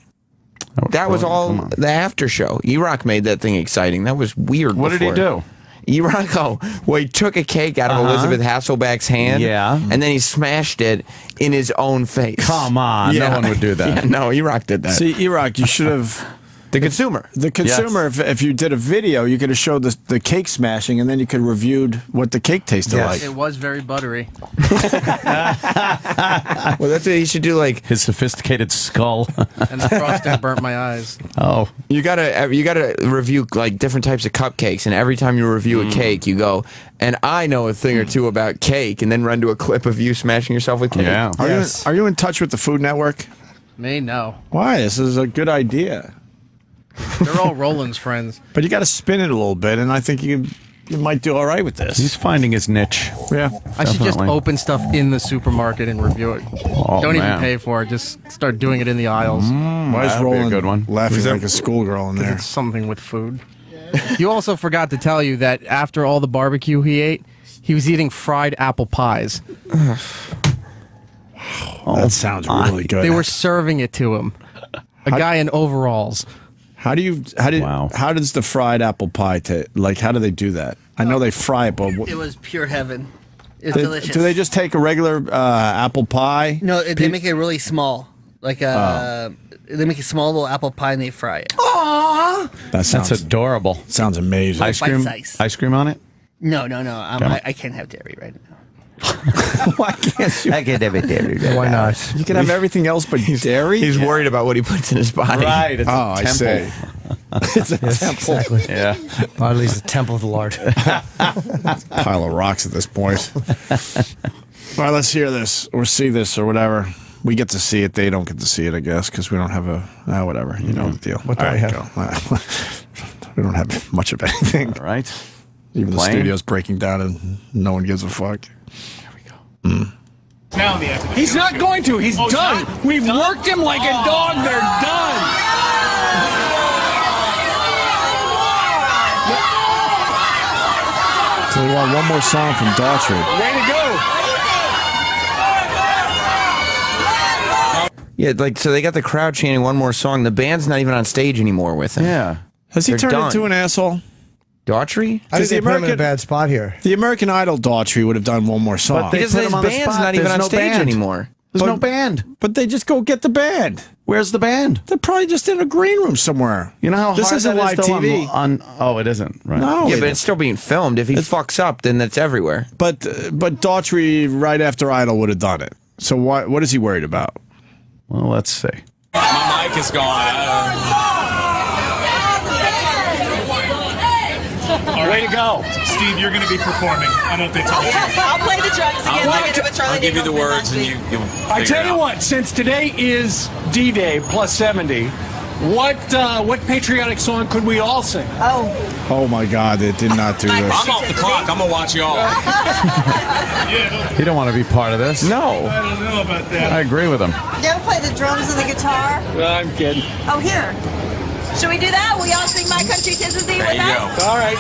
That was all the after show. Erock made that thing exciting. That was weird. What did he do? Erock, well, he took a cake out of Elizabeth Hasselbeck's hand, and then he smashed it in his own face. Come on, no one would do that. Yeah, no, Erock did that. See, Erock, you should have... The consumer. The consumer, if you did a video, you could have showed the cake smashing, and then you could have reviewed what the cake tasted like. It was very buttery. Well, that's what you should do, like... His sophisticated skull. And the frosting burnt my eyes. Oh. You gotta review, like, different types of cupcakes, and every time you review a cake, you go, and I know a thing or two about cake, and then run to a clip of you smashing yourself with cake. Yeah. Are you in touch with the Food Network? Me, no. Why? This is a good idea. They're all Roland's friends. But you got to spin it a little bit, and I think you might do all right with this. He's finding his niche. Yeah. I should just open stuff in the supermarket and review it. Oh, Don't even man. pay for it. Just start doing it in the aisles. Why is that'd be a Roland good one. laughing like a schoolgirl in there? It's something with food. You also forgot to tell you that after all the barbecue he ate, he was eating fried apple pies. That sounds really good. They were serving it to him. A guy in overalls. How does the fried apple pie how do they do that? I know they fry it, but It was pure heaven. It's delicious. do they just take a regular apple pie? No, they make it really small. Like they make a small little apple pie and they fry it. Aww. That's adorable. Sounds amazing. Ice cream on it? No. I can't have dairy right now. Why can't you? I can have it dairy. Why not? You can have everything else but dairy. He's worried about what he puts in his body. Right. It's I see. It's a temple. Exactly. Yeah. Bodily is the temple of the Lord. Pile of rocks at this point. All right, let's hear this or see this or whatever. We get to see it. They don't get to see it, I guess, because we don't have a whatever. You know the deal. What do I have? We don't have much of anything. All right. Even the studio's breaking down and no one gives a fuck. There we go. Now he's not going to. He's done. We've worked him like a dog. They're done. So we want one more song from Daughtry. Way to go. Yeah, like, so they got the crowd chanting one more song. The band's not even on stage anymore with him. Yeah. Has he They're turned done. into an asshole? Daughtry? I think they put him in a bad spot here. The American Idol Daughtry would have done one more song. they Because put his him on the band's spot. not even There's on no stage band. anymore. There's no band. But they just go get the band. Where's the band? They're probably just in a green room somewhere. You know how this hard isn't that live is, though, TV. Oh, it isn't. Right. No, Yeah, but it's still being filmed. If he fucks up, then that's everywhere. But Daughtry right after Idol would have done it. So what is he worried about? Well, let's see. My mic is gone. Way to go. Steve, you're going to be performing. I don't think so. Yes, I'll play the drums again like I did with Charlie. I'll give you the words and you I tell you what, since today is D-Day plus 70, what patriotic song could we all sing? Oh my God, they did not do this. I'm off the clock. I'm going to watch you all. You don't want to be part of this. No. I don't know about that. I agree with him. You ever play the drums and the guitar? I'm kidding. Oh, here. Should we do that? Will y'all sing My Country 'Tis of Thee with us? All right.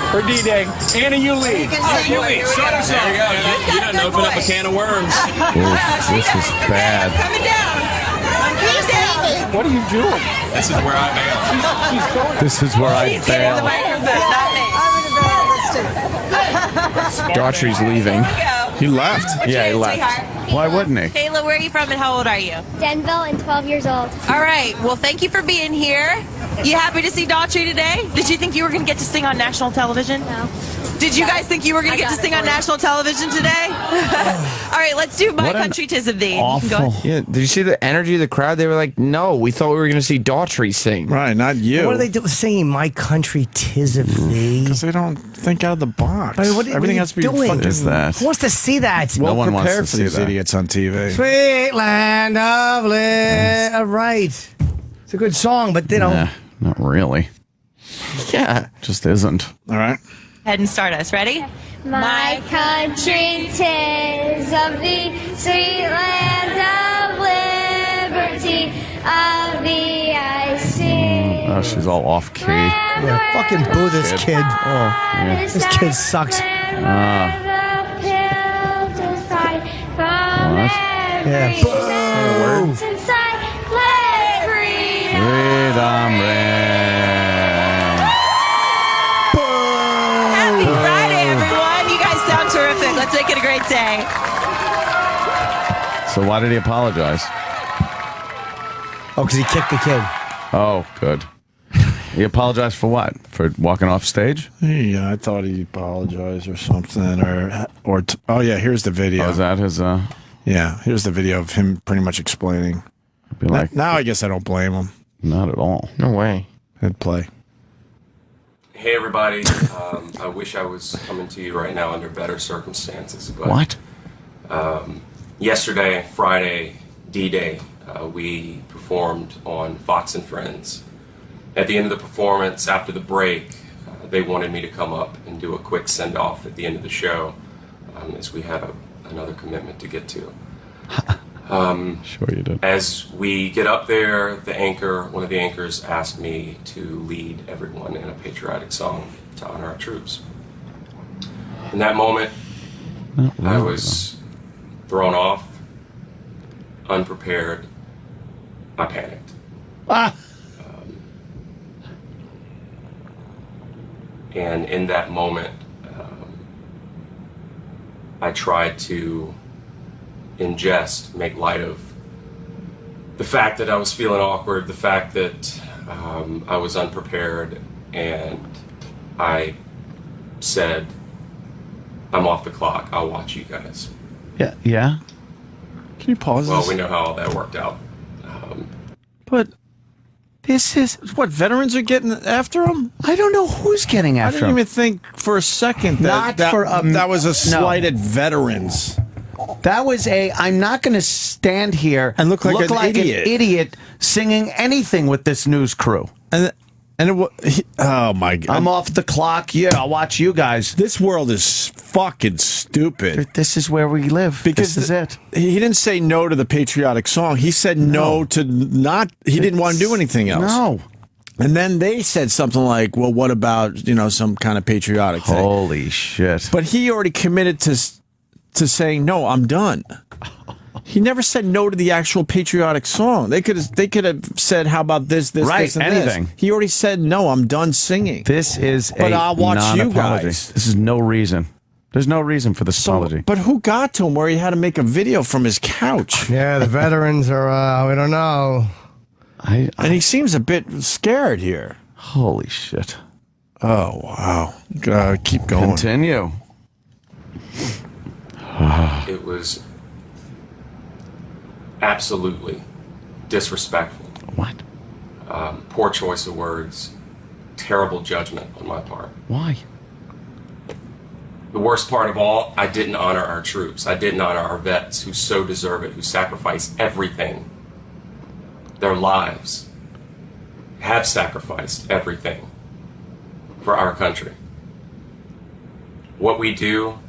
For D-Day. Anna, you lead. You lead. Start us off. There you go. You done open up a can of worms. This is bad. Coming down. He's down. What are you doing? This is where I bail. She's going. This is where I fail. Daughtry's leaving. He left. Yeah, he left. Why wouldn't he? Kayla, where are you from and how old are you? Denville and 12 years old. All right. Well, thank you for being here. You happy to see Daughtry today? Did you think you were going to get to sing on national television? No. Did you guys think you were going to get to sing on national television today? All right, let's do My What an Country 'Tis of Thee. Awful. Yeah, did you see the energy of the crowd? They were like, no, we thought we were going to see Daughtry sing. Right, not you. What are they doing singing My Country 'Tis of Thee? Because they don't think out of the box. I mean, what Everything are has to be you doing? fucking Is that? Who wants to see that? well No one wants prepared to for see these that. idiots on TV. Sweet land of live. Right. It's a good song, but they don't. Nah, not really. Yeah. Just isn't. All right. ahead and start us. Ready? My country 'tis of the sweet land of liberty, of the I sing. Oh, she's all off key. Yeah, fucking boo this kid. Oh, yeah. This kid sucks. What? Yeah, boo. Freedom ring. Happy Friday, everyone. You guys sound terrific. Let's make it a great day. So why did he apologize? Oh, because he kicked the kid. Oh, good. He apologized for what? For walking off stage? Yeah, I thought he apologized or something, oh yeah, here's the video. Oh, is that his? Yeah, here's the video of him pretty much explaining. Be like, now I guess I don't blame him. Not at all. No way. Hit play. Hey everybody, I wish I was coming to you right now under better circumstances, but what? Yesterday, Friday, D-Day, we performed on Fox and Friends. At the end of the performance, after the break, they wanted me to come up and do a quick send-off at the end of the show, as we had another commitment to get to. Sure you did. As we get up there, one of the anchors asked me to lead everyone in a patriotic song to honor our troops. In that moment, I was thrown off, unprepared. I panicked. And in that moment, I tried to make light of the fact that I was feeling awkward, the fact that I was unprepared, and I said, I'm off the clock, I'll watch you guys. Yeah. Yeah. Can you pause Well, this? we know how all that worked out. But this is what veterans are getting after him. I don't know who's getting I after didn't him. even think for a second that that was a slight at veterans. That was I'm not going to stand here and look like an idiot singing anything with this news crew. Oh my God! I'm off the clock. Yeah, I'll watch you guys. This world is fucking stupid. This is where we live. Because this is it. He didn't say no to the patriotic song. He said no to not. He didn't want to do anything else. No. And then they said something like, "Well, what about some kind of patriotic thing?" Holy shit! But he already committed to saying no. I'm done. He never said no to the actual patriotic song. They could have said, "How about this, right, this, and anything." This. He already said no. I'm done singing. This is but I'll watch you guys. This is no reason. There's no reason for this apology. But who got to him where he had to make a video from his couch? Yeah, the veterans are. We don't know. And he seems a bit scared here. Holy shit! Oh wow! Keep going. Continue. It was absolutely disrespectful. What? Poor choice of words, terrible judgment on my part. Why? The worst part of all, I didn't honor our troops. I didn't honor our vets who so deserve it, who sacrifice everything. Their lives have sacrificed everything for our country. What we do,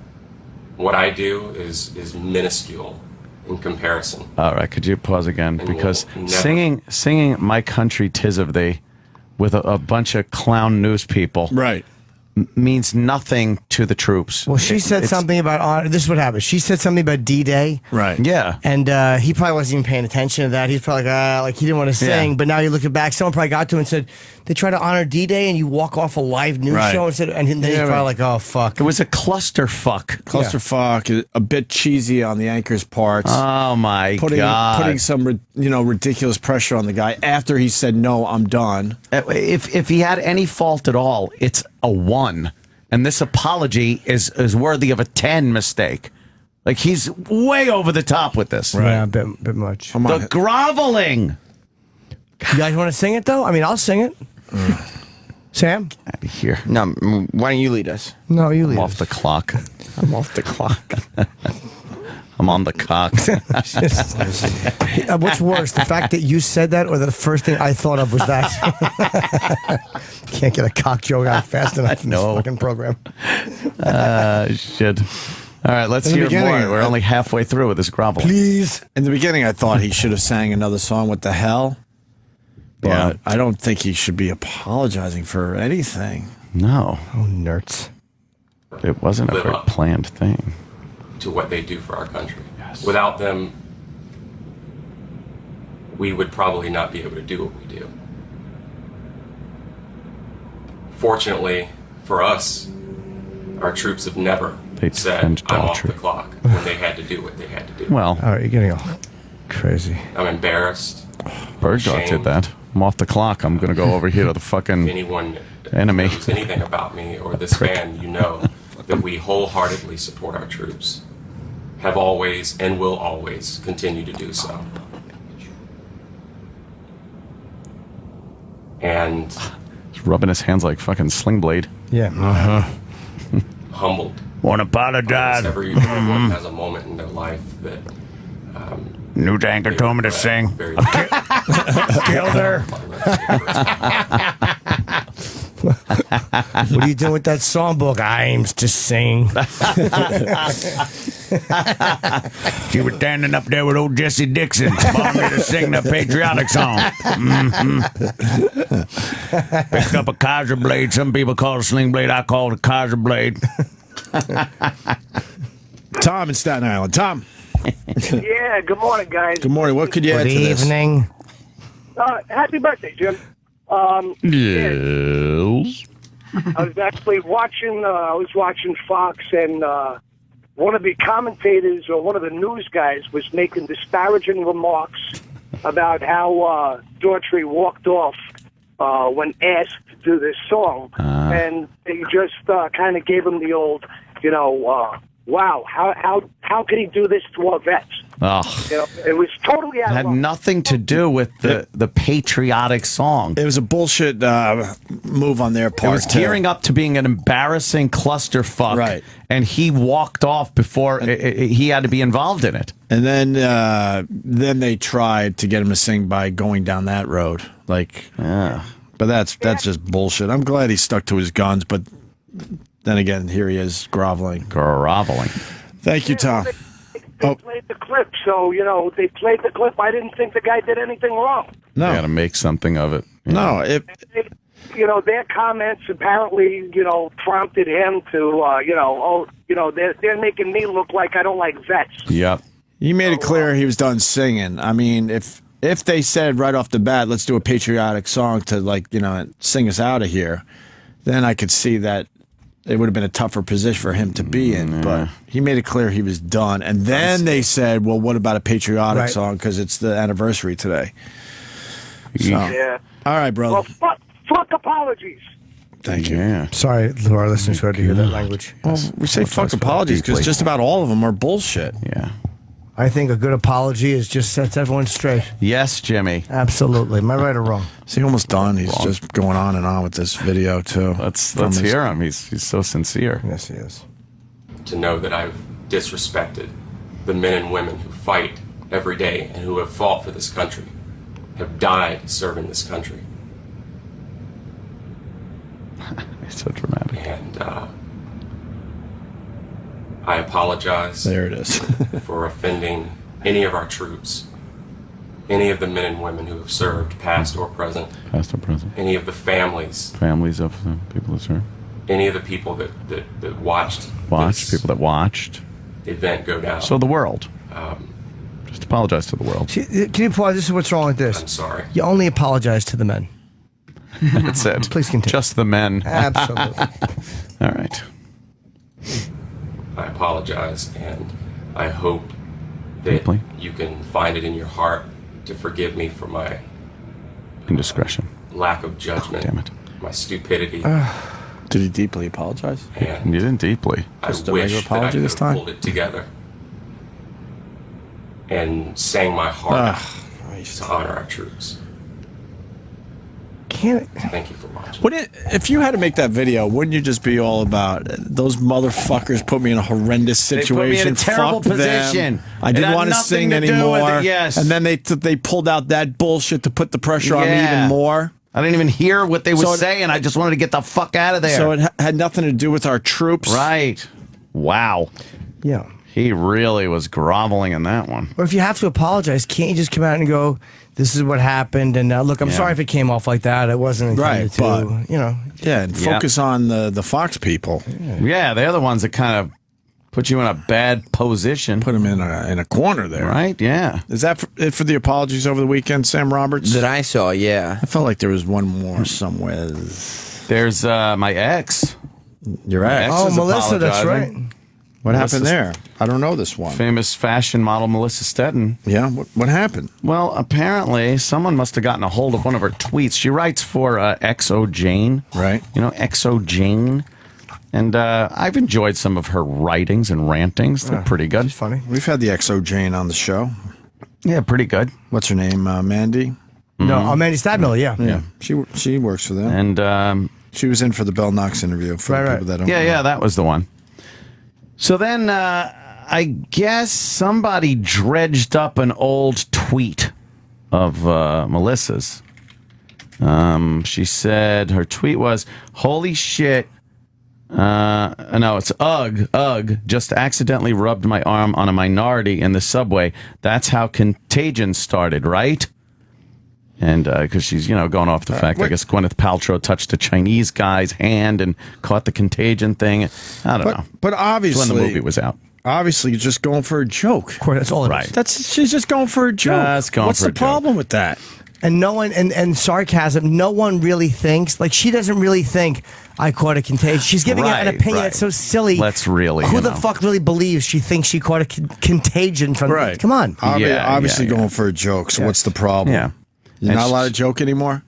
what I do is minuscule in comparison. All right, could you pause again? And Because we'll never- singing "My Country 'Tis of Thee" with a bunch of clown news people, right, means nothing to the troops. Well, she said something about this is what happened. She said something about D-Day. Right. Yeah. And he probably wasn't even paying attention to that. He's probably like he didn't want to sing. Yeah. But now you're looking back, someone probably got to him and said, they try to honor D-Day and you walk off a live news Right. show and then he's probably like, oh, fuck. It was a clusterfuck. Clusterfuck, a bit cheesy on the anchor's parts. Oh my God! Putting some ridiculous pressure on the guy after he said no, I'm done. If he had any fault at all, it's a 1. And this apology is worthy of a 10 mistake. Like, he's way over the top with this. Right. Yeah, a bit much. The groveling. You guys want to sing it, though? I mean, I'll sing it. Sam? Out of here. No, why don't you lead us? No, you lead I'm off the clock. I'm off the clock. I'm on the cock. What's worse, the fact that you said that, or the first thing I thought of was that? Can't get a cock joke out fast enough in this fucking program. Shit. All right, let's In the hear beginning, more. We're only halfway through with this groveling. Please. In the beginning, I thought he should have sang another song. What the hell? But I don't think he should be apologizing for anything. No. Oh, nerds. It wasn't a Live very up planned thing. to what they do for our country. Without them, we would probably not be able to do what we do. Fortunately for us, our troops have never said, I'm off the clock, when they had to do what they had to do. Well, all right, you're getting all crazy. I'm embarrassed. Bird Dog did that. I'm off the clock. I'm going to go over here to the fucking If anyone enemy. knows anything about me or this band, you know that we wholeheartedly support our troops. Have always and will always continue to do so. And He's rubbing his hands like fucking Sling Blade. Yeah. humbled. Want to apologize. Everyone has a moment in their life that Newt Anchor told me to sing. Killed her. What are you doing with that songbook? I aims to sing. She was standing up there with old Jesse Dixon, wanted me to sing the patriotic song. Picked up a Kaiser blade. Some people call it a sling blade. I call it a Kaiser blade. Tom in Staten Island. Tom. Yeah, good morning, guys. Good morning. What could you add to this? Good evening. Happy birthday, Jim. Yes. I was actually watching. I was watching Fox, and one of the commentators or one of the news guys was making disparaging remarks about how Daughtry walked off when asked to do this song, and they just kind of gave him the old, wow, how can he do this to our vets? Oh. It was totally out It had of line. nothing to do with the patriotic song. It was a bullshit move on their part. It was gearing up to being an embarrassing clusterfuck, Right. And he walked off before he had to be involved in it. And then they tried to get him to sing by going down that road. But that's just bullshit. I'm glad he stuck to his guns, but then again, here he is groveling. Thank you, Tom. They played the clip, so, they played the clip. I didn't think the guy did anything wrong. No. You got to make something of it. No, their comments apparently, prompted him to, they're making me look like I don't like vets. Yep. He made it clear he was done singing. I mean, if they said right off the bat, let's do a patriotic song to, sing us out of here, then I could see that it would have been a tougher position for him to be in, but he made it clear he was done. And then they said, well, what about a patriotic song? Because it's the anniversary today. So, Yeah. All right, brother. Well, fuck apologies. Thank you. Yeah. Sorry to our listeners who had to hear that language. Well, we say fuck apologies because just about all of them are bullshit. Yeah. I think a good apology is just sets everyone straight. Yes, Jimmy. Absolutely. Am I right or wrong? Is he almost done? He's just going on and on with this video, too. Let's hear him. He's so sincere. Yes, he is. To know that I've disrespected the men and women who fight every day and who have fought for this country, have died serving this country. It's so dramatic. And I apologize. There it is. For offending any of our troops, any of the men and women who have served, past or present. Past or present. Any of the families. Families of the people that served. Any of the people that watched. People that watched. The event go down. So the world. Just apologize to the world. Can you apologize? This is what's wrong with this. I'm sorry. You only apologize to the men. That's it. Please continue. Just the men. Absolutely. All right. I apologize, and I hope that you can find it in your heart to forgive me for my indiscretion, lack of judgment, damn it, my stupidity. Did he deeply apologize? And you didn't deeply. Just I a regular wish that I apology could this have time? pulled it together and sang my heart out to honor our troops. can't. Thank you for watching. If you had to make that video, wouldn't you just be all about those motherfuckers put me in a horrendous situation? They put me in a terrible Fuck position. them. I It didn't had want to nothing sing to do with anymore. it, yes. And then they pulled out that bullshit to put the pressure on me even more. I didn't even hear what they were saying. I just wanted to get the fuck out of there. So it had nothing to do with our troops. Right. Wow. Yeah. He really was groveling in that one. Or if you have to apologize, can't you just come out and go, "This is what happened," and look, I'm sorry if it came off like that. It wasn't intended to, but yeah, and focus on the Fox people. Yeah, they're the ones that kind of put you in a bad position. Put them in a corner there. Right, yeah. Is that it for the apologies over the weekend, Sam Roberts? That I saw, yeah. I felt like there was one more somewhere. There's my ex. Your ex? My ex is Melissa, that's right. apologizing. What happened there? I don't know this one. Famous fashion model Melissa Stetton. Yeah, what happened? Well, apparently someone must have gotten a hold of one of her tweets. She writes for XO Jane. Right. You know, XO Jane. And I've enjoyed some of her writings and rantings. They're pretty good. She's funny. We've had the XO Jane on the show. Yeah, pretty good. What's her name? Mandy? No, Mandy Stadmiller, yeah. Yeah. She works for them. And she was in for the Bell Knox interview for the people that don't know. Yeah, that was the one. So then I guess somebody dredged up an old tweet of Melissa's. She said her tweet was, "Holy shit. No, it's ugh, just accidentally rubbed my arm on a minority in the subway. That's how Contagion started, right?" And because she's, going off the fact, I guess Gwyneth Paltrow touched a Chinese guy's hand and caught the Contagion thing. I don't know. But obviously, when the movie was out. Obviously, you're just going for a joke. Of course, that's all it is. She's just going for a joke. What's the problem with that? And no one, and sarcasm, no one really thinks, like, she doesn't really think, I caught a contagion. She's giving an opinion that's so silly. Let's really, Who the fuck really believes she thinks she caught a contagion from... Right. Come on. Obviously going for a joke, so what's the problem? Yeah. You're not allowed to joke anymore?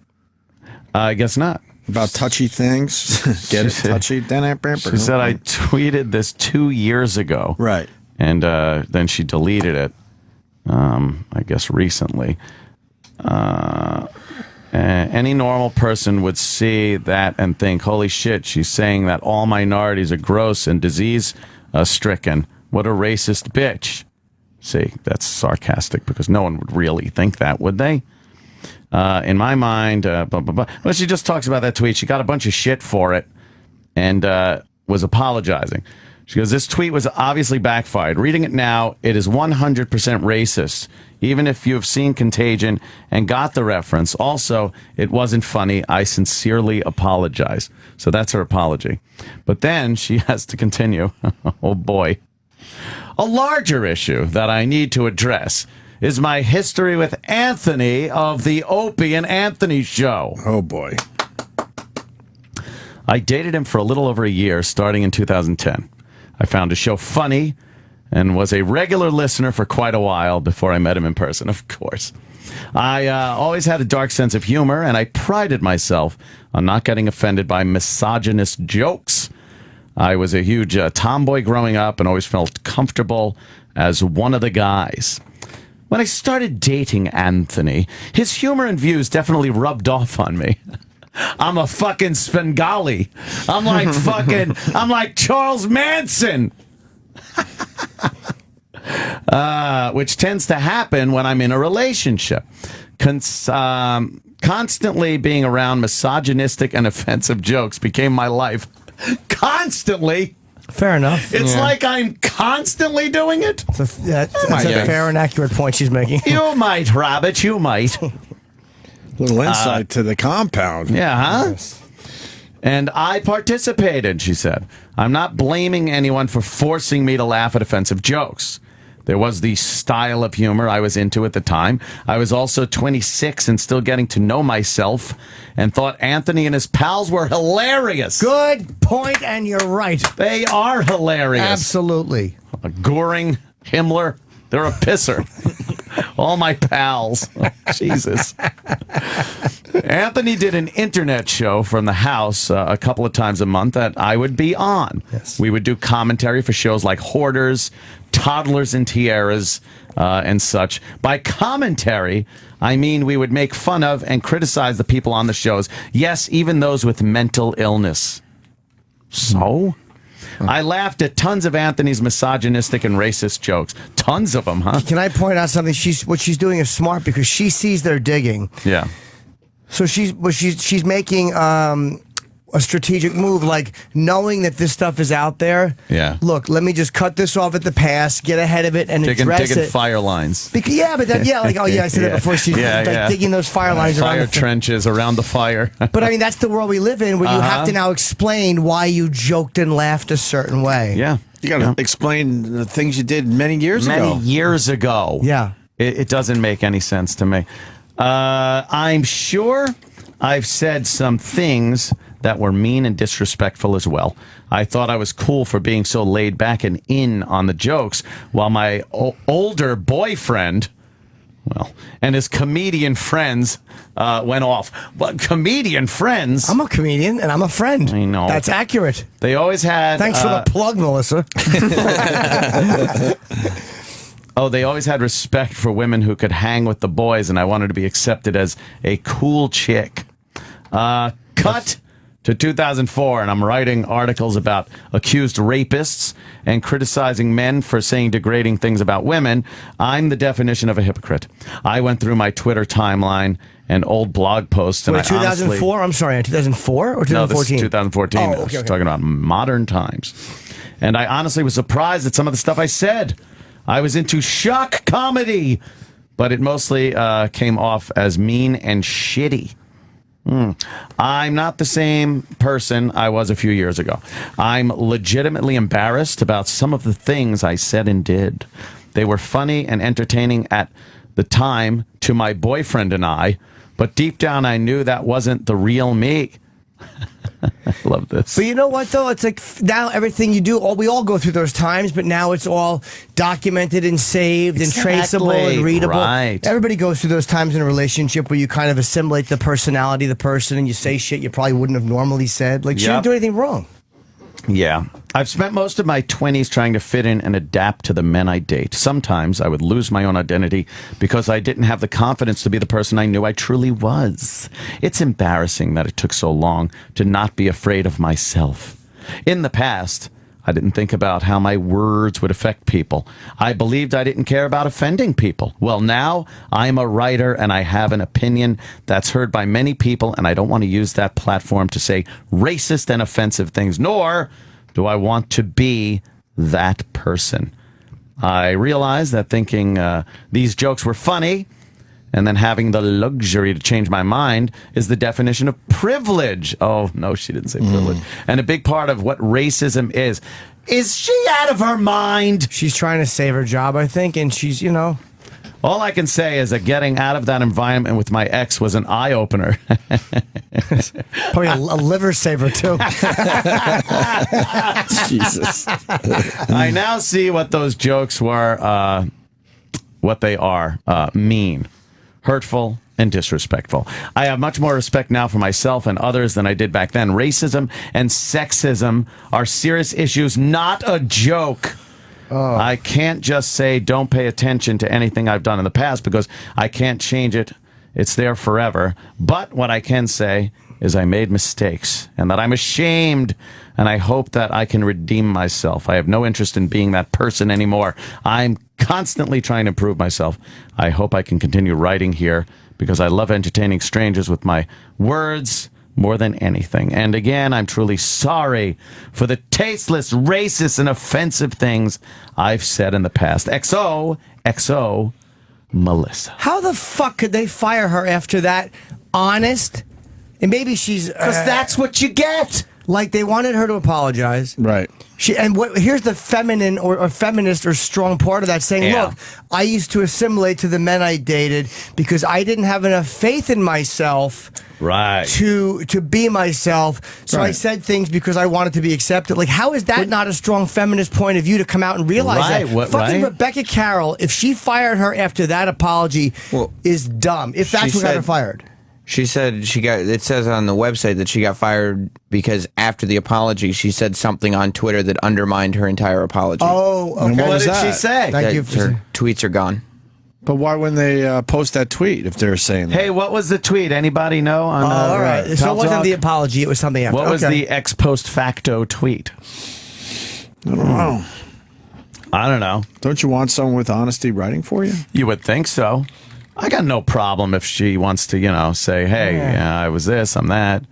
I guess not. About touchy things? Get it? Touchy? She said, I tweeted this 2 years ago. Right. And then she deleted it, I guess recently. Any normal person would see that and think, holy shit, she's saying that all minorities are gross and disease-stricken. What a racist bitch. See, that's sarcastic because no one would really think that, would they? In my mind, Well, she just talks about that tweet. She got a bunch of shit for it and was apologizing. She goes, this tweet was obviously backfired. Reading it now, it is 100% racist. Even if you have seen Contagion and got the reference. Also, it wasn't funny. I sincerely apologize. So that's her apology. But then she has to continue. Oh, boy. A larger issue that I need to address is my history with Anthony of the Opie and Anthony Show. Oh, boy. I dated him for a little over a year, starting in 2010. I found his show funny and was a regular listener for quite a while before I met him in person, of course. I always had a dark sense of humor, and I prided myself on not getting offended by misogynist jokes. I was a huge tomboy growing up and always felt comfortable as one of the guys. When I started dating Anthony, his humor and views definitely rubbed off on me. I'm a fucking Svengali. I'm like Charles Manson. Which tends to happen when I'm in a relationship. Constantly being around misogynistic and offensive jokes became my life. Constantly. Fair enough. It's like I'm constantly doing it. That's a fair and accurate point she's making. You might, Robert. You might. Little insight to the compound. Yeah, huh? Yes. And I participated, she said. I'm not blaming anyone for forcing me to laugh at offensive jokes. There was the style of humor I was into at the time. I was also 26 and still getting to know myself and thought Anthony and his pals were hilarious. Good point, and you're right. They are hilarious. Absolutely. Goring, Himmler, they're a pisser. All my pals. Oh, Jesus. Anthony did an internet show from the house a couple of times a month that I would be on. Yes. We would do commentary for shows like Hoarders, toddlers in tiaras and such. By commentary, I mean we would make fun of and criticize the people on the shows. Yes, even those with mental illness. So? I laughed at tons of Anthony's misogynistic and racist jokes. Tons of them, huh? Can I point out something? What she's doing is smart because she sees they're digging. Yeah. So she's making a strategic move, like knowing that this stuff is out there. Yeah. Look, let me just cut this off at the pass, get ahead of it, and address digging it. fire lines. Because, I said that before. She's digging those fire lines around fire trenches around the fire. But I mean, that's the world we live in, where you have to now explain why you joked and laughed a certain way. Yeah. You got to explain the things you did many years ago. Many years ago. Yeah. It doesn't make any sense to me. I'm sure I've said some things that were mean and disrespectful as well. I thought I was cool for being so laid back and in on the jokes, while my older boyfriend, and his comedian friends went off. But comedian friends... I'm a comedian, and I'm a friend. I know. That's accurate. They always had... Thanks for the plug, Melissa. They always had respect for women who could hang with the boys, and I wanted to be accepted as a cool chick. Cut to 2004, and I'm writing articles about accused rapists and criticizing men for saying degrading things about women. I'm the definition of a hypocrite. I went through my Twitter timeline and old blog posts. And Wait, 2004? I'm sorry, 2004 or 2014? No, this is 2014. Oh, I was talking about modern times. And I honestly was surprised at some of the stuff I said. I was into shock comedy, but it mostly came off as mean and shitty. I'm not the same person I was a few years ago. I'm legitimately embarrassed about some of the things I said and did. They were funny and entertaining at the time to my boyfriend and I, but deep down I knew that wasn't the real me. I love this. But you know what, though? It's like now everything you do, we all go through those times, but now it's all documented and saved and traceable and readable. Right. Everybody goes through those times in a relationship where you kind of assimilate the personality of the person and you say shit you probably wouldn't have normally said. Like, she didn't do anything wrong. Yeah. I've spent most of my 20s trying to fit in and adapt to the men I date. Sometimes I would lose my own identity because I didn't have the confidence to be the person I knew I truly was. It's embarrassing that it took so long to not be afraid of myself. In the past, I didn't think about how my words would affect people. I believed I didn't care about offending people. Well, now I'm a writer and I have an opinion that's heard by many people, and I don't want to use that platform to say racist and offensive things, nor do I want to be that person. I realize that thinking these jokes were funny and then having the luxury to change my mind is the definition of privilege. Oh, no, she didn't say privilege. And a big part of what racism is. Is she out of her mind? She's trying to save her job, I think, and she's, All I can say is that getting out of that environment with my ex was an eye-opener. Probably a liver saver, too. Jesus. I now see what those jokes were, what they are, mean. Hurtful and disrespectful. I have much more respect now for myself and others than I did back then. Racism and sexism are serious issues, not a joke. I can't just say don't pay attention to anything I've done in the past because I can't change it. It's there forever. But what I can say is I made mistakes and that I'm ashamed, and I hope that I can redeem myself. I have no interest in being that person anymore. I'm constantly trying to improve myself. I hope I can continue writing here because I love entertaining strangers with my words more than anything. And again, I'm truly sorry for the tasteless, racist, and offensive things I've said in the past. XO, Melissa. How the fuck could they fire her after that? Honest? And maybe she's... Because that's what you get. Like, they wanted her to apologize. Right. Here's the feminine or feminist or strong part of that, saying, look, I used to assimilate to the men I dated because I didn't have enough faith in myself to be myself. So I said things because I wanted to be accepted. Like, how is that not a strong feminist point of view to come out and realize that? Fucking Rebecca Carroll, if she fired her after that apology, is dumb. If that's what got her fired. She said it says on the website that she got fired because after the apology, she said something on Twitter that undermined her entire apology. Oh, okay. What did she say? Thank you. Her tweets are gone. But why wouldn't they post that tweet if they're saying that? Hey, what was the tweet? Anybody know? On, all right. So Pal it wasn't Talk? the apology. It was something after. What was the ex post facto tweet? I don't know. I don't know. Don't you want someone with honesty writing for you? You would think so. I got no problem if she wants to, say, hey, I was this, I'm that.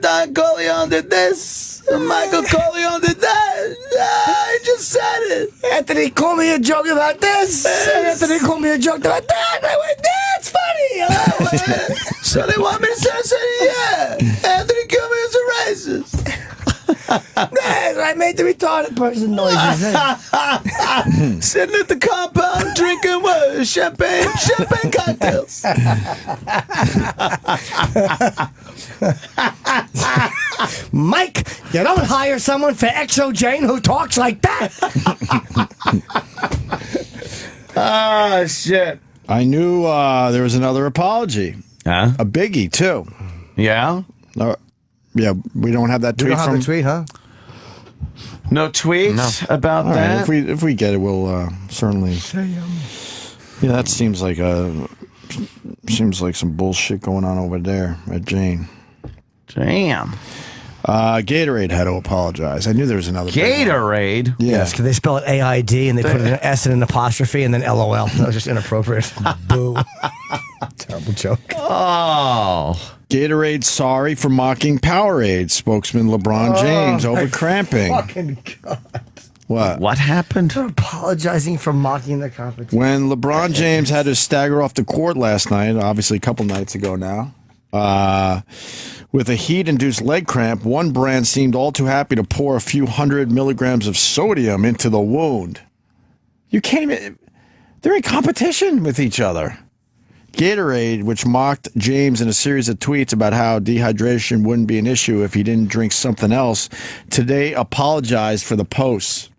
Don Corleone did this. Michael Corleone did that. I just said it. Anthony called me a joke about this. Anthony called me a joke about that. I went, that's funny. So they want me to say, yeah. Anthony called me as a racist. I made the retarded person noises. Sitting at the compound drinking what? Champagne cocktails. Mike, you don't hire someone for Exo Jane who talks like that. Oh, shit. I knew there was another apology. Huh? A biggie, too. Yeah? Yeah, we don't have that tweet We don't have from... the tweet, huh? No tweet about All that? right, if we get it, we'll certainly... Yeah, that seems like some bullshit going on over there at Jane. Damn. Gatorade had to apologize. I knew there was another Gatorade? Yeah. Yes, because they spell it AID and they put an S and an apostrophe and then LOL. That was just inappropriate. Boo. Terrible joke. Oh. Gatorade sorry for mocking Powerade. Spokesman LeBron James over cramping. Fucking God. What happened? They're apologizing for mocking the competition. When LeBron James had to stagger off the court last night, obviously a couple nights ago now, with a heat-induced leg cramp, one brand seemed all too happy to pour a few 100 milligrams of sodium into the wound. They're in competition with each other. Gatorade, which mocked James in a series of tweets about how dehydration wouldn't be an issue if he didn't drink something else, today apologized for the posts.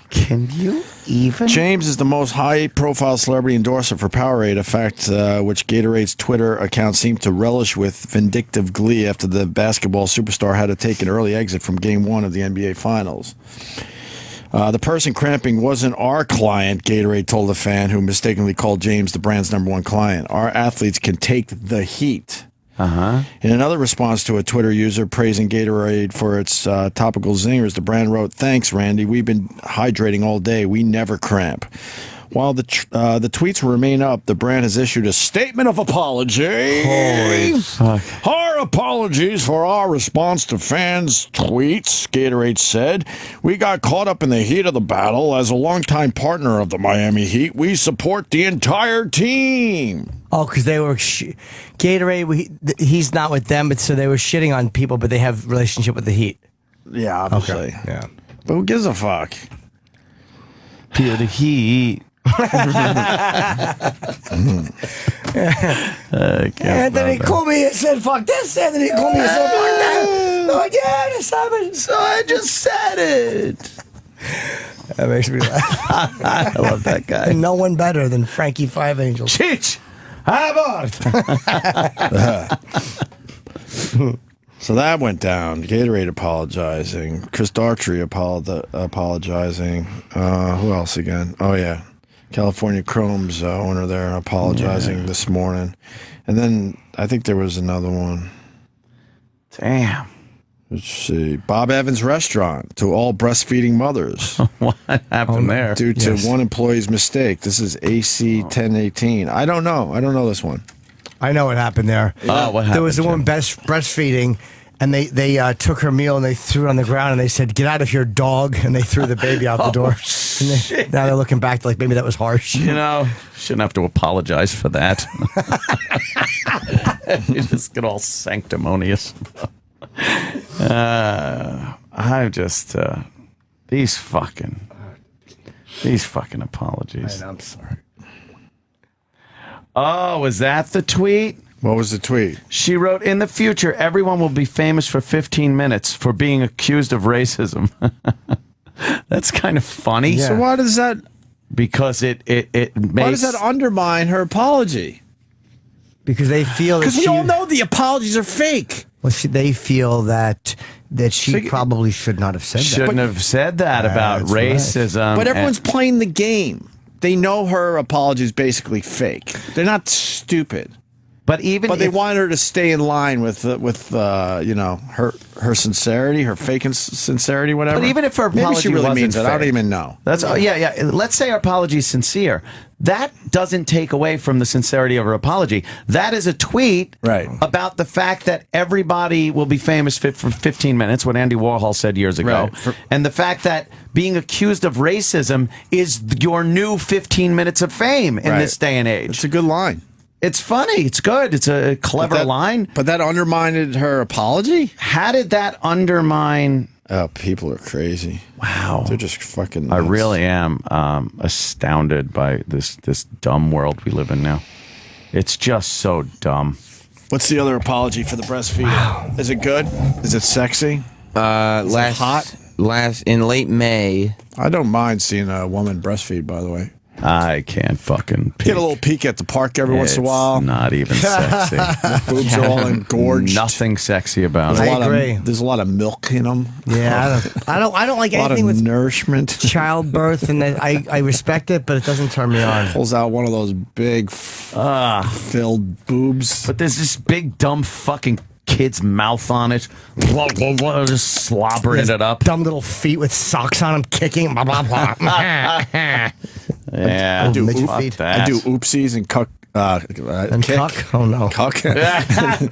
Can you even? James is the most high-profile celebrity endorser for Powerade, a fact which Gatorade's Twitter account seemed to relish with vindictive glee after the basketball superstar had to take an early exit from Game 1 of the NBA Finals. The person cramping wasn't our client, Gatorade told a fan who mistakenly called James the brand's #1 client. Our athletes can take the heat. In another response to a Twitter user praising Gatorade for its topical zingers, the brand wrote, "Thanks, Randy. We've been hydrating all day. We never cramp." While the tweets remain up, the brand has issued a statement of apology. Holy fuck. Our apologies for our response to fans' tweets, Gatorade said. We got caught up in the heat of the battle. As a longtime partner of the Miami Heat, we support the entire team. Oh, because they were Gatorade. He's not with them, but so they were shitting on people, but they have relationship with the Heat. Yeah, obviously. Okay. Yeah, but who gives a fuck? Pure the Heat. Anthony called me and said, "Fuck this." Anthony called me and said, "Fuck that." Oh, yeah, just happened. So I just said it. That makes me laugh. I love that guy. And no one better than Frankie Five Angels. Cheech! So that went down. Gatorade apologizing. Chris Daughtry apologizing. Who else again? Oh, yeah. California Chrome's owner there apologizing this morning. And then I think there was another one. Damn. Let's see. Bob Evans Restaurant to all breastfeeding mothers. What happened there? Due to one employee's mistake. This is AC 1018. I don't know. I don't know this one. I know what happened there. Oh, what happened? There was a woman breastfeeding, and they took her meal and they threw it on the ground and they said, "Get out of here, dog!" And they threw the baby out the door. And now they're looking back like maybe that was harsh. You know, shouldn't have to apologize for that. You just get all sanctimonious. I just these fucking apologies. I'm sorry. Oh, was that the tweet? What was the tweet? She wrote, "In the future, everyone will be famous for 15 minutes for being accused of racism." That's kind of funny. Yeah. So why does that? Because it makes. Why does that undermine her apology? Because they feel that Because we all know the apologies are fake. Well, they feel that she probably should not have said that. Shouldn't have said that about racism. But everyone's playing the game. They know her apology is basically fake. They're not stupid. But they want her to stay in line with you know, her sincerity, her fake sincerity, whatever. But even if her apology maybe she really wasn't means it, I don't fake. even know. That's Let's say her apology is sincere. That doesn't take away from the sincerity of her apology. That is a tweet about the fact that everybody will be famous for 15 minutes, what Andy Warhol said years ago, and the fact that being accused of racism is your new 15 minutes of fame in this day and age. It's a good line. It's funny. It's good. It's a clever line. But that undermined her apology? How did that undermine... Oh, people are crazy. Wow. They're just fucking nuts. I really am astounded by this dumb world we live in now. It's just so dumb. What's the other apology for the breastfeeding? Wow. Is it good? Is it sexy? In late May. I don't mind seeing a woman breastfeed, by the way. I can't fucking peek. Get a little peek at the park every once in a while. Not even sexy. The boobs are all engorged. Nothing sexy about it. I agree. There's a lot of milk in them. Yeah, I don't like anything with nourishment, childbirth, and I respect it, but it doesn't turn me on. Pulls out one of those big filled boobs. But there's this big dumb fucking kid's mouth on it, just slobbering it up. Dumb little feet with socks on them, kicking. Blah blah blah. Yeah, I do oopsies and cuck. Kick. Cuck? Oh no, cuck. And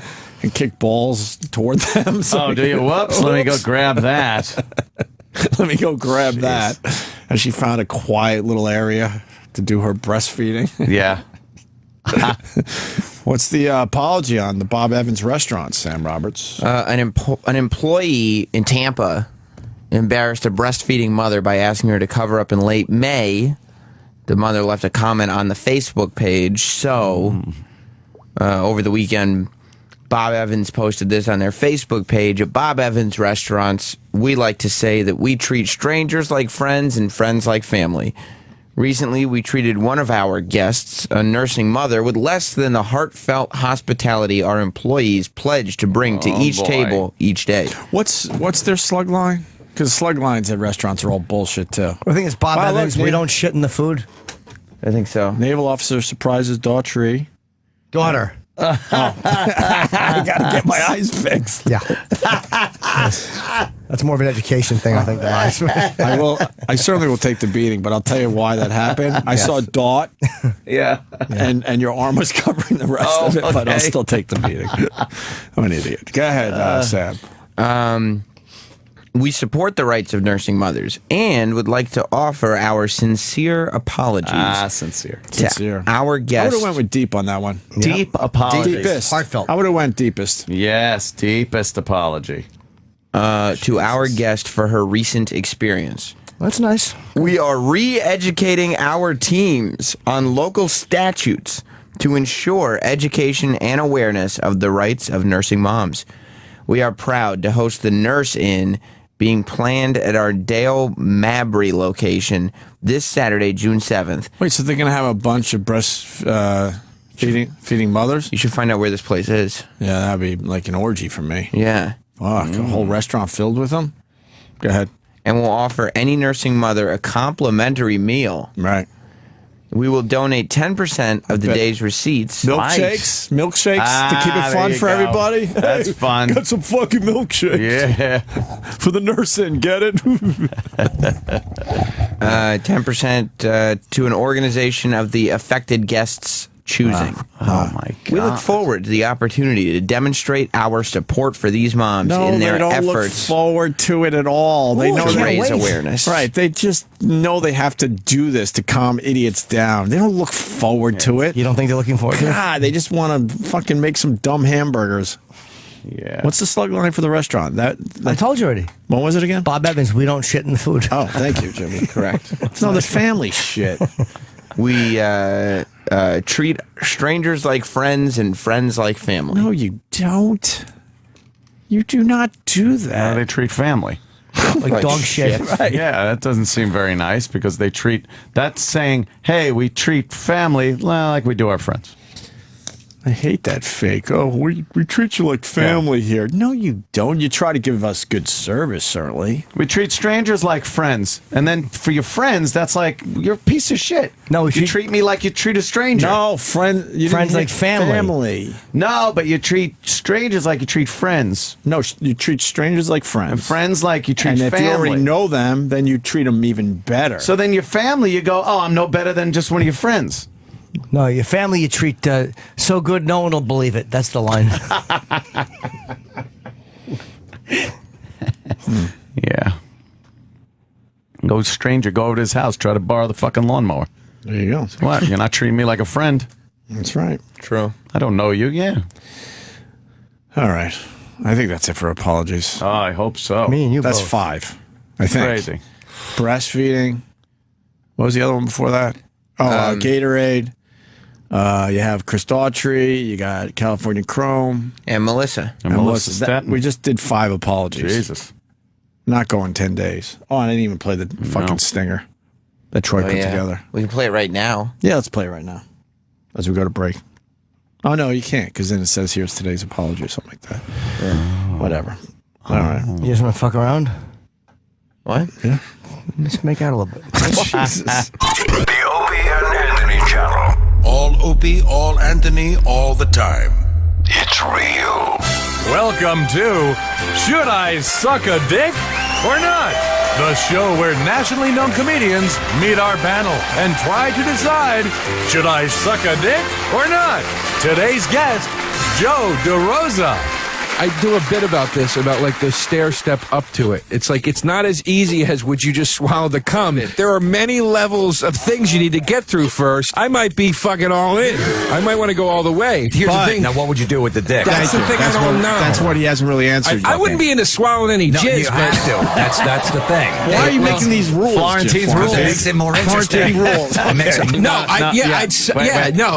kick balls toward them. So do you? Whoops! Let me go grab that. Let me go grab that. And she found a quiet little area to do her breastfeeding. Yeah. What's the apology on the Bob Evans restaurant, Sam Roberts? An employee in Tampa embarrassed a breastfeeding mother by asking her to cover up in late May. The mother left a comment on the Facebook page. So, over the weekend, Bob Evans posted this on their Facebook page. At Bob Evans restaurants, we like to say that we treat strangers like friends and friends like family. Recently, we treated one of our guests, a nursing mother, with less than the heartfelt hospitality our employees pledge to bring to each table each day. What's their slug line? Because slug lines at restaurants are all bullshit, too. I think it's Bob Evans. We don't shit in the food. I think so. Naval officer surprises daughter. I gotta get my eyes fixed. Yeah. That's more of an education thing, I think, than eyes. I certainly will take the beating, but I'll tell you why that happened. I saw Dot. Yeah. And your arm was covering the rest of it, but I'll still take the beating. I'm an idiot. Go ahead, Sam. We support the rights of nursing mothers and would like to offer our sincere apologies. Sincere. Our guests. I would have went with deep on that one. Deep apologies. Deepest. Heartfelt. I would have went deepest. Yes, deepest apology. To our guest for her recent experience. That's nice. We are re-educating our teams on local statutes to ensure education and awareness of the rights of nursing moms. We are proud to host the Nurse Inn being planned at our Dale Mabry location this Saturday, June 7th. Wait, so they're going to have a bunch of feeding mothers? You should find out where this place is. Yeah, that'd be like an orgy for me. Yeah. Fuck, a whole restaurant filled with them? Go ahead. And we'll offer any nursing mother a complimentary meal. Right. We will donate 10% of the day's receipts. Milkshakes to keep it fun for everybody. That's fun. Got some fucking milkshakes. Yeah. For the nursing, get it? 10% to an organization of the affected guests' choosing. Oh my God. We look forward to the opportunity to demonstrate our support for these moms in their they don't efforts. look forward to it at all. They know to raise awareness. Right. They just know they have to do this to calm idiots down. They don't look forward to it. You don't think they're looking forward to it? God, they just want to fucking make some dumb hamburgers. Yeah. What's the slug line for the restaurant? That I told you already. What was it again? Bob Evans, we don't shit in the food. Oh, thank you, Jimmy. Correct. No, the family shit. We treat strangers like friends and friends like family. No, you don't. You do not do How that. do they treat family? Like dog shit. Right. Yeah, that doesn't seem very nice because they treat. That's saying, hey, we treat family like we do our friends. I hate that fake. Oh, we treat you like family here. No, you don't. You try to give us good service, certainly. We treat strangers like friends. And then for your friends, that's like, you're a piece of shit. No, you treat me like you treat a stranger. No, friends like family. No, but you treat strangers like you treat friends. No, you treat strangers like friends. And friends like you treat and family. if you already know them, then you treat them even better. So then your family, you go, oh, I'm no better than just one of your friends. No, your family you treat so good no one will believe it. That's the line. Yeah. Go stranger, go over to his house, try to borrow the fucking lawnmower. There you go. What? You're not treating me like a friend. That's right. True. I don't know you, yeah. All right. I think that's it for apologies. Oh, I hope so. Me and you That's both. 5, I think. Crazy. Breastfeeding. What was the other one before that? Oh, Gatorade. You have Chris Daughtry. You got California Chrome. And Melissa. And Melissa Stetton. We just did 5 apologies. Jesus. Not going 10 days. Oh, I didn't even play the fucking stinger that Troy put together. We can play it right now. Yeah, let's play it right now as we go to break. Oh, no, you can't, because then it says here's today's apology or something like that. Whatever. All right. You just want to fuck around? What? Yeah. Let's make out a little bit. Jesus. The Opie and Anthony channel. All Opie, all Anthony, all the time. It's real. Welcome to Should I Suck a Dick or Not? The show where nationally known comedians meet our panel and try to decide, should I suck a dick or not? Today's guest, Joe DeRosa. I do a bit about this, about like the stair step up to it. It's like, it's not as easy as would you just swallow the cum. There are many levels of things you need to get through first. I might be fucking all in. I might want to go all the way. Here's the thing. Now, what would you do with the dick? That's the thing I don't know. That's what he hasn't really answered. I wouldn't be into swallowing any jizz, you have to. That's the thing. Why are you making these rules? Florentine's rules. It makes it more interesting. rules. It makes it, no.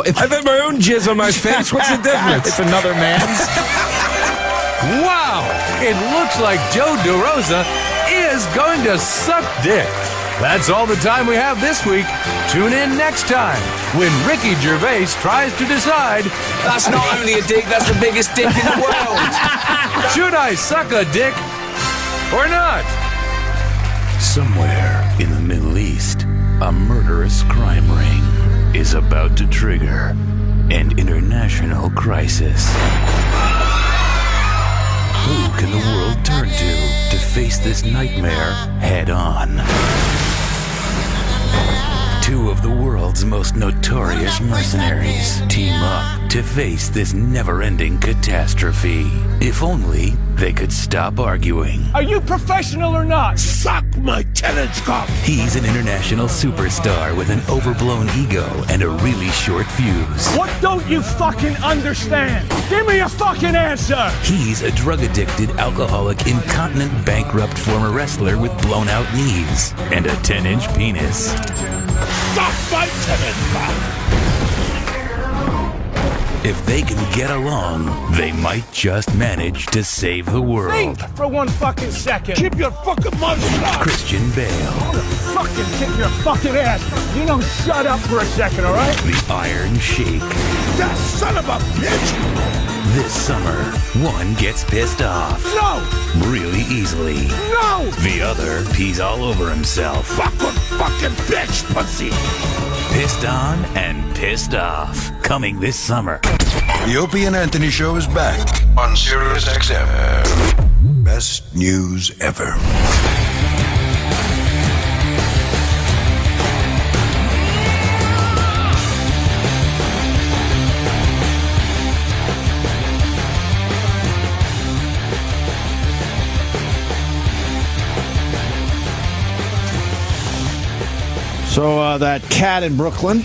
If I've had my own jizz on my face, what's the difference? It's another man's. Wow! It looks like Joe DeRosa is going to suck dick. That's all the time we have this week. Tune in next time when Ricky Gervais tries to decide. That's not only a dick, that's the biggest dick in the world. Should I suck a dick or not? Somewhere in the Middle East, a murderous crime ring is about to trigger an international crisis. Who can the world turn to face this nightmare head on? 2 of the world's most notorious mercenaries team up to face this never-ending catastrophe. If only they could stop arguing. Are you professional or not? Suck my tenant's cock. He's an international superstar with an overblown ego and a really short fuse. What don't you fucking understand? Give me a fucking answer. He's a drug-addicted, alcoholic, incontinent, bankrupt former wrestler with blown-out knees and a 10-inch penis. Suck my tenant's cock. If they can get along, they might just manage to save the world. Think for 1 fucking second. Keep your fucking mouth shut. Christian Bale. I'm gonna fucking kick your fucking ass. You know, shut up for a second, all right? The Iron Sheik. That son of a bitch. This summer, one gets pissed off. No. Really easily. No. The other pees all over himself. Fucking bitch, pussy. Pissed on and pissed off. Coming this summer. The Opie and Anthony Show is back on Sirius XM. Best news ever. So that cat in Brooklyn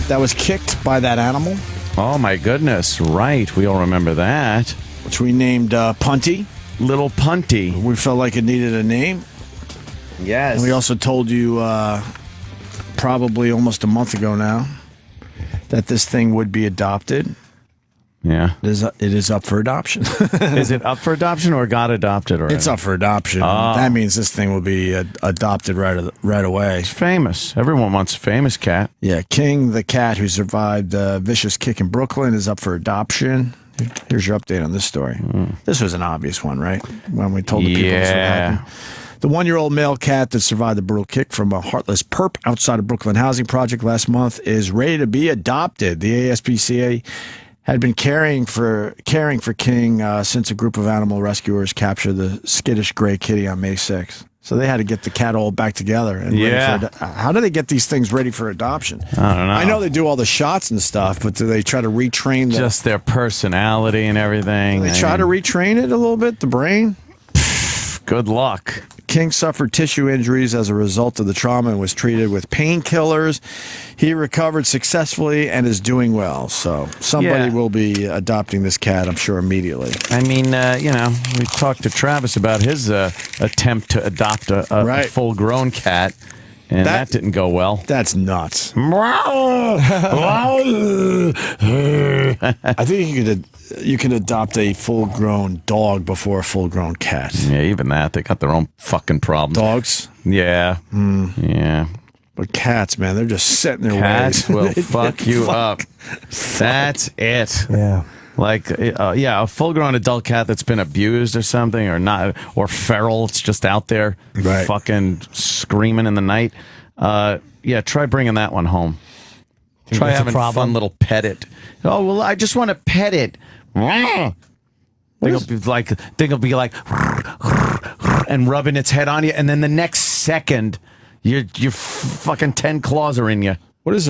that was kicked by that animal. Oh, my goodness. Right. We all remember that. Which we named Punty. Little Punty. We felt like it needed a name. Yes. And we also told you probably almost a month ago now that this thing would be adopted. Yeah. It is up for adoption. Is it up for adoption or got adopted already? It's up for adoption. Oh. That means this thing will be adopted right away. It's famous. Everyone wants a famous cat. Yeah, King the cat who survived a vicious kick in Brooklyn is up for adoption. Here's your update on this story. This was an obvious one, right? When we told the people this would happen. The 1-year-old male cat that survived the brutal kick from a heartless perp outside a Brooklyn housing project last month is ready to be adopted. The ASPCA had been caring for King since a group of animal rescuers captured the skittish gray kitty on May 6th. So they had to get the cat all back together. And ready for how do they get these things ready for adoption? I don't know. I know they do all the shots and stuff, but do they try to retrain just their personality and everything? Do they try to retrain it a little bit, the brain? Good luck. King suffered tissue injuries as a result of the trauma and was treated with painkillers. He recovered successfully and is doing well. So somebody will be adopting this cat, I'm sure, immediately. I mean, we talked to Travis about his attempt to adopt a full-grown cat, and that didn't go well. That's nuts. I think you can adopt a full-grown dog before a full-grown cat. Yeah, even that. They got their own fucking problems. Dogs? Yeah. Yeah. But cats, man, they're just set in their Cats ways. will fuck you up. That's it. Yeah. Like, a full-grown adult cat that's been abused or something, or not, or feral. It's just out there, fucking screaming in the night. Try bringing that one home. Try having a fun little pet it. Oh well, I just want to pet it. They'll be like, and rubbing its head on you, and then the next second, your fucking 10 claws are in you. What is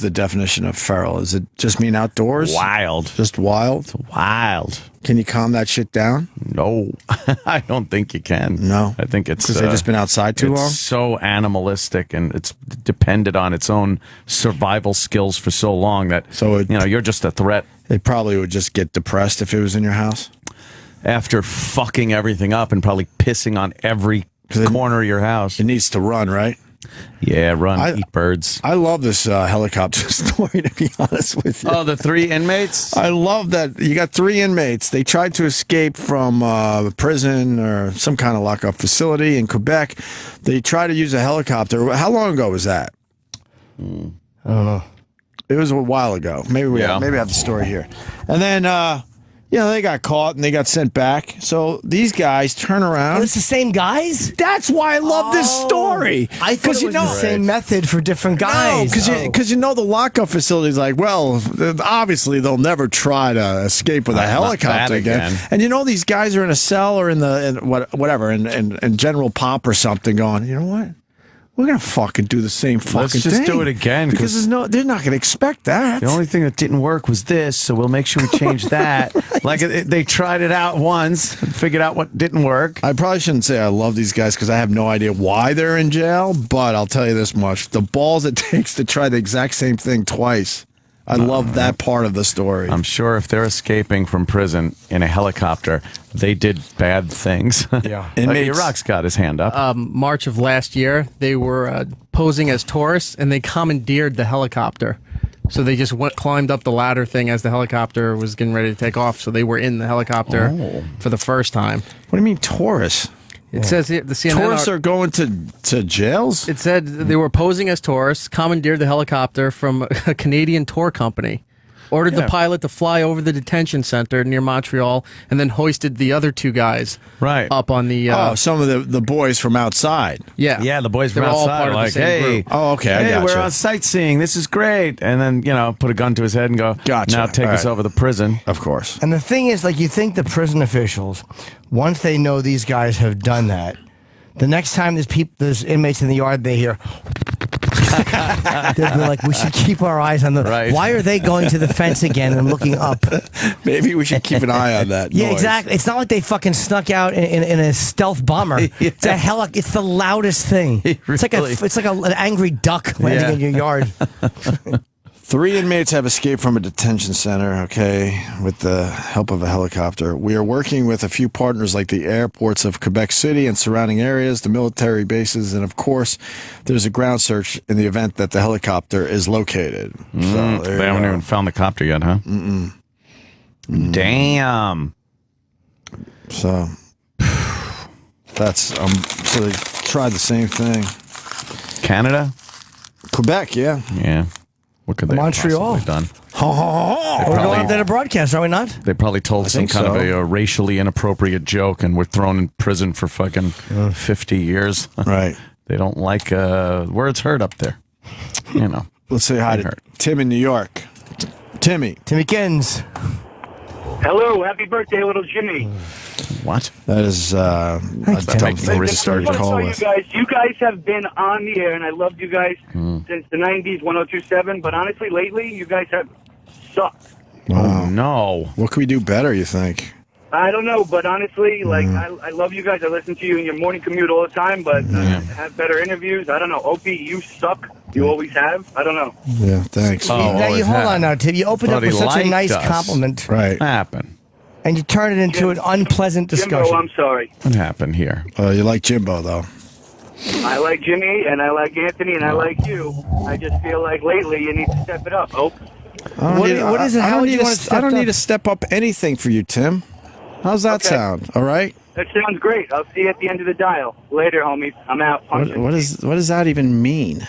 the definition of feral? Does it just mean outdoors? Wild. Just wild? It's wild. Can you calm that shit down? No, I don't think you can. No, I think it's because they've just been outside too long. So animalistic, and it's depended on its own survival skills for so long that you're just a threat. It probably would just get depressed if it was in your house after fucking everything up and probably pissing on every corner of your house. It needs to run, right? Yeah, eat birds. I love this helicopter story, to be honest with you. Oh, the 3 inmates? I love that. You got 3 inmates. They tried to escape from prison or some kind of lockup facility in Quebec. They tried to use a helicopter. How long ago was that? I don't know. It was a while ago. Maybe I have the story here. And then, they got caught and they got sent back. So these guys turn around. Oh, it's the same guys? That's why I love this story. I thought it was the same method for different guys. No, because the lockup facility is like, well, obviously they'll never try to escape with a helicopter again. And these guys are in a cell or in General Pop or something going, you know what? We're going to fucking do the same fucking Let's thing. just do it again. Because they're not going to expect that. The only thing that didn't work was this, so we'll make sure we change that. Like, they tried it out once and figured out what didn't work. I probably shouldn't say I love these guys because I have no idea why they're in jail, but I'll tell you this much. The balls it takes to try the exact same thing twice. I love that part of the story. I'm sure if they're escaping from prison in a helicopter, they did bad things. Yeah. Erock's got his hand up. March of last year, they were posing as tourists, and they commandeered the helicopter. So they just climbed up the ladder thing as the helicopter was getting ready to take off. So they were in the helicopter for the first time. What do you mean tourists? It says here, the CNN tourists are going to jails? It said they were posing as tourists, commandeered the helicopter from a Canadian tour company, ordered the pilot to fly over the detention center near Montreal, and then hoisted the other 2 guys up on the... some of the boys from outside. Yeah. Yeah, the boys from They're all outside. part of the Like, same hey, group. Oh, okay, I gotcha. We're on sightseeing. This is great. And then, put a gun to his head and go, gotcha. Now take us over the prison. Of course. And the thing is, you think the prison officials, once they know these guys have done that, the next time there's inmates in the yard, they hear... They'll be like, we should keep our eyes on the... Right. Why are they going to the fence again and looking up? Maybe we should keep an eye on that Yeah, noise. exactly. It's not like they fucking snuck out in a stealth bomber. It's a it's the loudest thing. It's like an angry duck landing in your yard. 3 inmates have escaped from a detention center, with the help of a helicopter. We are working with a few partners like the airports of Quebec City and surrounding areas, the military bases, and of course, there's a ground search in the event that the helicopter is located. So they haven't even found the copter yet, huh? Mm-mm. Damn. So that's so they tried the same thing. Canada? Quebec, yeah. Yeah. What could they Montreal. have possibly done? We're going up there to broadcast, are we not? They probably told some think kind of so. a racially inappropriate joke and were thrown in prison for fucking 50 years. Right. They don't like words heard up there. You know. Let's say hi to Tim in New York. Timmy Kins. Hello, happy birthday, little Jimmy. What? That is a dumb thing to start a call with. You guys have been on the air, and I loved you guys since the 90s, 102.7, but honestly, lately, you guys have sucked. Oh, no. What can we do better, you think? I don't know, but honestly, I love you guys. I listen to you in your morning commute all the time, but have better interviews. I don't know. Opie, you suck. You always have. I don't know. Yeah, thanks. Now you hold on now, Tim. You opened up with such a nice compliment. Right. What happened? And you turned it into an unpleasant discussion. Jimbo, I'm sorry. What happened here? You like Jimbo, though. I like Jimmy, and I like Anthony, and I like you. I just feel like lately you need to step it up, Ope. What is it? How would you want to step I don't up? need to step up anything for you, Tim. How's that sound? All right. That sounds great. I'll see you at the end of the dial. Later, homies. I'm out. What does that even mean?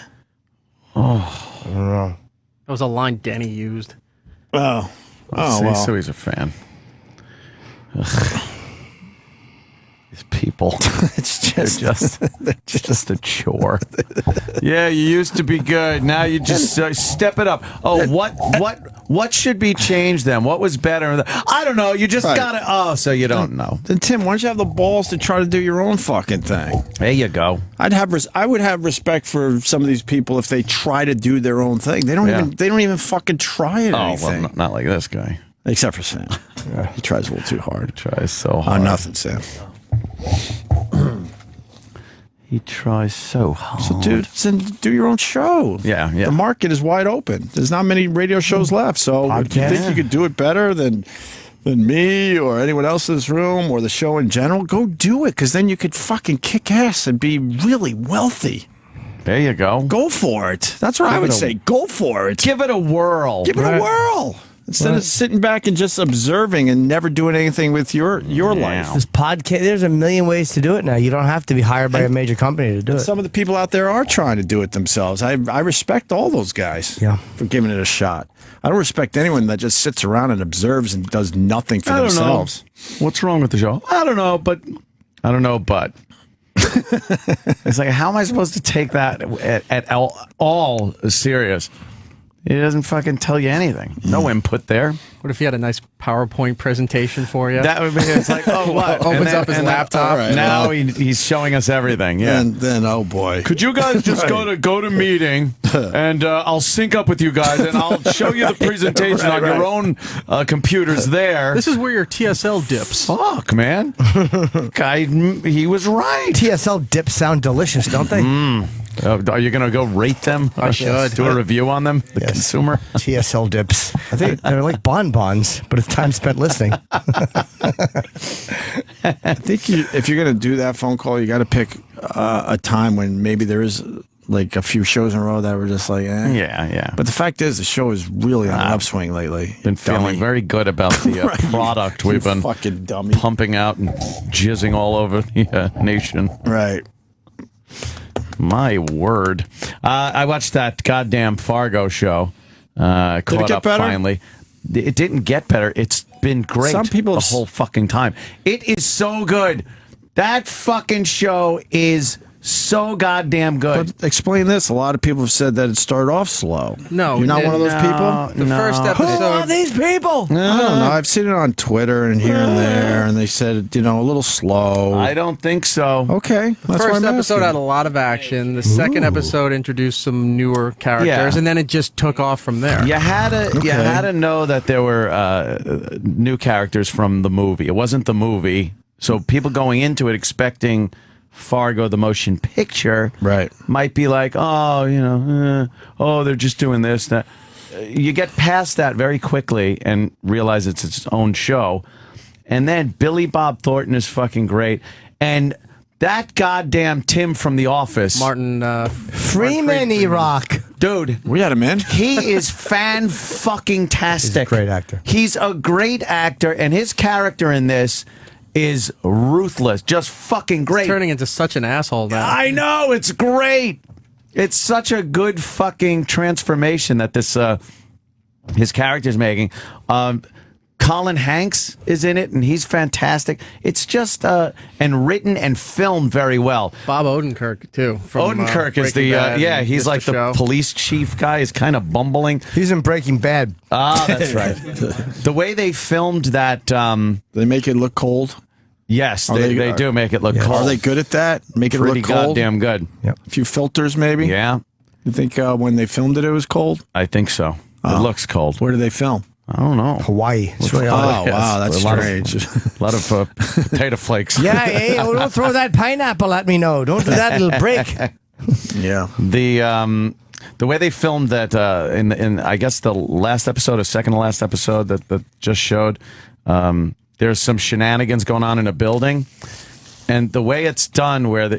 Oh, I don't know. That was a line Denny used. Oh. See, Well. so he's a fan. Ugh. These people. It's they're just a chore. Yeah, you used to be good. Now you just step it up. Oh, what should be changed then? What was better? I don't know. You just gotta. Oh, so you don't know. Then Tim, why don't you have the balls to try to do your own fucking thing? There you go. I would have respect for some of these people if they try to do their own thing. They don't even fucking try it. Oh, well, not like this guy. Except for Sam. He tries a little too hard. He tries so hard. Oh, nothing, Sam. He tries so hard. So, dude, then do your own show. Yeah. The market is wide open. There's not many radio shows left. So, if you think you could do it better than me or anyone else in this room or the show in general, go do it. Because then you could fucking kick ass and be really wealthy. There you go. Go for it. That's what I would say. Go for it. Give it a whirl. Give it a whirl. Instead of sitting back and just observing and never doing anything with your life. This podcast, there's a million ways to do it now. You don't have to be hired by a major company to do it. Some of the people out there are trying to do it themselves. I respect all those guys for giving it a shot. I don't respect anyone that just sits around and observes and does nothing for themselves. What's wrong with the show? I don't know, but. It's like, how am I supposed to take that at all serious? It doesn't fucking tell you anything. No input there. What if he had a nice PowerPoint presentation for you? That would be, it's like, oh, what? Opens up his laptop. Right, now he's showing us everything. Yeah. And then, oh boy. Could you guys just go to meeting and I'll sync up with you guys and I'll show you the presentation on your own computers there. This is where your TSL dips. Fuck, man. Guy, he was right. TSL dips sound delicious, don't they? Are you going to go rate them? I should. Do a review on them? The consumer? TSL dips. I think they're like bonbons, but it's time spent listening. I think if you're going to do that phone call, you got to pick a time when maybe there is like a few shows in a row that were just like, eh. Yeah. But the fact is, the show is really on an upswing lately. Been feeling very good about the product we've been fucking dummy. pumping out and jizzing all over the nation. Right. My word. I watched that goddamn Fargo show. Caught Did it get up better? finally. It didn't get better. It's been great Some people the whole fucking time. It is so good. That fucking show is so goddamn good. But explain this. A lot of people have said that it started off slow. No, You're not one of those people? The first episode. Who are these people? I don't know. I've seen it on Twitter and here and there, and they said, a little slow. I don't think so. Okay. The first episode had a lot of action. The second episode introduced some newer characters, and then it just took off from there. You had to know that there were new characters from the movie. It wasn't the movie, so people going into it expecting Fargo, the motion picture, might be like, they're just doing this, that. You get past that very quickly and realize it's its own show. And then Billy Bob Thornton is fucking great. And That goddamn Tim from The Office. Martin Freeman, Erock. Dude. We had him in. He is fan-fucking-tastic. He's a great actor. He's a great actor, and his character in this is ruthless. Just fucking great. He's turning into such an asshole now. I know, it's great. It's such a good fucking transformation that this his character's making. Colin Hanks is in it, and he's fantastic. It's just and written and filmed very well. Bob Odenkirk too. Odenkirk is the he's like the police chief guy. He's kind of bumbling. He's in Breaking Bad. Ah, that's right. The way they filmed that, they make it look cold. Yes, they do make it look cold. Are they good at that? Make it Pretty look cold. goddamn good. Yep. A few filters, maybe. Yeah. You think when they filmed it, it was cold? I think so. It looks cold. Where do they film? I don't know. Hawaii. It's really wow, that's strange. A lot of potato flakes. Yeah, hey, don't throw that pineapple at me, no. Don't do that, it'll break. Yeah. The way they filmed that in I guess the last episode or second to last episode that just showed, there's some shenanigans going on in a building, and the way it's done where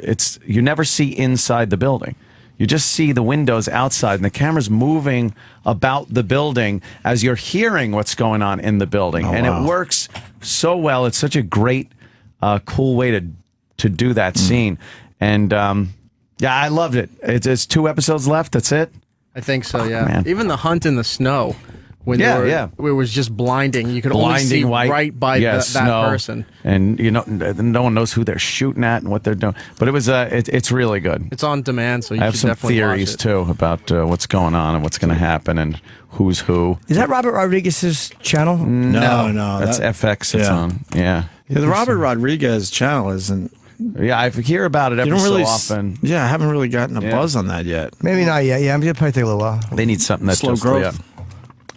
you never see inside the building. You just see the windows outside, and the camera's moving about the building as you're hearing what's going on in the building. Oh, and wow. it works so well. It's such a great, cool way to do that scene. And, I loved it. It's 2 episodes left. That's it. I think so, yeah. Man. Even the hunt in the snow. When it was just blinding. You could only see right by that person. And no one knows who they're shooting at and what they're doing. But it was it's really good. It's on demand, so you I have should some definitely theories watch it. too about what's going on and what's going to happen and who's who. Is that Robert Rodriguez's channel? No. That's FX. It's on. Yeah. The Robert Rodriguez channel isn't. Yeah, I hear about it every so often. Yeah, I haven't really gotten a buzz on that yet. Maybe not yet. Yeah, I'm going to probably take a little while. They need something that's Slow just growth.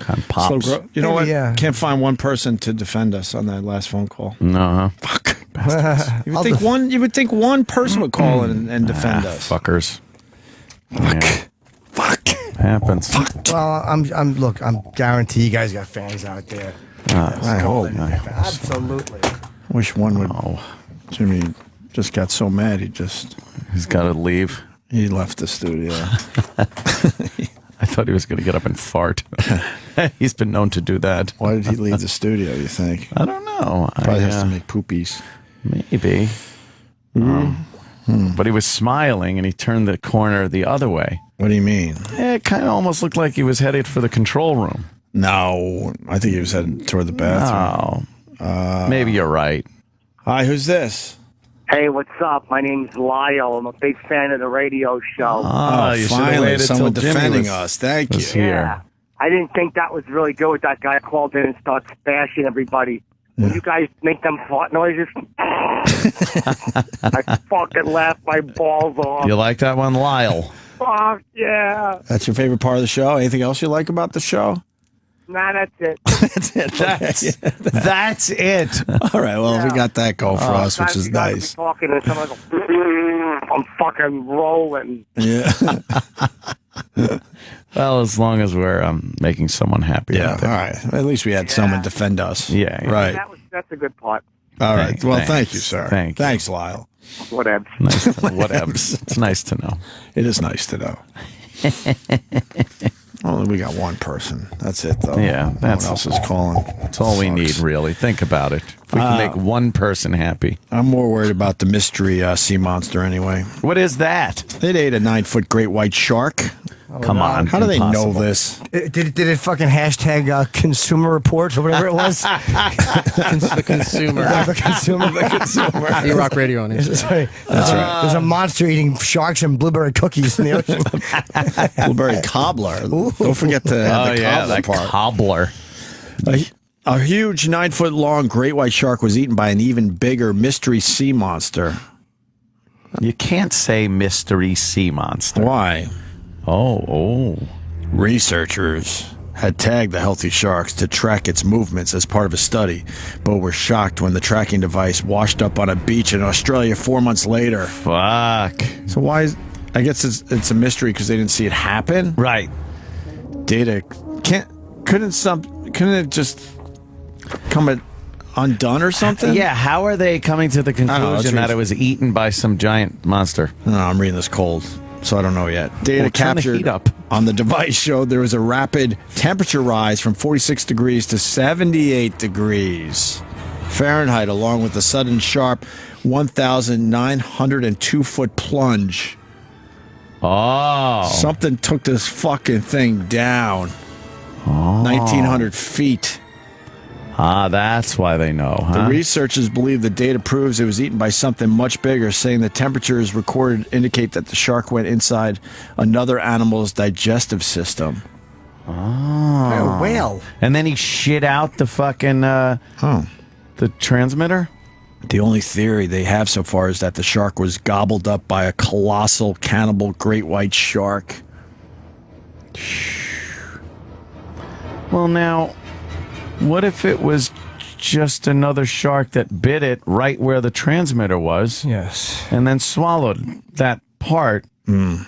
kind of pops. You know what? Yeah. Can't find one person to defend us on that last phone call. No. Fuck. You would think one person would call in and defend us. Fuckers. Fuck. Happens. Well, I'm guarantee you guys got fans out there. I hope. Absolutely. Wish one would. Jimmy just got so mad he's got to leave. He left the studio. I thought he was going to get up and fart. He's been known to do that. Why did he leave the studio, you think? I don't know. Probably has to make poopies. Maybe. But he was smiling, and he turned the corner the other way. What do you mean? It kind of almost looked like he was headed for the control room. No. I think he was headed toward the bathroom. Oh. Maybe you're right. Hi, who's this? Hey, what's up? My name's Lyle. I'm a big fan of the radio show. You finally, someone till Jimmy defending was- us. Thank you. was here. Yeah. I didn't think that was really good. That guy called in and starts bashing everybody. When you guys make them fart noises, I fucking laugh my balls off. You like that one, Lyle? Fuck yeah. That's your favorite part of the show? Anything else you like about the show? Nah, that's it. That's it. All right, well, we got that going for us, which is You guys nice. be talking and someone goes, I'm fucking rolling. Yeah. Well, as long as we're making someone happy. Yeah, out there. all right. At least we had someone defend us. Yeah. Right. That's a good part. All right. Well, Thanks. thank you, sir. Thanks, Lyle. Whatever. Nice to, whatevs. It's nice to know. It is nice to know. Only we got one person. That's it, though. Yeah, No that's one else is calling. That's all we need, really. Think about it. If we can make one person happy. I'm more worried about the mystery sea monster anyway. What is that? It ate a 9-foot great white shark. Come on. How do they know Impossible. this? Did it fucking hashtag Consumer Reports or whatever it was? The consumer. The consumer. The consumer. Erock Radio on Instagram. Sorry. That's right. There's a monster eating sharks and blueberry cookies in the ocean. Blueberry cobbler. Don't forget to add the cobbler that part. cobbler. A huge 9-foot long great white shark was eaten by an even bigger mystery sea monster. You can't say mystery sea monster. Why? Oh. Researchers had tagged the healthy sharks to track its movements as part of a study, but were shocked when the tracking device washed up on a beach in Australia 4 months later. Fuck. So why is... I guess it's a mystery because they didn't see it happen? Right. Data... Couldn't it just come at undone or something? Yeah, how are they coming to the I don't know, conclusion that it was eaten by some giant monster? No, I'm reading this cold, so I don't know yet. Data Well, turn the captured heat up. on the device showed there was a rapid temperature rise from 46 degrees to 78 degrees Fahrenheit, along with a sudden sharp 1,902-foot plunge. Oh. Something took this fucking thing down. 1,900 feet. Ah, that's why they know, huh? The researchers believe the data proves it was eaten by something much bigger, saying the temperatures recorded indicate that the shark went inside another animal's digestive system. Oh. A whale. And then he shit out the fucking the transmitter? The only theory they have so far is that the shark was gobbled up by a colossal cannibal great white shark. Well, now, what if it was just another shark that bit it right where the transmitter was? Yes. And then swallowed that part and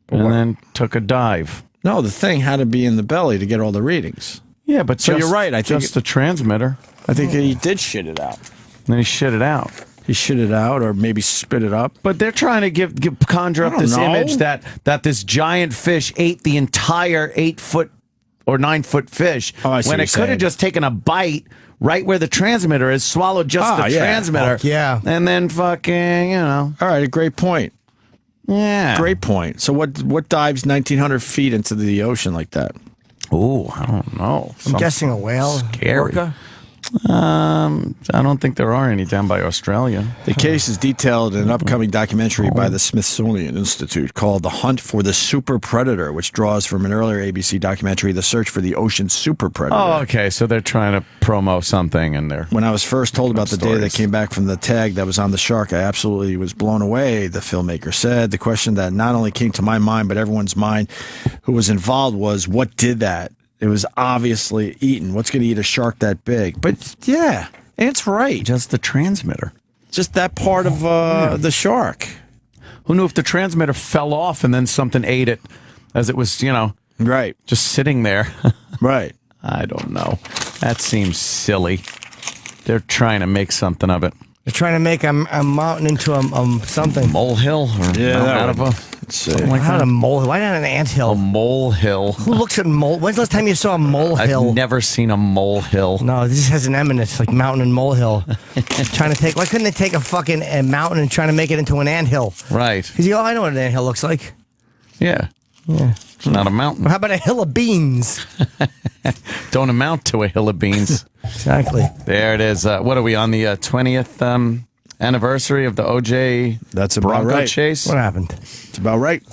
then took a dive. No, the thing had to be in the belly to get all the readings. Yeah, but So you're right. I think just the transmitter. I think he did shit it out. And then he shit it out. He shit it out, or maybe spit it up. But they're trying to conjure up this image that this giant fish ate the entire 8-foot or 9-foot fish when it could have just taken a bite right where the transmitter is, swallowed just the transmitter. Yeah. And then fucking, All right, a great point. Yeah. Great point. So what dives 1,900 feet into the ocean like that? Oh, I don't know. I'm guessing a whale. Scary. Orca? I don't think there are any down by Australia. The case is detailed in an upcoming documentary by the Smithsonian Institute called The Hunt for the Super Predator, which draws from an earlier ABC documentary, The Search for the Ocean Super Predator. Oh, okay. So they're trying to promo something in there. When I was first told about the data that came back from the tag that was on the shark, I absolutely was blown away, the filmmaker said. The question that not only came to my mind, but everyone's mind who was involved was, what did that? It was obviously eaten. What's going to eat a shark that big? But yeah, it's right. Just the transmitter. Just that part of the shark. Who knew if the transmitter fell off and then something ate it as it was, right, just sitting there? Right. I don't know. That seems silly. They're trying to make something of it. They're trying to make a mountain into a something. Molehill? Or out of a... Like not a molehill. Why not an anthill? A molehill. Who looks at mole? When's the last time you saw a molehill? I've never seen a molehill. No, this has an eminence like mountain and molehill. Trying to take. Why couldn't they take a fucking mountain and trying to make it into an anthill? Right. Because I know what an anthill looks like. Yeah. It's not a mountain. How about a hill of beans? Don't amount to a hill of beans. Exactly. There it is. What are we on the 20th anniversary of the OJ Bronco chase? What happened? It's about right.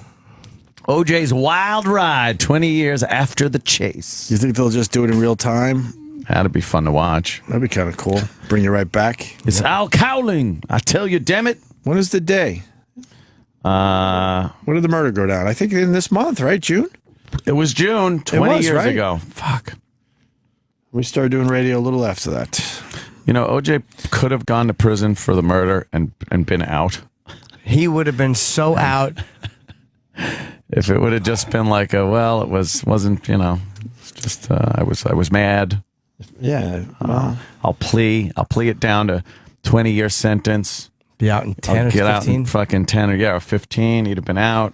OJ's wild ride, 20 years after the chase. You think they'll just do it in real time? That'd be fun to watch. That'd be kind of cool. Bring you right back. It's Al Cowling. I tell you, damn it. When is the day? When did the murder go down? I think in this month, right? June? It was June, 20 years right? ago. Fuck. We started doing radio a little after that. OJ could have gone to prison for the murder and been out. He would have been so out. If it would have just been like it wasn't, it's just I was mad. Yeah. Well. I'll plea it down to 20-year sentence. Be out in 10 or 15? Get out in fucking 10 or 15. He'd have been out.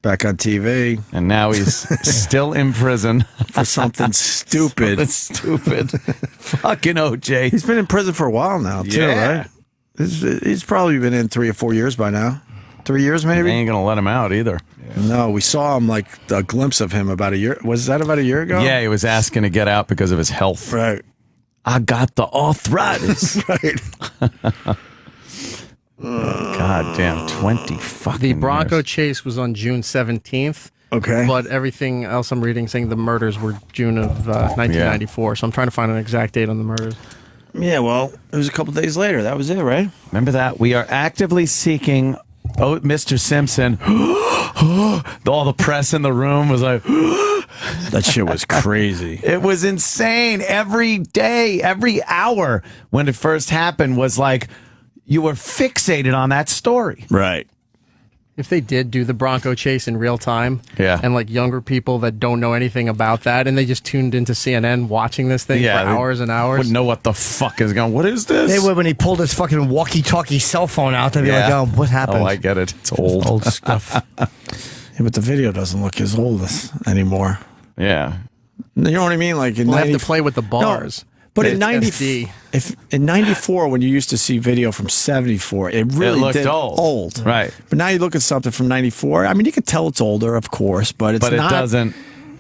Back on TV. And now he's still in prison. For something stupid. Fucking OJ. He's been in prison for a while now, too, right? He's probably been in 3 or 4 years by now. 3 years, maybe? They ain't going to let him out either. No, we saw him, like, a glimpse of him about a year. Was that about a year ago? Yeah, he was asking to get out because of his health. Right. I got the arthritis. Right. God damn, 20 fucking The Bronco years. chase was on June 17th. Okay. But everything else I'm reading saying the murders were June of 1994. So I'm trying to find an exact date on the murders. Yeah, well, it was a couple days later. That was it, right? Remember that? We are actively seeking Mr. Simpson. All the press in the room was like... That shit was crazy. It was insane. Every day, every hour when it first happened was like... You were fixated on that story. Right. If they did do the Bronco chase in real time, and like younger people that don't know anything about that, and they just tuned into CNN watching this thing for hours and hours, wouldn't know what the fuck is going. What is this? They would when he pulled his fucking walkie-talkie cell phone out. They'd be like, "Oh, what happened?" Oh, I get it. It's old. Old stuff. Yeah, but the video doesn't look as old anymore. Yeah. You know what I mean? Like, we'll have to play with the bars. No, but in in '94, when you used to see video from '74, it really looked did old. Right. But now you look at something from '94. I mean, you can tell it's older, of course, but it's But it not. doesn't.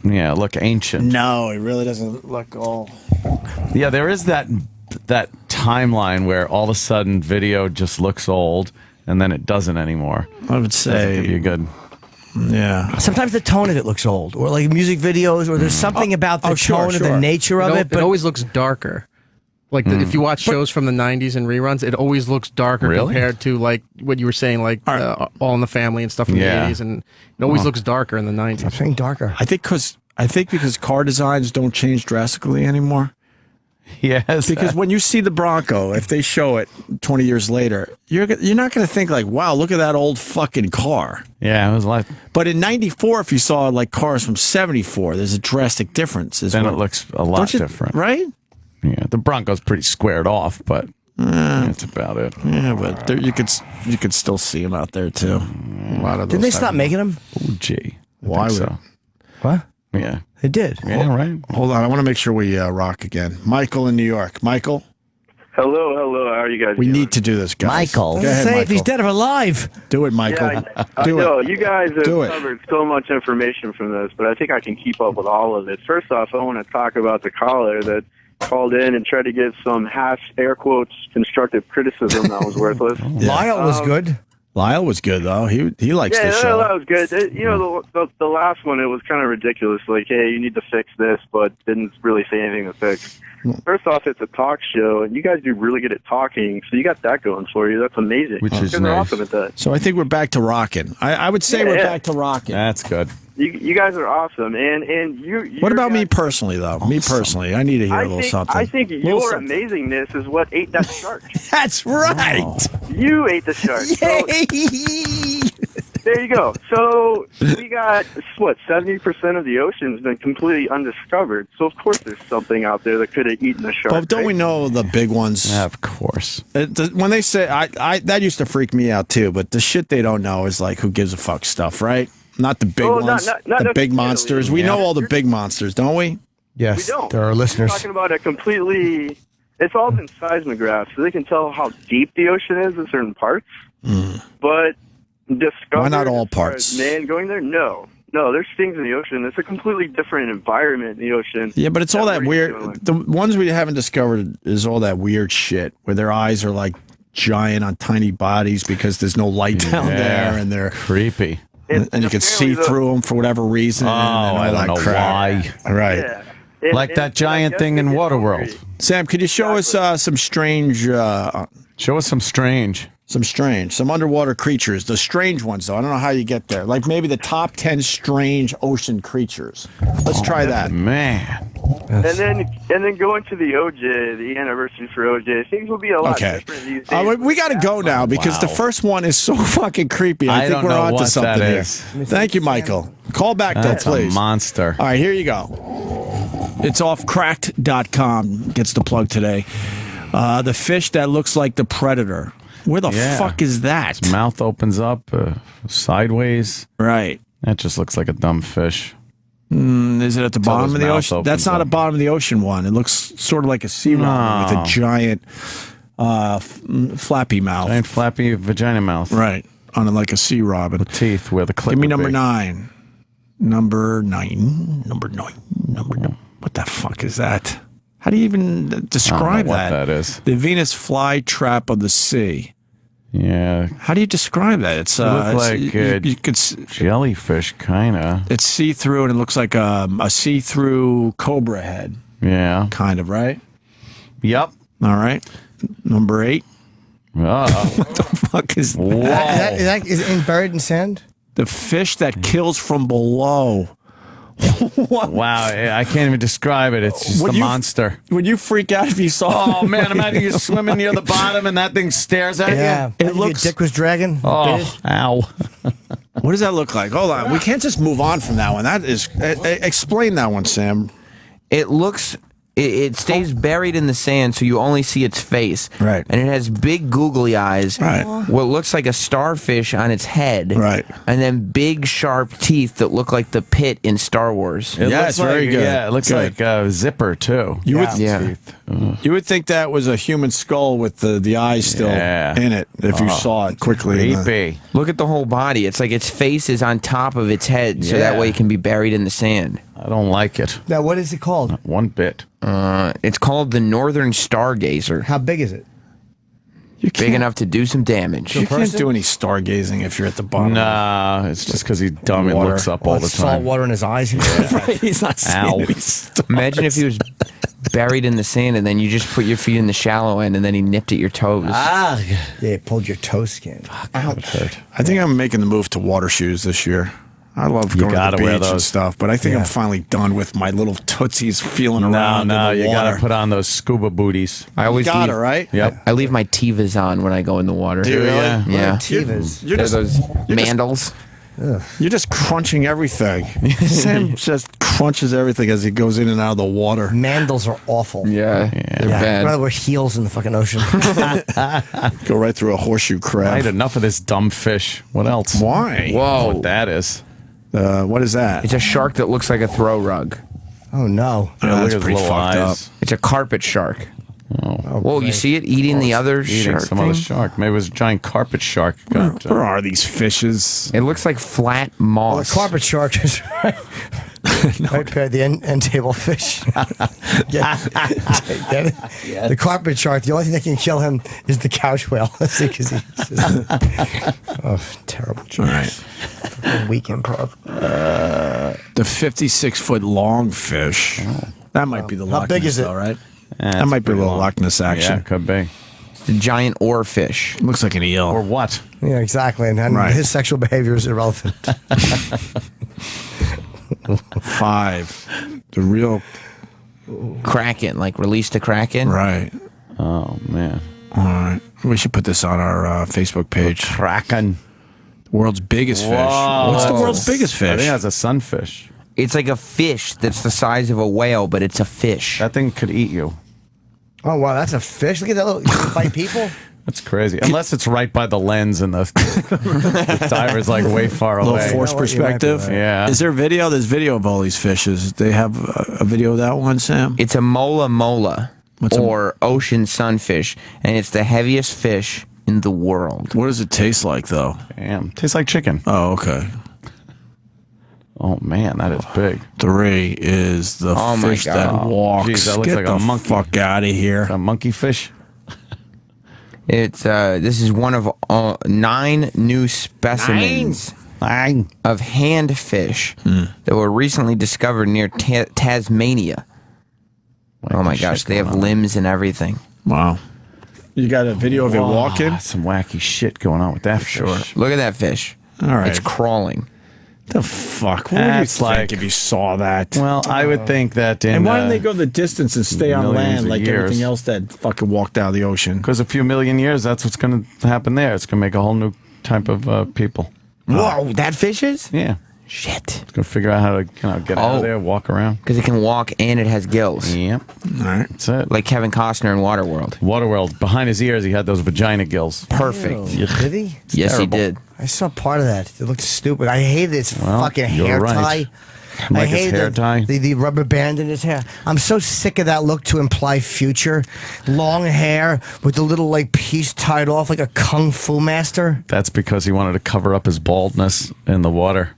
Yeah, look ancient. No, it really doesn't look old. Yeah, there is that timeline where all of a sudden video just looks old and then it doesn't anymore. I would say give you a good. Yeah. Sometimes the tone of it looks old, or like music videos, or there's something about the tone of the nature of it. But it always looks darker. Like if you watch shows from the '90s and reruns, it always looks darker compared to like what you were saying, like All in the Family and stuff from the '80s, and it always looks darker in the '90s. I'm saying darker. I think because car designs don't change drastically anymore. Yes. Because when you see the Bronco, if they show it 20 years later, you're not going to think like, wow, look at that old fucking car. Yeah, it was like. But in '94, if you saw like cars from '74, there's a drastic difference. Then it looks a lot different, right? Yeah, the Bronco's pretty squared off, but that's about it. Yeah, but you could still see them out there too. A lot of those. Didn't they stop making them? Oh, gee. Why would? So. What? Yeah. They did. Yeah, right. Hold on, I want to make sure we rock again. Michael in New York. Michael. Hello. How are you guys? We need to do this, guys. Michael. Go ahead, Say Michael. if he's dead or alive. Do it, Michael. Yeah, Do I know. it. You guys have Do it. covered so much information from this, but I think I can keep up with all of it. First off, I want to talk about the caller that called in and tried to give some air quotes constructive criticism that was worthless. Lyle was good. Lyle was good though. He likes the Yeah, show. that was good. You know, the last one, it was kind of ridiculous. Like, hey, you need to fix this, but didn't really say anything to fix. First off, it's a talk show, and you guys do really good at talking, so you got that going for you. That's amazing. Which is You're nice. awesome at that. So I think we're back to rocking. I would say we're back to rocking. That's good. You guys are awesome, and you. What about me personally, though? Me personally, I need to hear a little something. I think Little your something. amazingness is what ate that shark. That's right. You ate the shark. So, there you go. So we got, 70% of the ocean's been completely undiscovered. So of course there's something out there that could have eaten the shark. But don't right? we know the big ones? Yeah, of course. When they say, I that used to freak me out too, but the shit they don't know is like, who gives a fuck stuff, right? Not the big ones, not the big necessarily. monsters. We know all the big monsters, don't we? Yes, We don't. there are We're listeners. talking about a completely, it's all been seismographs, so they can tell how deep the ocean is in certain parts. But discovered, Why not all as far parts? as man going there? No, there's things in the ocean. It's a completely different environment in the ocean. Yeah, but it's all that we're weird. doing. The ones we haven't discovered is all that weird shit where their eyes are like giant on tiny bodies because there's no light down there, and they're creepy. and you can see through them for whatever reason. Oh, and all I don't that know crap. why. Right. Yeah. Like that giant thing in Waterworld. Sam, could you show us some strange? Show us some strange. Some underwater creatures. The strange ones, though. I don't know how you get there. Like maybe the top 10 strange ocean creatures. Let's try that. Man. And then going to the OJ, the anniversary for OJ, things will be a lot Okay. different these days. We got to go now because the first one is so fucking creepy. I think don't we're know onto what something that here. is. Thank you, Michael. Call back, That's though, please. a monster. All right, here you go. It's offcracked.com. Gets the plug today. The fish that looks like the predator. Where the fuck is that? His mouth opens up sideways. Right. That just looks like a dumb fish. Is it at the Until bottom his of the mouth ocean? opens That's not a up. bottom of the ocean one. It looks sort of like a sea lion with a giant flappy mouth. Giant flappy vagina mouth. Right. On it like a sea robin. With teeth where the clip Give me would number be. 9. Number 9. What the fuck is that? How do you even describe I don't know that? what that is. The Venus flytrap of the sea. Yeah. How do you describe that? It's It looked like you could jellyfish, kind of. it's see-through and it looks like a see-through cobra head. Yeah. Kind of, right? Yep. All right. Number 8. What the fuck is that? Is that buried in sand? The fish that kills from below. Wow, I can't even describe it. It's just a monster. Would you freak out if you saw? Oh man, imagine you're swimming near the bottom and that thing stares at Yeah, you. it looks. Your dick was dragging. Oh, ow! What does that look like? Hold on, we can't just move on from that one. That is, explain that one, Sam. It looks. It stays buried in the sand, so you only see its face. Right. And it has big googly eyes. Right. What looks like a starfish on its head. Right. And then big, sharp teeth that look like the pit in Star Wars. It Yes, looks like, very good. Yeah, it looks Good. like a zipper too. You would, Teeth. you would think that was a human skull with the eyes still in it if you saw it quickly. Creepy. Look at the whole body. It's like its face is on top of its head, so Yeah. that way it can be buried in the sand. I don't like it. Now, what is it called? Not one bit. It's called the Northern Stargazer. How big is it? Big enough to do some damage. You can't do any stargazing if you're at the bottom. Nah, it's just because he's dumb and Water. looks up all the Salt time. water in his eyes. Right, he's not seeing Ow. any stars. Imagine if he was buried in the sand and then you just put your feet in the shallow end and then he nipped at your toes. Yeah, it pulled your toe skin. Ouch. I think I'm making the move to water shoes this year. I love going to gotta the wear beach and those. stuff, but I think I'm finally done with my little tootsies feeling around No, in the you water. gotta put on those scuba booties. I always Got leave, it, right? Yep. I leave my Tivas on when I go in the water. Do you really? Yeah. Yeah. Tivas. You're They're just, those you're just- mandals. you're just crunching everything. Sam just crunches everything as he goes in and out of the water. Mandals are awful. Yeah, they're I'd bad. rather wear heels in the fucking ocean. Go right through a horseshoe crab. Right, enough of this dumb fish. What else? Why? Whoa. What that is. What is that? It's a shark that looks like a throw rug. Oh no! Yeah, that's look at his pretty little fucked eyes. It's a carpet shark. Oh. Whoa, you see it eating the other Eating shark some thing? other shark. Maybe it was a giant carpet shark. Got, Where are these fishes? It looks like flat Well, moss. the carpet shark is right there. The end table fish. Get it? The carpet shark. The only thing that can kill him is the couch whale. See, 'cause terrible. All right. Fucking weak improv. The 56-foot long fish. That might be the How Loch big Ness, is it? though, right? Yeah, That it's might be a pretty little long. Loch Ness action. Yeah, could be. It's a giant oarfish. Looks like an eel. Or what? Yeah, exactly. And Right. his sexual behavior is irrelevant. 5. The real. Kraken, like release the Kraken. Right. Oh, man. All right. We should put this on our Facebook page. Kraken. World's biggest fish. Whoa. What's the world's biggest I fish? think that's a sunfish. It's like a fish that's the size of a whale, but it's a fish. That thing could eat you. Oh wow, that's a fish. Look at that little bite people. That's crazy. Unless it's right by the lens and the diver's like way far A away. little force You know what, you might be perspective. right. Yeah. Is there video? There's video of all these fishes. They have a video of that one, Sam? It's a mola mola, What's or ocean sunfish, and it's the heaviest fish in the world. What does it taste like, though? Damn. Tastes like chicken. Oh, okay. Oh, man, that is big. 3 is the Oh, my fish God. that walks. Geez, that looks Get like the a monkey. fuck out of here. A monkey fish. It's this is one of 9 new specimens of handfish that were recently discovered near Tasmania. Oh my gosh, they have limbs and everything. Wow. You got a video of it walking? Some wacky shit going on with that fish. Look at that fish. All right. It's crawling. The fuck? What would you That's think like- if you saw that? Well, I would think that in And why didn't they go the distance and stay on millions land of like years. everything else that fucking walked out of the ocean? Because a few million years, that's what's going to happen there. It's going to make a whole new type of people. Whoa, that fish is? Yeah. Shit. It's going to figure out how to get out Oh. of there, walk around. Because it can walk and it has gills. Yep. All right. That's it. Like Kevin Costner in Waterworld. Waterworld, behind his ears, he had those vagina gills. Perfect. Ew. Did he? Yes, terrible. he did. I saw part of that. It looked stupid. I hated its Well, fucking you're hair right. tie. Like I his hated hair tie? the rubber band in his hair. I'm so sick of that look to imply future. Long hair with the little like piece tied off like a kung fu master. That's because he wanted to cover up his baldness in the water.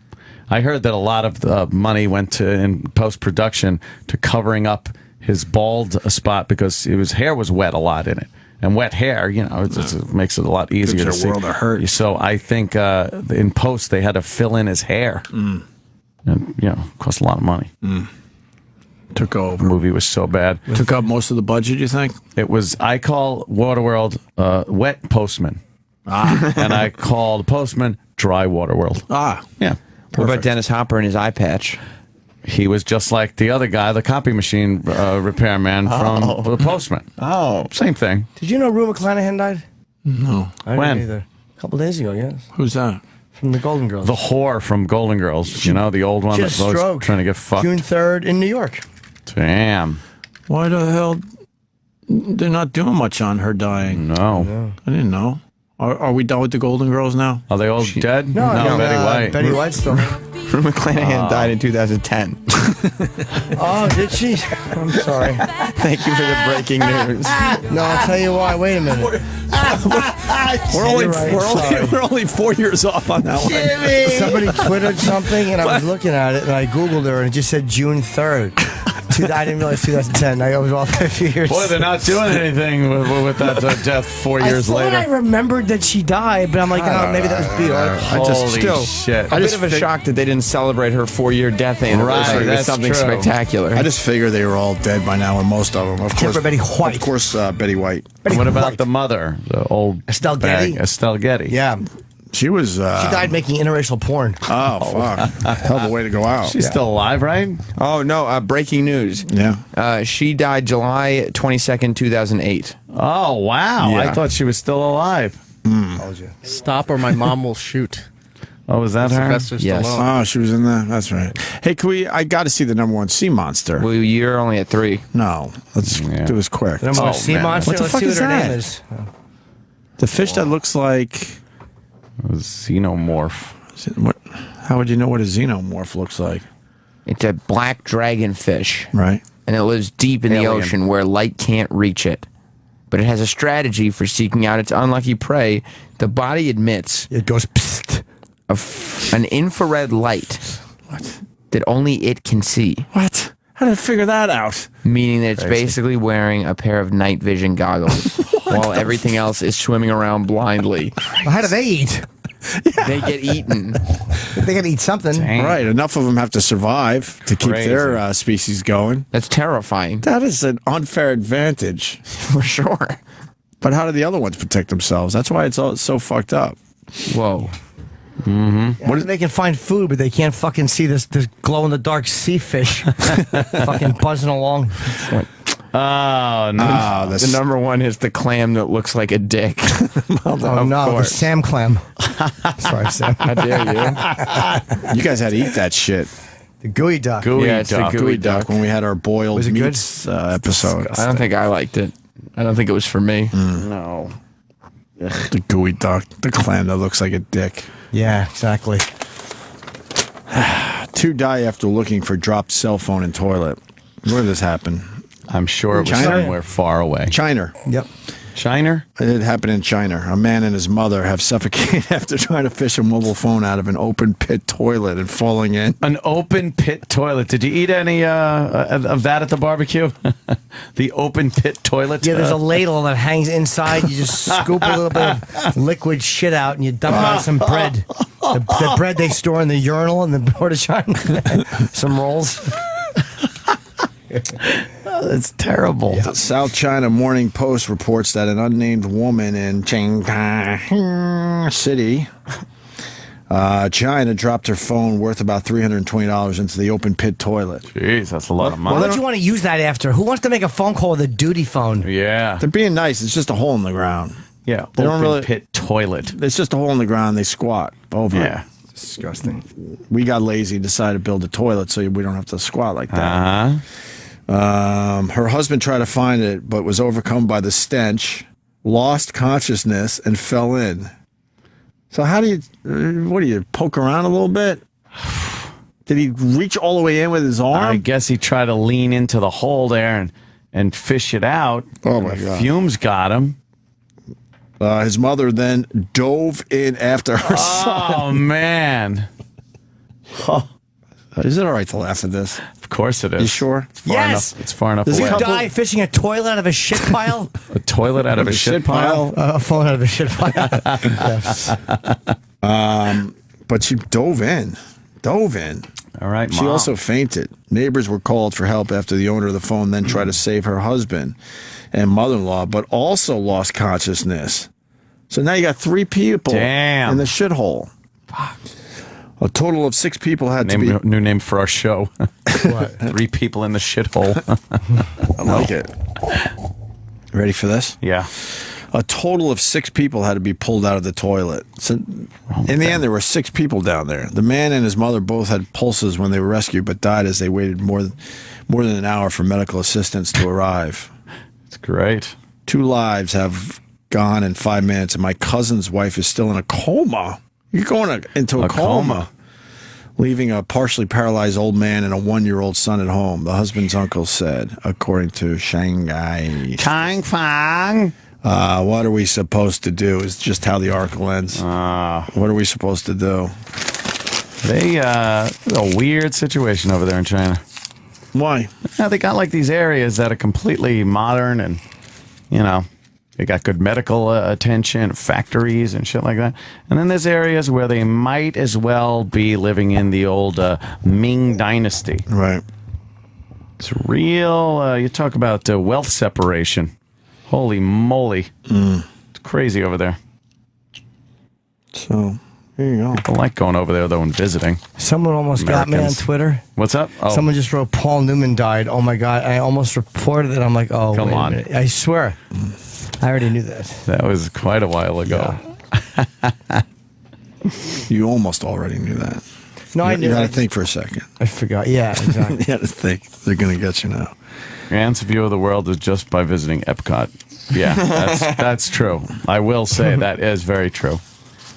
I heard that a lot of the money went to in post-production to covering up his bald spot because his hair was wet a lot in it. And wet hair, it makes it a lot easier to Gives see. it a world of hurt. So I think in post they had to fill in his hair. And, it cost a lot of money. Took The over. movie was so bad. Took up most of the budget, you think? It was, I call Waterworld Wet Postman. And I call the Postman Dry Waterworld. Ah. Yeah. What about Dennis Hopper and his eye patch? He was just like the other guy, the copy machine repairman from The Postman. Oh. Same thing. Did you know Rue McClanahan died? No. I When? didn't either. A couple days ago, yes. Who's that? From the Golden Girls. The whore from Golden Girls. You know, the old one She that's had a always stroke. trying to get fucked. June 3rd in New York. Damn. Why the hell? They're not doing much on her dying. No. I didn't know. Are we done with the Golden Girls now? Are they all dead? No, Betty White. Betty White's still. Rue McClanahan died in 2010. Oh, did she? I'm sorry. Thank you for the breaking news. No, I'll tell you why. Wait a minute. We're only 4 years off on that one. Somebody twittered something, and I was looking at it, and I Googled her, and it just said June 3rd. I didn't realize 2010. I was off a few years. Boy, they're not doing anything with that death 4 years I thought later. I remembered that she died, but I'm like, oh, maybe that was Bjork. Holy shit. A bit of a shock that they didn't celebrate her 4-year death anniversary with that's something true. spectacular. I just figured they were all dead by now, and most of them. Of Except course, for Betty White. Of course, Betty White. What about the mother? The old Estelle bag, Getty? Estelle Getty. Yeah. She was. She died making interracial porn. Oh, fuck. Hell of a way to go out. She's still alive, right? Oh, no, breaking news. Yeah. She died July 22nd, 2008. Oh, wow. Yeah. I thought she was still alive. Told you. Stop or my mom will shoot. Oh, was that her? Sylvester Yes. Stallone. Oh, she was in that. That's right. Hey, can we? I got to see the #1 sea monster. Well, you're only at 3. No, let's do this quick. The number one sea man. monster. What the Let's fuck see is what her that? name is. The fish that looks like. Xenomorph. How would you know what a xenomorph looks like? It's a black dragonfish, Right. and it lives deep in the Alien. ocean where light can't reach it. But it has a strategy for seeking out its unlucky prey. The body emits It goes psst. an infrared light that only it can see, What? How did I figure that out? meaning that it's basically wearing a pair of night vision goggles while everything else is swimming around blindly. Well, how do they eat? They get eaten. They gotta eat something. Right. Enough of them have to survive to keep Crazy. their species going. That's terrifying. That is an unfair advantage. For sure. But how do the other ones protect themselves? That's why it's all so fucked up. Whoa. They can find food, but they can't fucking see this glow in the dark sea fish fucking buzzing along. Oh, no. Ah, The number one is the clam that looks like a dick. Oh no, course. the Sam clam. Sorry, Sam. How dare you? You guys had to eat that shit. The gooey duck. Gooey Yeah, it's the duck. gooey duck. When we had our boiled Was it good? meats episode. I don't think I liked it. I don't think it was for me. No. The gooey duck. The clam that looks like a dick. Yeah, exactly. 2 die after looking for dropped cell phone in toilet. Where did this happen? I'm sure it was China? somewhere far away. China. Yep. China? It happened in China. A man and his mother have suffocated after trying to fish a mobile phone out of an open pit toilet and falling in. An open pit toilet. Did you eat any of that at the barbecue? The open pit toilet? Yeah, there's a ladle that hangs inside. You just scoop a little bit of liquid shit out and you dump it on some bread. The bread they store in the urinal in the Port of China. Some rolls. That's terrible. The South China Morning Post reports that an unnamed woman in Shanghai City, China, dropped her phone worth about $320 into the open pit toilet. Jeez, that's a lot of money. What would you want to use that after? Who wants to make a phone call with a duty phone? Yeah. They're being nice. It's just a hole in the ground. Yeah. They don't Open really- pit toilet. It's just a hole in the ground. They squat over Yeah. it. Disgusting. We got lazy and decided to build a toilet so we don't have to squat like that. Her husband tried to find it, but was overcome by the stench, lost consciousness, and fell in. So how do you, what do you, poke around a little bit? Did he reach all the way in with his arm? I guess he tried to lean into the hole there and fish it out. Oh, my The God. Fumes got him. His mother then dove in after her son. Oh, man. Is it all right to laugh at this? Of course it is. You sure? It's far Yes. enough. It's far enough Does away. You die fishing a toilet out of a shit pile? A toilet out of a shit pile? A phone out of a shit pile. Yes. But she dove in. All right, She Mom. also fainted. Neighbors were called for help after the owner of the phone then tried to save her husband and mother-in-law, but also lost consciousness. So now you got 3 people Damn. in the shithole. A total of 6 people had to be. New name for our show. What? 3 people in the shithole. I like it. Ready for this? Yeah. A total of 6 people had to be pulled out of the toilet. So, in the end, there were 6 people down there. The man and his mother both had pulses when they were rescued, but died as they waited more than an hour for medical assistance to arrive. It's great. 2 lives have gone in 5 minutes, and my cousin's wife is still in a coma. You're going into a coma. Leaving a partially paralyzed old man and a 1-year-old son at home, the husband's uncle said, according to Shanghai. Kang Fang. What are we supposed to do is just how the article ends. What are we supposed to do? It's a weird situation over there in China. Why? Yeah, they got like these areas that are completely modern and, they got good medical attention, factories and shit like that. And then there's areas where they might as well be living in the old Ming Dynasty. Right. It's real, you talk about wealth separation. Holy moly. It's crazy over there. So, there you go. People like going over there, though, and visiting. Someone almost got me on Twitter. What's up? Oh. Someone just wrote Paul Newman died. Oh, my God. I almost reported it. I'm like, oh, Come wait a on. minute. I swear. I already knew that. That was quite a while ago. Yeah. You almost already knew that. No, I knew. You got to think for a second. I forgot. Yeah, exactly. You got to think. They're going to get you now. Ant's view of the world is just by visiting Epcot. Yeah, that's true. I will say that is very true.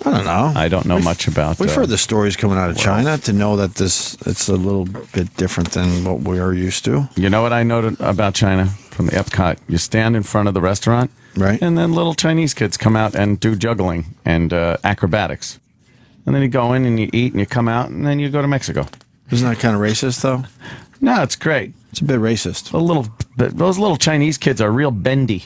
I don't know. I don't know much about. We've heard the stories coming out of China to know that it's a little bit different than what we are used to. You know what I noted about China from the Epcot? You stand in front of the restaurant, right, and then little Chinese kids come out and do juggling and acrobatics, and then you go in and you eat and you come out and then you go to Mexico. Isn't that kind of racist, though? No, it's great. It's a bit racist. Those little Chinese kids are real bendy.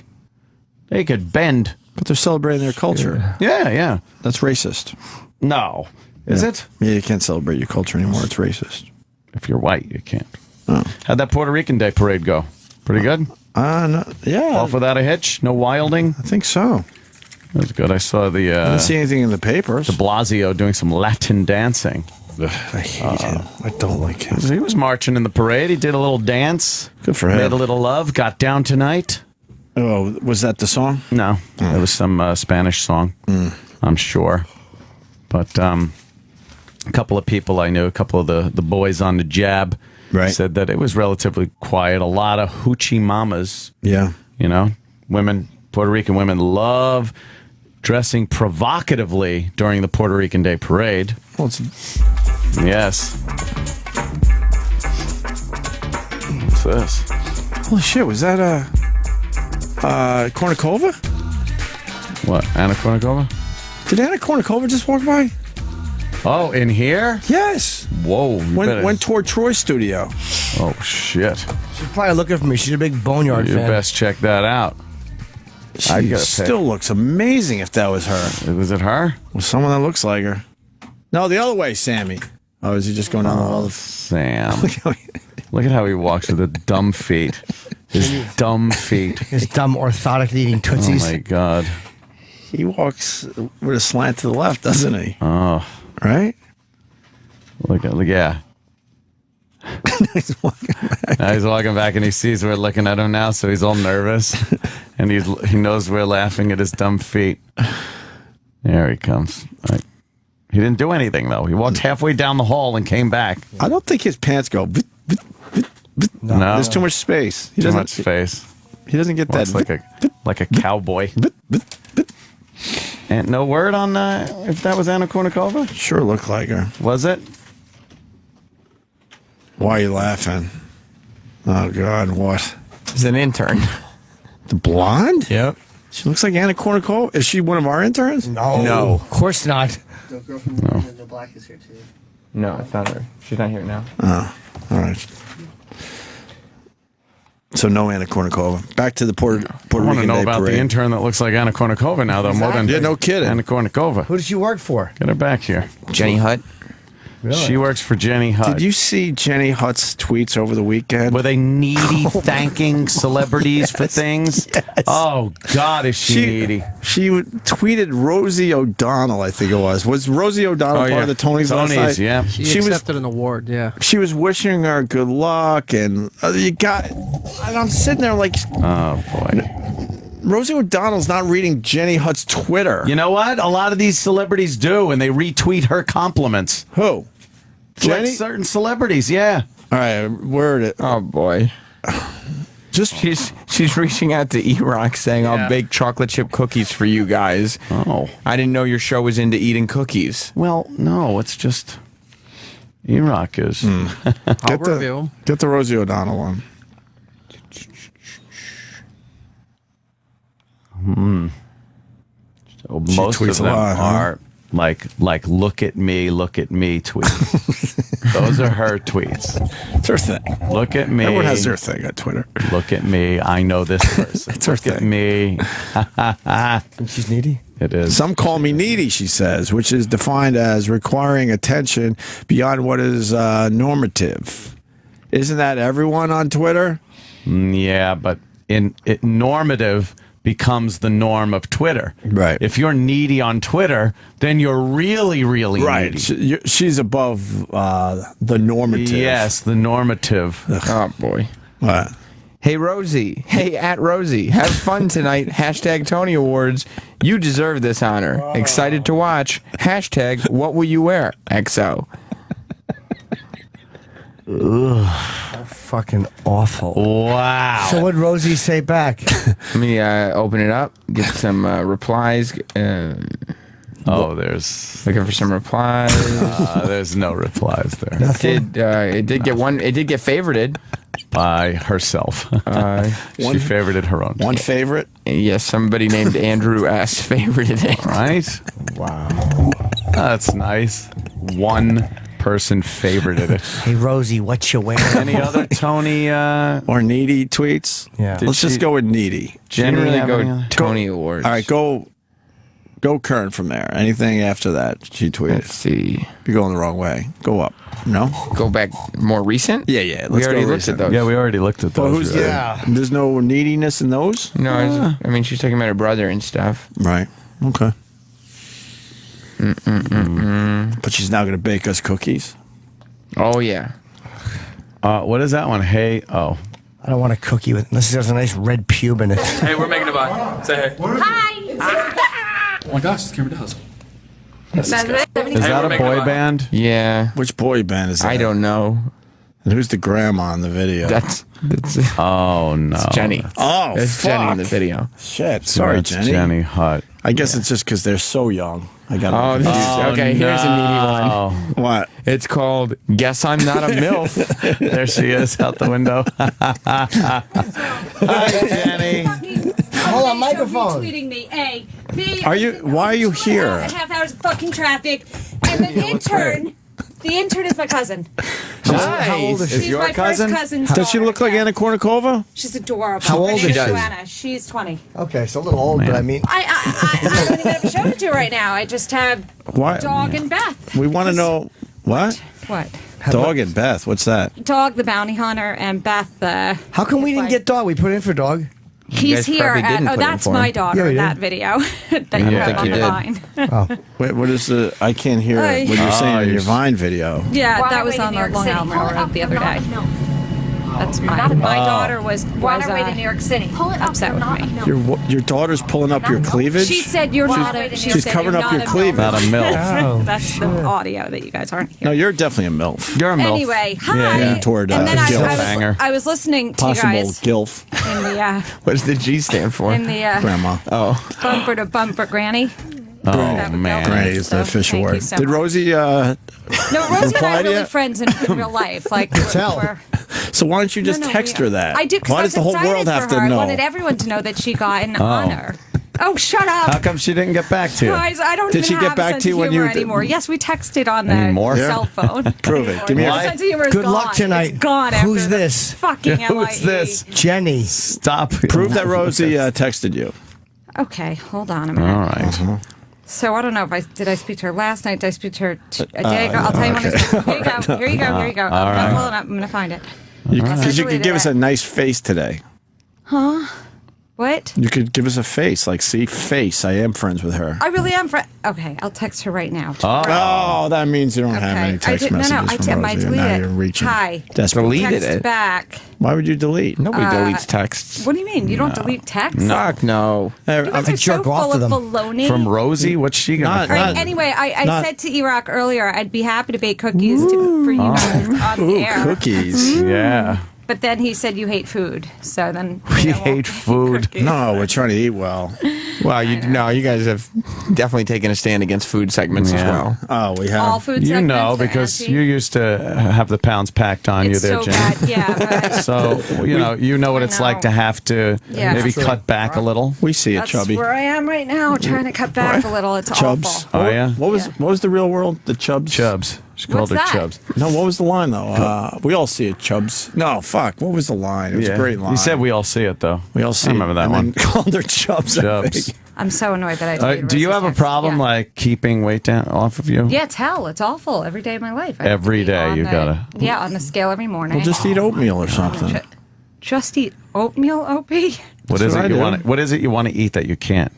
They could bend. But they're celebrating their culture. Yeah. That's racist. No. Is it? Yeah, you can't celebrate your culture anymore. It's racist. If you're white, you can't. Oh. How'd that Puerto Rican Day parade go? Pretty good? No, yeah. Off without a hitch? No wilding? I think so. That was good. I saw the... I didn't see anything in the papers. De Blasio doing some Latin dancing. Ugh, I hate him. I don't like him. He was marching in the parade. He did a little dance. Good for him. Made a little love. Got down tonight. Oh, was that the song? No. It was some Spanish song, I'm sure. But a couple of people I knew, a couple of the boys on the jab, said that it was relatively quiet. A lot of hoochie mamas. Yeah. Women, Puerto Rican women love dressing provocatively during the Puerto Rican Day parade. Well, yes. What's this? Holy shit, was that Kournikova? What, Anna Kournikova? Did Anna Kournikova just walk by? Oh, in here? Yes. Whoa. Went toward Troy's studio. Oh, shit. She's probably looking for me. She's a big Boneyard You fan. best check that out. She still looks amazing if that was her. Was it her? Well, someone that looks like her. No, the other way, Sammy. Oh, is he just going down the hall? Sam. Look at how he walks with the dumb feet. His dumb feet. His dumb orthotic eating tootsies. Oh, my God. He walks with a slant to the left, doesn't he? Oh. Right? Look, yeah. He's walking back. Now he's walking back and he sees we're looking at him now, so he's all nervous. And he knows we're laughing at his dumb feet. There he comes. He didn't do anything, though. He walked halfway down the hall and came back. I don't think his pants go. No. There's too much space. Too much space. He doesn't get that. Like a cowboy. And no word on if that was Anna Kournikova? Sure looked like her. Was it? Why are you laughing? Oh, God, what? He's an intern. The blonde? Yep. She looks like Anna Kournikova. Is she one of our interns? No. Of course not. The girl from the Black is here, too. No, it's not her. She's not here now. Oh, all right. So no Anna Kournikova. Back to the Puerto I want to Rican know Day about parade. the intern that looks like Anna Kournikova now, though. More than Yeah, no kidding. Anna Kournikova. Who does she work for? Get her back here. Jenny Hutt. She works for Jenny Hutt. Did you see Jenny Hutt's tweets over the weekend? Were they needy thanking celebrities for things? Yes. Oh, God, is she needy? She tweeted Rosie O'Donnell, I think it was. Was Rosie O'Donnell part of the Tonys last night? Yeah. She accepted an award, yeah. She was wishing her good luck, and and I'm sitting there like, oh, boy. Rosie O'Donnell's not reading Jenny Hutt's Twitter. You know what? A lot of these celebrities do, and they retweet her compliments. Who? Jenny? Like certain celebrities, yeah. All right, word it. Oh boy. Just she's reaching out to Erock saying, "I'll bake chocolate chip cookies for you guys." Oh, I didn't know your show was into eating cookies. Well, no, it's just Erock is. I'll review them. Get the Rosie O'Donnell one. So most of them are like look at me tweets. Those are her tweets. It's her thing. Look at me. Everyone has their thing on Twitter. Look at me. I know this person. It's her Look at thing. me. And she's needy. It is. Some call me needy, she says, which is defined as requiring attention beyond what is normative. Isn't that everyone on Twitter? Yeah, but normative becomes the norm of Twitter. Right. If you're needy on Twitter, then you're really, really Right. needy. She's above the normative. Yes, the normative. Oh boy. What? Hey Rosie. Hey at Rosie. Have fun tonight. Hashtag Tony Awards. You deserve this honor. Excited to watch. Hashtag what will you wear? XO. Ugh. Fucking awful. Wow. So what'd Rosie say back? Let me open it up. Get some replies. There's looking for some replies. There's no replies there. It did get one. It did get favorited by herself. She favorited her own. One favorite? Yes, somebody named Andrew S. favorited it. Right? Wow. That's nice. One person favorited it. Hey Rosie, what you wearing? Any other Tony or needy tweets? Yeah. Let's just go with needy. Generally go Tony Awards. All right, go current from there. Anything after that she tweeted. Let's see. You're going the wrong way. Go up. No? Go back more recent? Yeah. We already looked at those. Yeah, we already looked at those. There's no neediness in those? No, I mean she's talking about her brother and stuff. Right. Okay. But she's now going to bake us cookies. Oh yeah. What is that one? Hey, I don't want a cookie with unless it has a nice red pube in it. Hey, we're making a buy. Say hey. Hi. Oh my gosh, it's Cameron Dallas. Is that a boy band? Yeah. Which boy band is that? I don't know. And who's the grandma in the video? That's oh no. It's Jenny. Oh, it's Jenny in the video. Shit. Sorry, That's Jenny. Jenny Hutt. I guess it's just because they're so young. I got okay. Here's a needy one. What? It's called "Guess I'm Not a MILF." There she is out the window. Hi, Jenny. Hold on, microphone. Tweeting me, A. B. Why are you here? Half hours of fucking traffic, and the intern is my cousin. How old is she? She's my first cousin's Does she daughter. look like Anna Kournikova? She's adorable. How old Her is name she? Joanna. She's 20. Okay, it's a little old, but I mean, I don't even have a show to do right now. I just have Why? Dog and Beth. We want to know what? What? Dog and Beth. What's that? Dog, the bounty hunter, and Beth, the... how come we didn't get dog? We put in for dog. He's here. That's my daughter in that video that you have on the line. Oh. Wait, what is the? I can't hear Hi. what you're saying in your Vine video. Yeah, that was on the Long Island Railroad the other day. That's my daughter was On our way to New York City. upset with me. Your daughter's pulling up your cleavage. She said you're not a... She's covering up your cleavage. Not a MILF. That's the audio that you guys aren't hearing. No, you're definitely a MILF. You're a MILF. Anyway, hi. Yeah, toward and then Gilf. I was listening to Possible you guys Gilf. in the What does the G stand for? in the Grandma. Oh. bumper to bumper granny. Oh That man. Granny is the official thank you word. so Did much. Rosie No, Rosie and I reply are to really you? friends in real life. Like we're- So why don't you just No, text we- her that? I did. 'Cause Why I does was the whole excited world have for to her. know? I wanted everyone to know that she got an honor. Oh, shut up. How come she didn't get back to you? Guys, I don't Did even she get have back a sense to you of when humor you- anymore. Yes, we texted on the Anymore? Yeah. cell phone. Prove it. Give me My a. sense of humor is Good gone. luck tonight. It's gone Who's after this? the fucking Who's LIE. this? Jenny. Stop. Prove that Rosie texted you. Okay, hold on a minute. All right. So I don't know if did I speak to her last night? Did I speak to her a day ago? I'll tell you when I spoke. Here you go. Here you go. Here you go. I'm pulling up. I'm going to find it. Because you could give us a nice face today. Huh? What? You could give us a face, like, see, face. I am friends with her. I really am friend. Okay, I'll text her right now. Oh, that means you don't have any text messages from Rosie. Now you're reaching. Hi. Deleted text it. Back. Why would you delete? Nobody deletes texts. What do you mean? You don't delete texts? Fuck no. You guys are so full of baloney. From Rosie? What's she going to Right, anyway, I said to Erock earlier, I'd be happy to bake cookies for you guys on the air. Cookies. Yeah. But then he said you hate food, so then we hate food. No, we're trying to eat well. Well, you guys have definitely taken a stand against food segments as well. Oh, we have. All food You segments know, are because anti? you used to have the pounds packed on It's you there, so Jen. bad, yeah. But So you know what it's like to have to maybe cut back a little. We see it, that's Chubby. where I am right now, trying to cut back a little. It's Chubs. awful. Oh yeah. What was the real world? The Chubs. Chubs. She called What's her that? Chubs. No, what was the line though? We all see it, Chubs. No, fuck. What was the line? It was a great line. You said we all see it though. We all see. I remember that and one. Then called her Chubs. Chubs. I'm so annoyed that I deleted Do you have a Rosie's problem text. like keeping weight down off of you? Yeah, it's hell. It's awful every day of my life. I have to Every eat day on you the- gotta. Yeah, on the scale every morning. Well, just eat oatmeal or something. Just eat oatmeal, Opie? What is it you want? What is it you want to eat that you can't?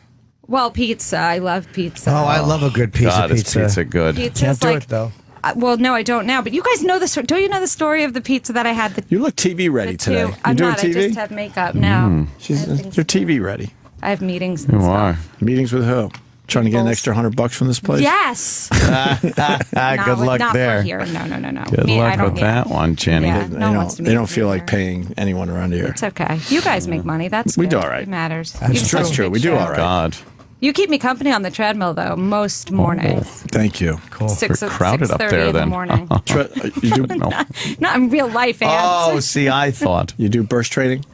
Well, pizza. I love pizza. Oh, I love a good piece God, of is pizza. pizza good? Pizza's Can't do like, it though. Well, no, I don't now. But you guys know the story. Don't you know the story of the pizza that I had? You look TV ready today. You I'm doing not. TV? I just have makeup now. You're TV ready. I have meetings and You are. Meetings with who? Trying to get an extra $100 from this place? Yes. Good luck not there. For here. No. Good Me, I luck don't- with that one, Jenny. Yeah, no one wants to meet They don't with feel me like paying anyone around here. It's okay. You guys make money. That's We good. do all right. It matters. That's You have true. such a True. big We do show. all right. God. You keep me company on the treadmill though most mornings. Thank you. Cool. We're crowded up 6:30 there in the then. morning. You do, Not in real life, Ants. Oh, see, I thought. you do burst trading?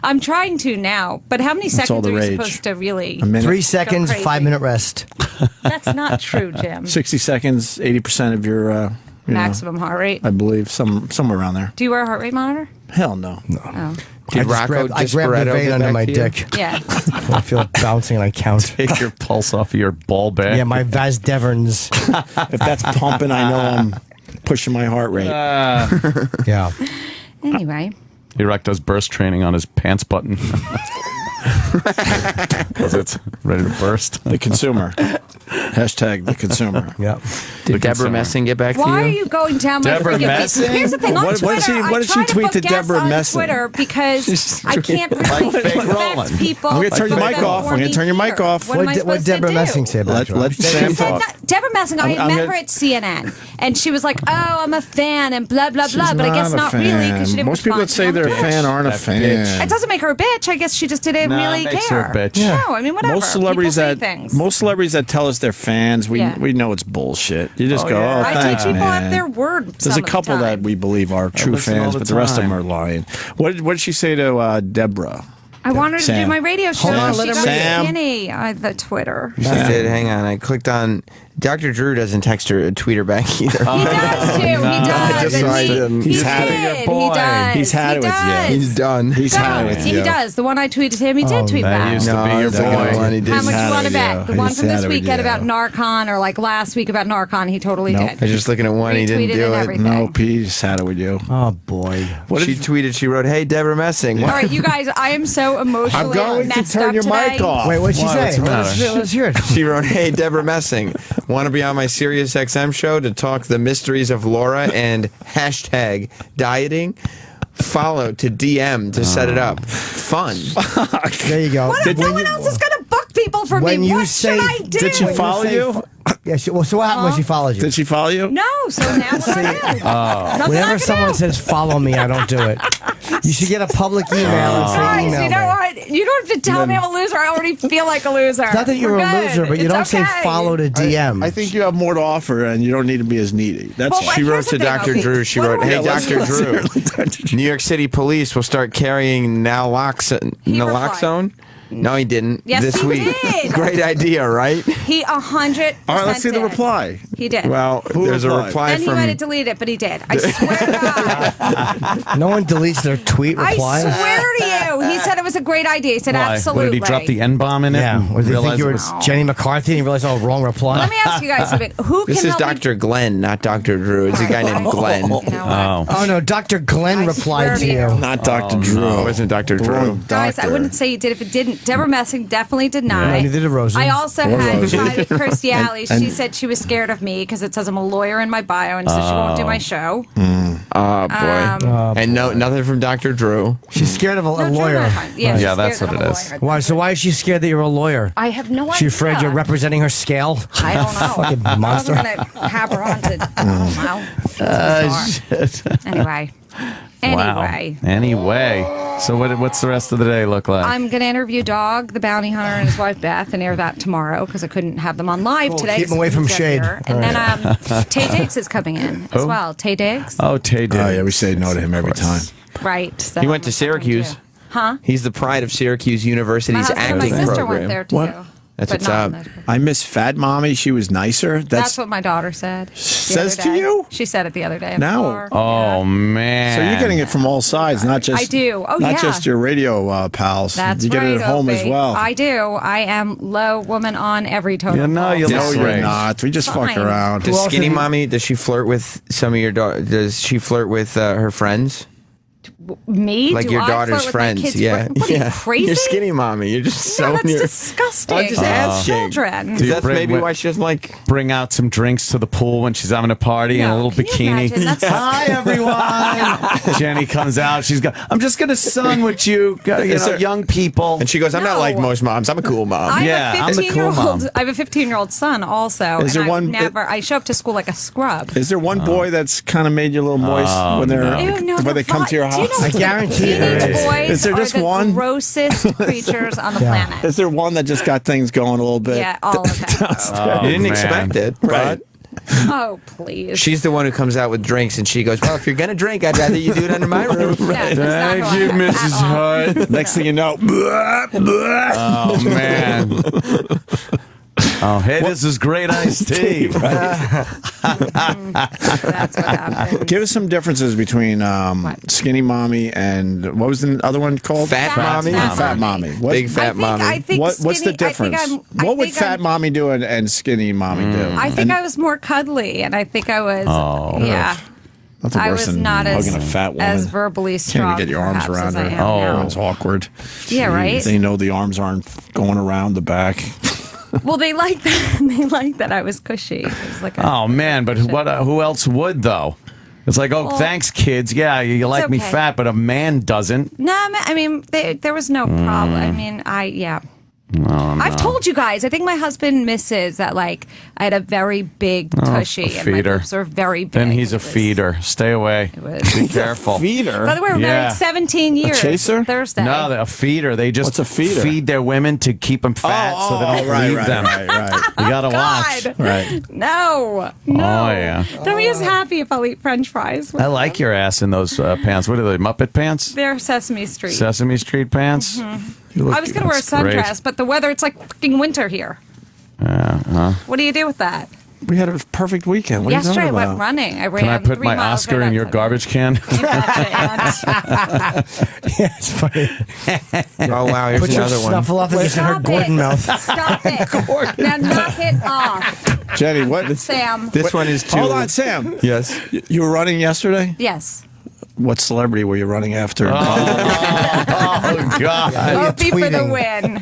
I'm trying to now, but how many That's all seconds the are you rage. supposed to really? A minute? 3 seconds, crazy. 5-minute rest. That's not true, Jim. 60 seconds, 80% of your you know, Maximum heart rate. I believe somewhere around there. Do you wear a heart rate monitor? Hell no. Oh. Did I just Rocco grabbed the Disparetto vein get under back my to you? dick. Yeah. I feel it bouncing and I count. Take your pulse off of your ball bag. Yeah, my Vas Deverns. If that's pumping, I know I'm pushing my heart rate. Yeah. Anyway. Erock does burst training on his pants button. Because it's ready to burst. The consumer. Hashtag the consumer. Yeah. Did Deborah Messing get back to Why you? are you going down my Deborah freaking Messing? Here's the thing. On What Twitter, did she- what I did she try tweet to to book guests Deborah on Messing? Twitter because I can't really Like fake respect rolling. people. I'm going to turn your for mic them off. I'm for going me to turn your mic here. off. What am I What supposed Deborah to do? Messing say about you? Let Sam talk. Deborah Messing, I I'm met gonna- her at CNN, and she was like, "Oh, I'm a fan," and blah blah blah. She's but I guess a not fan. really because she didn't. Most people that say they're a fan aren't a fan. It doesn't make her a bitch. I guess she just didn't Nah, really makes care. her a bitch. No, I mean whatever. Most celebrities People say that things. tell us they're fans, we Yeah. know it's bullshit. You just Oh, go, yeah. oh, I thanks, take people man. at their word. There's some a of the couple that time. we believe are true listen all fans, the but the rest of them time. are lying. What did she say to Deborah? I want her to Sam. do my radio show. Hold on, She let her got Sam. skinny on the Twitter. She did. Hang on. I clicked on. Dr. Drew doesn't text her, tweet her back either. He does too. He does. just And saw him. He's he had it. did. Your boy. He does. He's had it with you. does. He's done. He's had it with He you. does. The one I tweeted him, he did tweet that back. used to be your it's not boy. the one he did. How much had you it want to with bet? you. The one He's from had this it with weekend you. about Narcon, or like last week about Narcon, he totally Nope. did. I was just looking at one. He didn't Retweeted do and it. everything. Nope, he just had it with you. Oh, boy. What She did tweeted. She wrote, "Hey, Deborah Messing." All right, you guys, I am so emotionally I'm going to messed turn up your today. mic off. Wait, what'd she Why, say? what's the matter? Let's hear it. She wrote, "Hey, Deborah Messing, want to be on my Sirius XM show to talk the mysteries of Laura and hashtag dieting? Follow to DM to set it up. Fun." There you go. What if no one else is going to book people for when me? you What say- should I do? Did she follow you? Yeah. Well, so what happened when she followed you? Did she follow you? No, so now what do I do? Nothing I Whenever can someone do. says follow me, I don't do it. You should get a public email and say Guys, email you know me. what? You don't have to tell me I'm a loser. I already feel like a loser. It's not that you're We're a good. loser, but you It's don't say okay. follow to DM. I think you have more to offer, and you don't need to be as needy. That's Well, all. what- She Here's wrote the to thing, Dr. okay. Drew. She What wrote, do I "Hey, do? Dr. Drew, New York City police will start carrying naloxone. He Naloxone? No, he didn't. Yes, this he week. did. Great idea, right? He 100%. All right, let's see the did. reply. He did. Well, there's a reply And he from. might have deleted it, but he did. I swear to God. No one deletes their tweet replies. I swear to you. He said it was a great idea. He said Why? absolutely. What, did he drop the N-bomb in it? Yeah. and Or did they think realize you it were was- Jenny McCarthy and you realized, wrong reply? Let me ask you guys something. Who This can is help me? Dr. Glenn, not Dr. Drew. It's a guy named Glenn. Oh, no. Dr. Glenn replied to you. Not Dr. Drew. No, it wasn't Dr. Drew. Guys, I wouldn't say you did if it didn't. Deborah Messing definitely denied. Yeah, neither did Rosie. I also Or had Rosie. tried with Kirstie Alley. And- She said she was scared of me because it says I'm a lawyer in my bio, and so she won't do my show. Oh, boy. And no, nothing from Dr. Drew. She's scared of a lawyer. Yeah, she's that's scared what that it I'm a is. lawyer. Why? So why is she scared that you're a lawyer? I have no idea. She afraid you're representing her scale? I don't know. Fucking monster. I'm gonna have her on to. I don't know. Shit. Anyway. Wow. Anyway. So what's the rest of the day look like? I'm going to interview Dog, the bounty hunter, and his wife Beth, and air that tomorrow because I couldn't have them on live today. Keep 'cause them away he from couldn't get shade. here. And then Tay Diggs is coming in as Who? well. Tay Diggs. Oh, Tay Diggs. Oh, yeah, we say no to him every time. Right. So He went to Syracuse. Huh? He's the pride of Syracuse My University's husband and acting my sister program. went there too. What? That's but what's not up. in the- I miss Fat Mommy. She was nicer. That's what my daughter said. the Says other to day. you? She said it the other day. in the No. car. Oh, man. So you're getting it from all sides, not just I do. Oh, not yeah. just your radio pals. That's you get right, it at home as Opie. well. I do. I am low woman on every totem You know, pole. you no, look you're great. not. We just fuck Fine. around. Does Skinny Mommy, does she flirt with some of your daughters? Does she flirt with her friends? Me? Like Do your I daughter's flirt with my friends? kids' Yeah. friends? What are you, yeah. crazy? You're Skinny Mommy. You're just so No, that's near. disgusting. I'm just They're asking. children. Do you That's bring- maybe why she doesn't like. Bring out some drinks to the pool when she's having a party and a No, little can you bikini. imagine? That's Hi, everyone. Jenny comes out. I'm just gonna sun with you, young people. And she goes, I'm not like most moms. I'm a cool mom. I Yeah, have I'm a the cool 15-year-old. mom. I have a 15-year-old son also. Is there and one- I show up to school like a scrub. Is there one boy that's kind of made you a little moist when they're Ew, no, when they're they come to your Do you house? know I guarantee teenage there is. boys Is there just are the one? grossest creatures on the planet. Is there one that just got things going a little bit? Yeah, all of them. You didn't expect it, Right. but Oh, please. she's the one who comes out with drinks, and she goes, "Well, if you're gonna drink, I'd rather you do it under my roof." Yeah, that's not who I am at all. Hutt. Next thing you know, Oh man. Oh, hey, this is great iced tea. That's what happened. give us some differences between Skinny Mommy and what was the other one called? Fat Mommy? Fat Mommy. What, Big Fat Mommy. I think what's the skinny- difference? I What would think Fat I'm- Mommy do and Skinny Mommy do? I think I was more cuddly, and I think I was, yeah. Nothing I worse was than not as, hugging a fat woman. as verbally Can't strong. even get your arms perhaps, around as I her. am now. It's awkward. Yeah, right? They know the arms aren't going around the back. Well, they like that. They like that I was cushy. It was like a, Oh man, but who else would though? It's like, oh, Well, thanks, kids. Yeah, you like me okay. fat, but a man doesn't. No, I mean, there was no problem. I mean, I've told you guys. I think my husband misses that. Like, I had a very big tushy, and my feeder. boobs are very big. Then he's a It was- feeder. Stay away. was- Be careful. Feeder. By the way, we're Yeah. married 17 years. chaser? Thursday. No, they're a feeder. They just What's a feeder? feed their women to keep them fat so they don't right, leave right, them. right. You gotta watch. God. Right. No. Oh yeah. Don't be as happy if I'll eat French fries. I like your ass in those pants. What are they? Muppet pants? They're Sesame Street. Sesame Street pants? You look- I was going to wear a that's great. sundress, but the weather, it's like fucking winter here. What do you do with that? We had a perfect weekend. What Yesterday are I you talking went about? running. I ran Can I put 3 my miles Oscar right in your outside. garbage can? You betcha, Yeah, it's funny. Oh wow, here's Put your another one. snuffleupagus in her Stop Gordon it. mouth. Stop it. Now knock it off, Jenny, what? Sam. This one is too. Hold on, Sam. Yes. You were running yesterday? Yes. What celebrity were you running after? Oh God. Opie for the tweeting. win.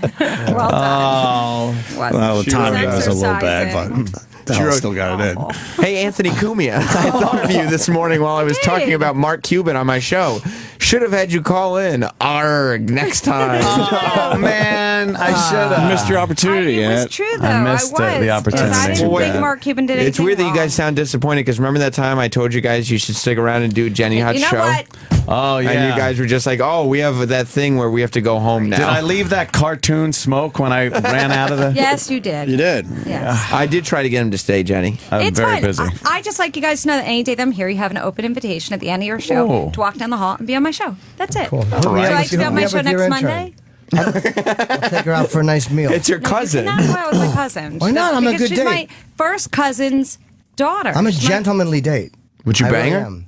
Well done. Well, the timing was a little bad, exercising. but the hell, still got it in. Hey, Anthony Cumia. I thought of you this morning while I was talking about Mark Cuban on my show. Should have had you call in. Arg, next time. Oh man, I should have Missed your opportunity. It was Ed. true, though. I missed was. the opportunity. I didn't Boy, think Mark Cuban did anything It's weird that you wrong. guys sound disappointed because remember that time I told you guys you should stick around and do Jenny Hutt's You know show? what? Oh yeah. And you guys were just like, oh, we have that thing where we have to go home now. Did I leave that cartoon smoke when I ran out of the? Yes, you did. You did. Yes. I did try to get him to stay, Jenny. I'm It's very fine. busy. I just like you guys to know that any day that I'm here, you have an open invitation at the end of your show Oh. to walk down the hall and be on my show. That's it. Cool. Would you like to be on my show next Monday? I'll take her out for a nice meal. It's your cousin. You cannot go out with my cousin. Why not? I'm a Because good she's date. my first cousin's daughter. I'm a She's my- gentlemanly date. Would you I bang really her? am.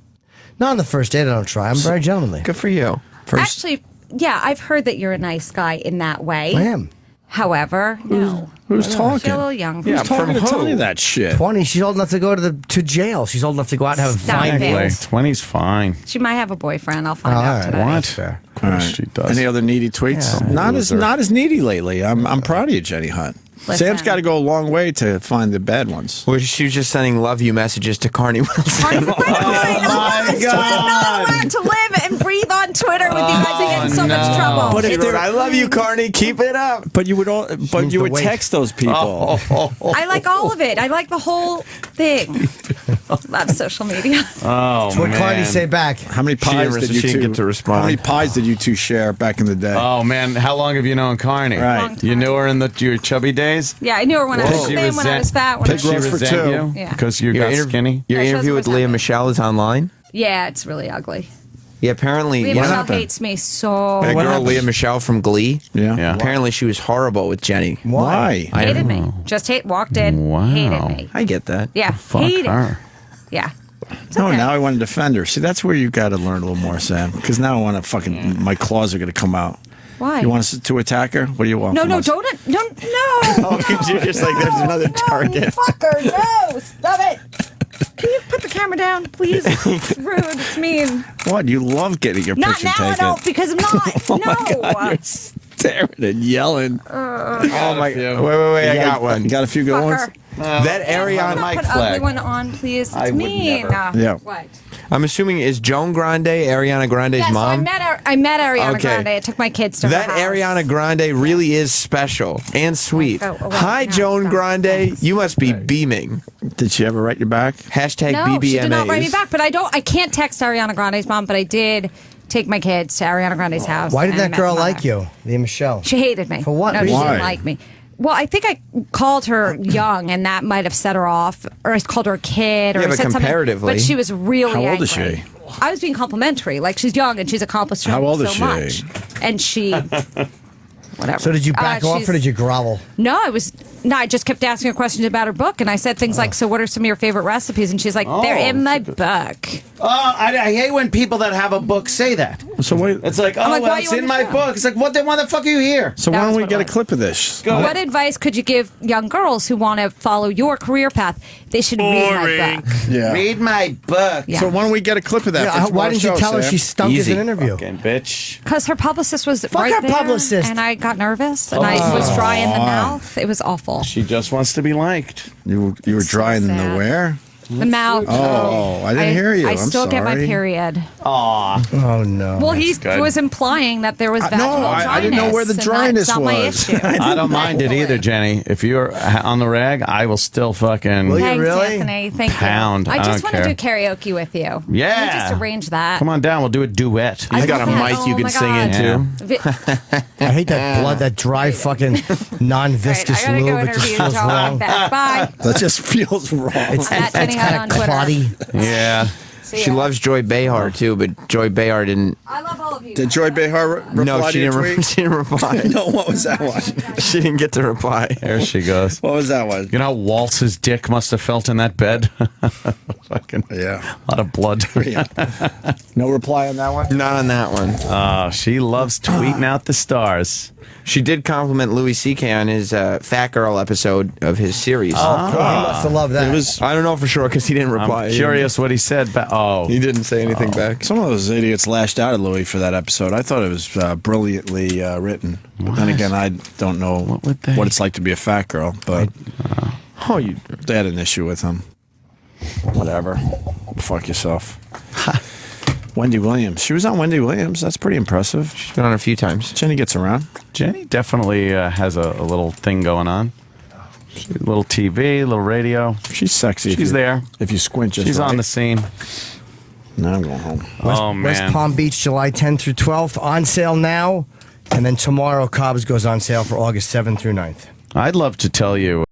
Not on the first date. I don't try. I'm very gentlemanly. Good for you. Actually, yeah, I've heard that you're a nice guy in that way. I am. However, no. Who's She's talking? a little young. Who's talking to tell you that shit? 20. She's old enough to go to jail. She's old enough to go out and have Stop fine it. meals. 20's fine. She might have a boyfriend. I'll find All out right. today. What? Fair. Of course she does. Any other needy tweets? Yeah. Not as needy lately. I'm proud of you, Jenny Hunt. Listen. Sam's got to go a long way to find the bad ones. Well, she was just sending love you messages to Carney Wilson. I'm not allowed to live and breathe on Twitter with you guys. I get in so much trouble. But if She wrote, I love you, Carney. Keep it up. But you would means the wait. text those people. I like all of it. I like the whole thing. Love social media. Oh, What man. Cardi say back? How many pies did you she didn't two get to respond. How many pies did you two share back in the day? Oh, man. How long have you known Carney? Right. You knew her in your chubby days? Yeah, I knew her when I was thin, when I was fat. When I Did she was... for resent two. you? Yeah. Because you got skinny? Your Yeah, she interview with doesn't Leah resent me. Michelle is online? Yeah, it's really ugly. Yeah, apparently. Leah what Michelle happened? hates me so That much. girl, Leah Michelle from Glee. Yeah. Apparently, she was horrible with Jenny. Why? Hated me. Just walked in, Wow. hated me. I get that. Yeah, Fuck hated. her. Yeah. No, okay. now I want to defend her. See, that's where you got to learn a little more, Sam. Because now I want to fucking my claws are going to come out. Why? You want us to attack her? What do you want? No, from no, us? no. Oh, because you're just like, there's another target. Fucker, no! Stop it! Can you put the camera down, please? It's rude. It's mean. What? You love getting your Not picture now, taken. no, because I'm not. Oh no. my God, you're staring and yelling. Oh my! Wait! I got one. You got a few good ones. Fucker. That Ariana Put mic ugly flag. one on, please. It's I would mean. never. Yeah. What? I'm assuming is Joan Grande Ariana Grande's Yes, mom. I met Ariana Okay. Grande. I took my kids to That her house. Ariana Grande really is special and sweet. Oh, well, Hi, no, Joan stop. Grande. You must be beaming. Did she ever write you back? Hashtag No, BBMAs. she did not write me back. But I can't text Ariana Grande's mom. But I did take my kids to Ariana Grande's house. Why did and that met girl the mother. like you, Leah Michelle? She hated me. For what No, she reason? didn't Why? like me. Well, I think I called her young, and that might have set her off. Or I called her a kid, or Yeah, I but said something. comparatively. But she was really How old is angry. she? I was being complimentary. Like, she's young, and she's accomplished How old so is she? much. And she... Whatever. So did you back off she's- or did you grovel? No, I just kept asking her questions about her book, and I said things like, "So, what are some of your favorite recipes?" And she's like, "They're in my book." Oh, I hate when people that have a book say that. So wait. It's like, oh, like, well, why it's you on in the my show? book. It's like, why the fuck are you here? So That why don't was we what get it a was. clip of this? What advice could you give young girls who want to follow your career path? They should read my book. Yeah. Read my book. Yeah. So why don't we get a clip of that? Yeah, for why tomorrow's didn't you show, tell her Sam? she stunk as Easy. an interview? Fucking bitch. Because her publicist was Fuck right her there, publicist. and I got nervous, and I was dry in the mouth. It was awful. She just wants to be liked. You were dry in the sad. where? The mouth. Oh, I didn't hear you. I I'm still get my sorry. period. Oh no. Well, he good. was implying that there was vaginal no, I didn't know where the dryness, dryness and that's was. not my issue. I don't mind it either, Jenny. If you're on the rag, I will still fucking Will you Thanks, really? Anthony. Thank pound. you. I I just don't want to care. do karaoke with you. Can Yeah. you just arrange that? Come on down. We'll do a duet. I He's got a love that. mic you Oh can my sing God. into. I hate that blood, that dry fucking non-viscous All right, I gotta lube. go It just interview feels Joe wrong. Back. Bye. That just feels wrong. It's At Jenny Hunt on kind of Twitter. cloddy. Yeah. See She ya. loves Joy Behar too, but Joy Behar didn't. I love all of you. Did Joy Behar reply No, to she your didn't. tweet? She didn't reply. No, what was that one? She didn't get to reply. There she goes. What was that one? You know how Waltz's dick must have felt in that bed? Fucking Yeah. a lot of blood. No reply on that one? Not on that one. Oh, she loves tweeting out the stars. She did compliment Louis C.K. on his Fat Girl episode of his series. He must have loved that. It was. I don't know for sure because he didn't reply. I'm curious what he said. Oh, He didn't say anything back. Some of those idiots lashed out at Louis for that episode. I thought it was brilliantly written. But then again, I don't know what it's like to be a fat girl, but they had an issue with him. Whatever. Fuck yourself. Wendy Williams. She was on Wendy Williams. That's pretty impressive. She's been on a few times. Jenny gets around. Jenny definitely has a little thing going on. A little TV, a little radio. She's sexy. She's there. If you squint just She's right. on the scene. Now I'm going home. Oh, man. West Palm Beach, July 10th through 12th, on sale now. And then tomorrow, Cobb's goes on sale for August 7th through 9th. I'd love to tell you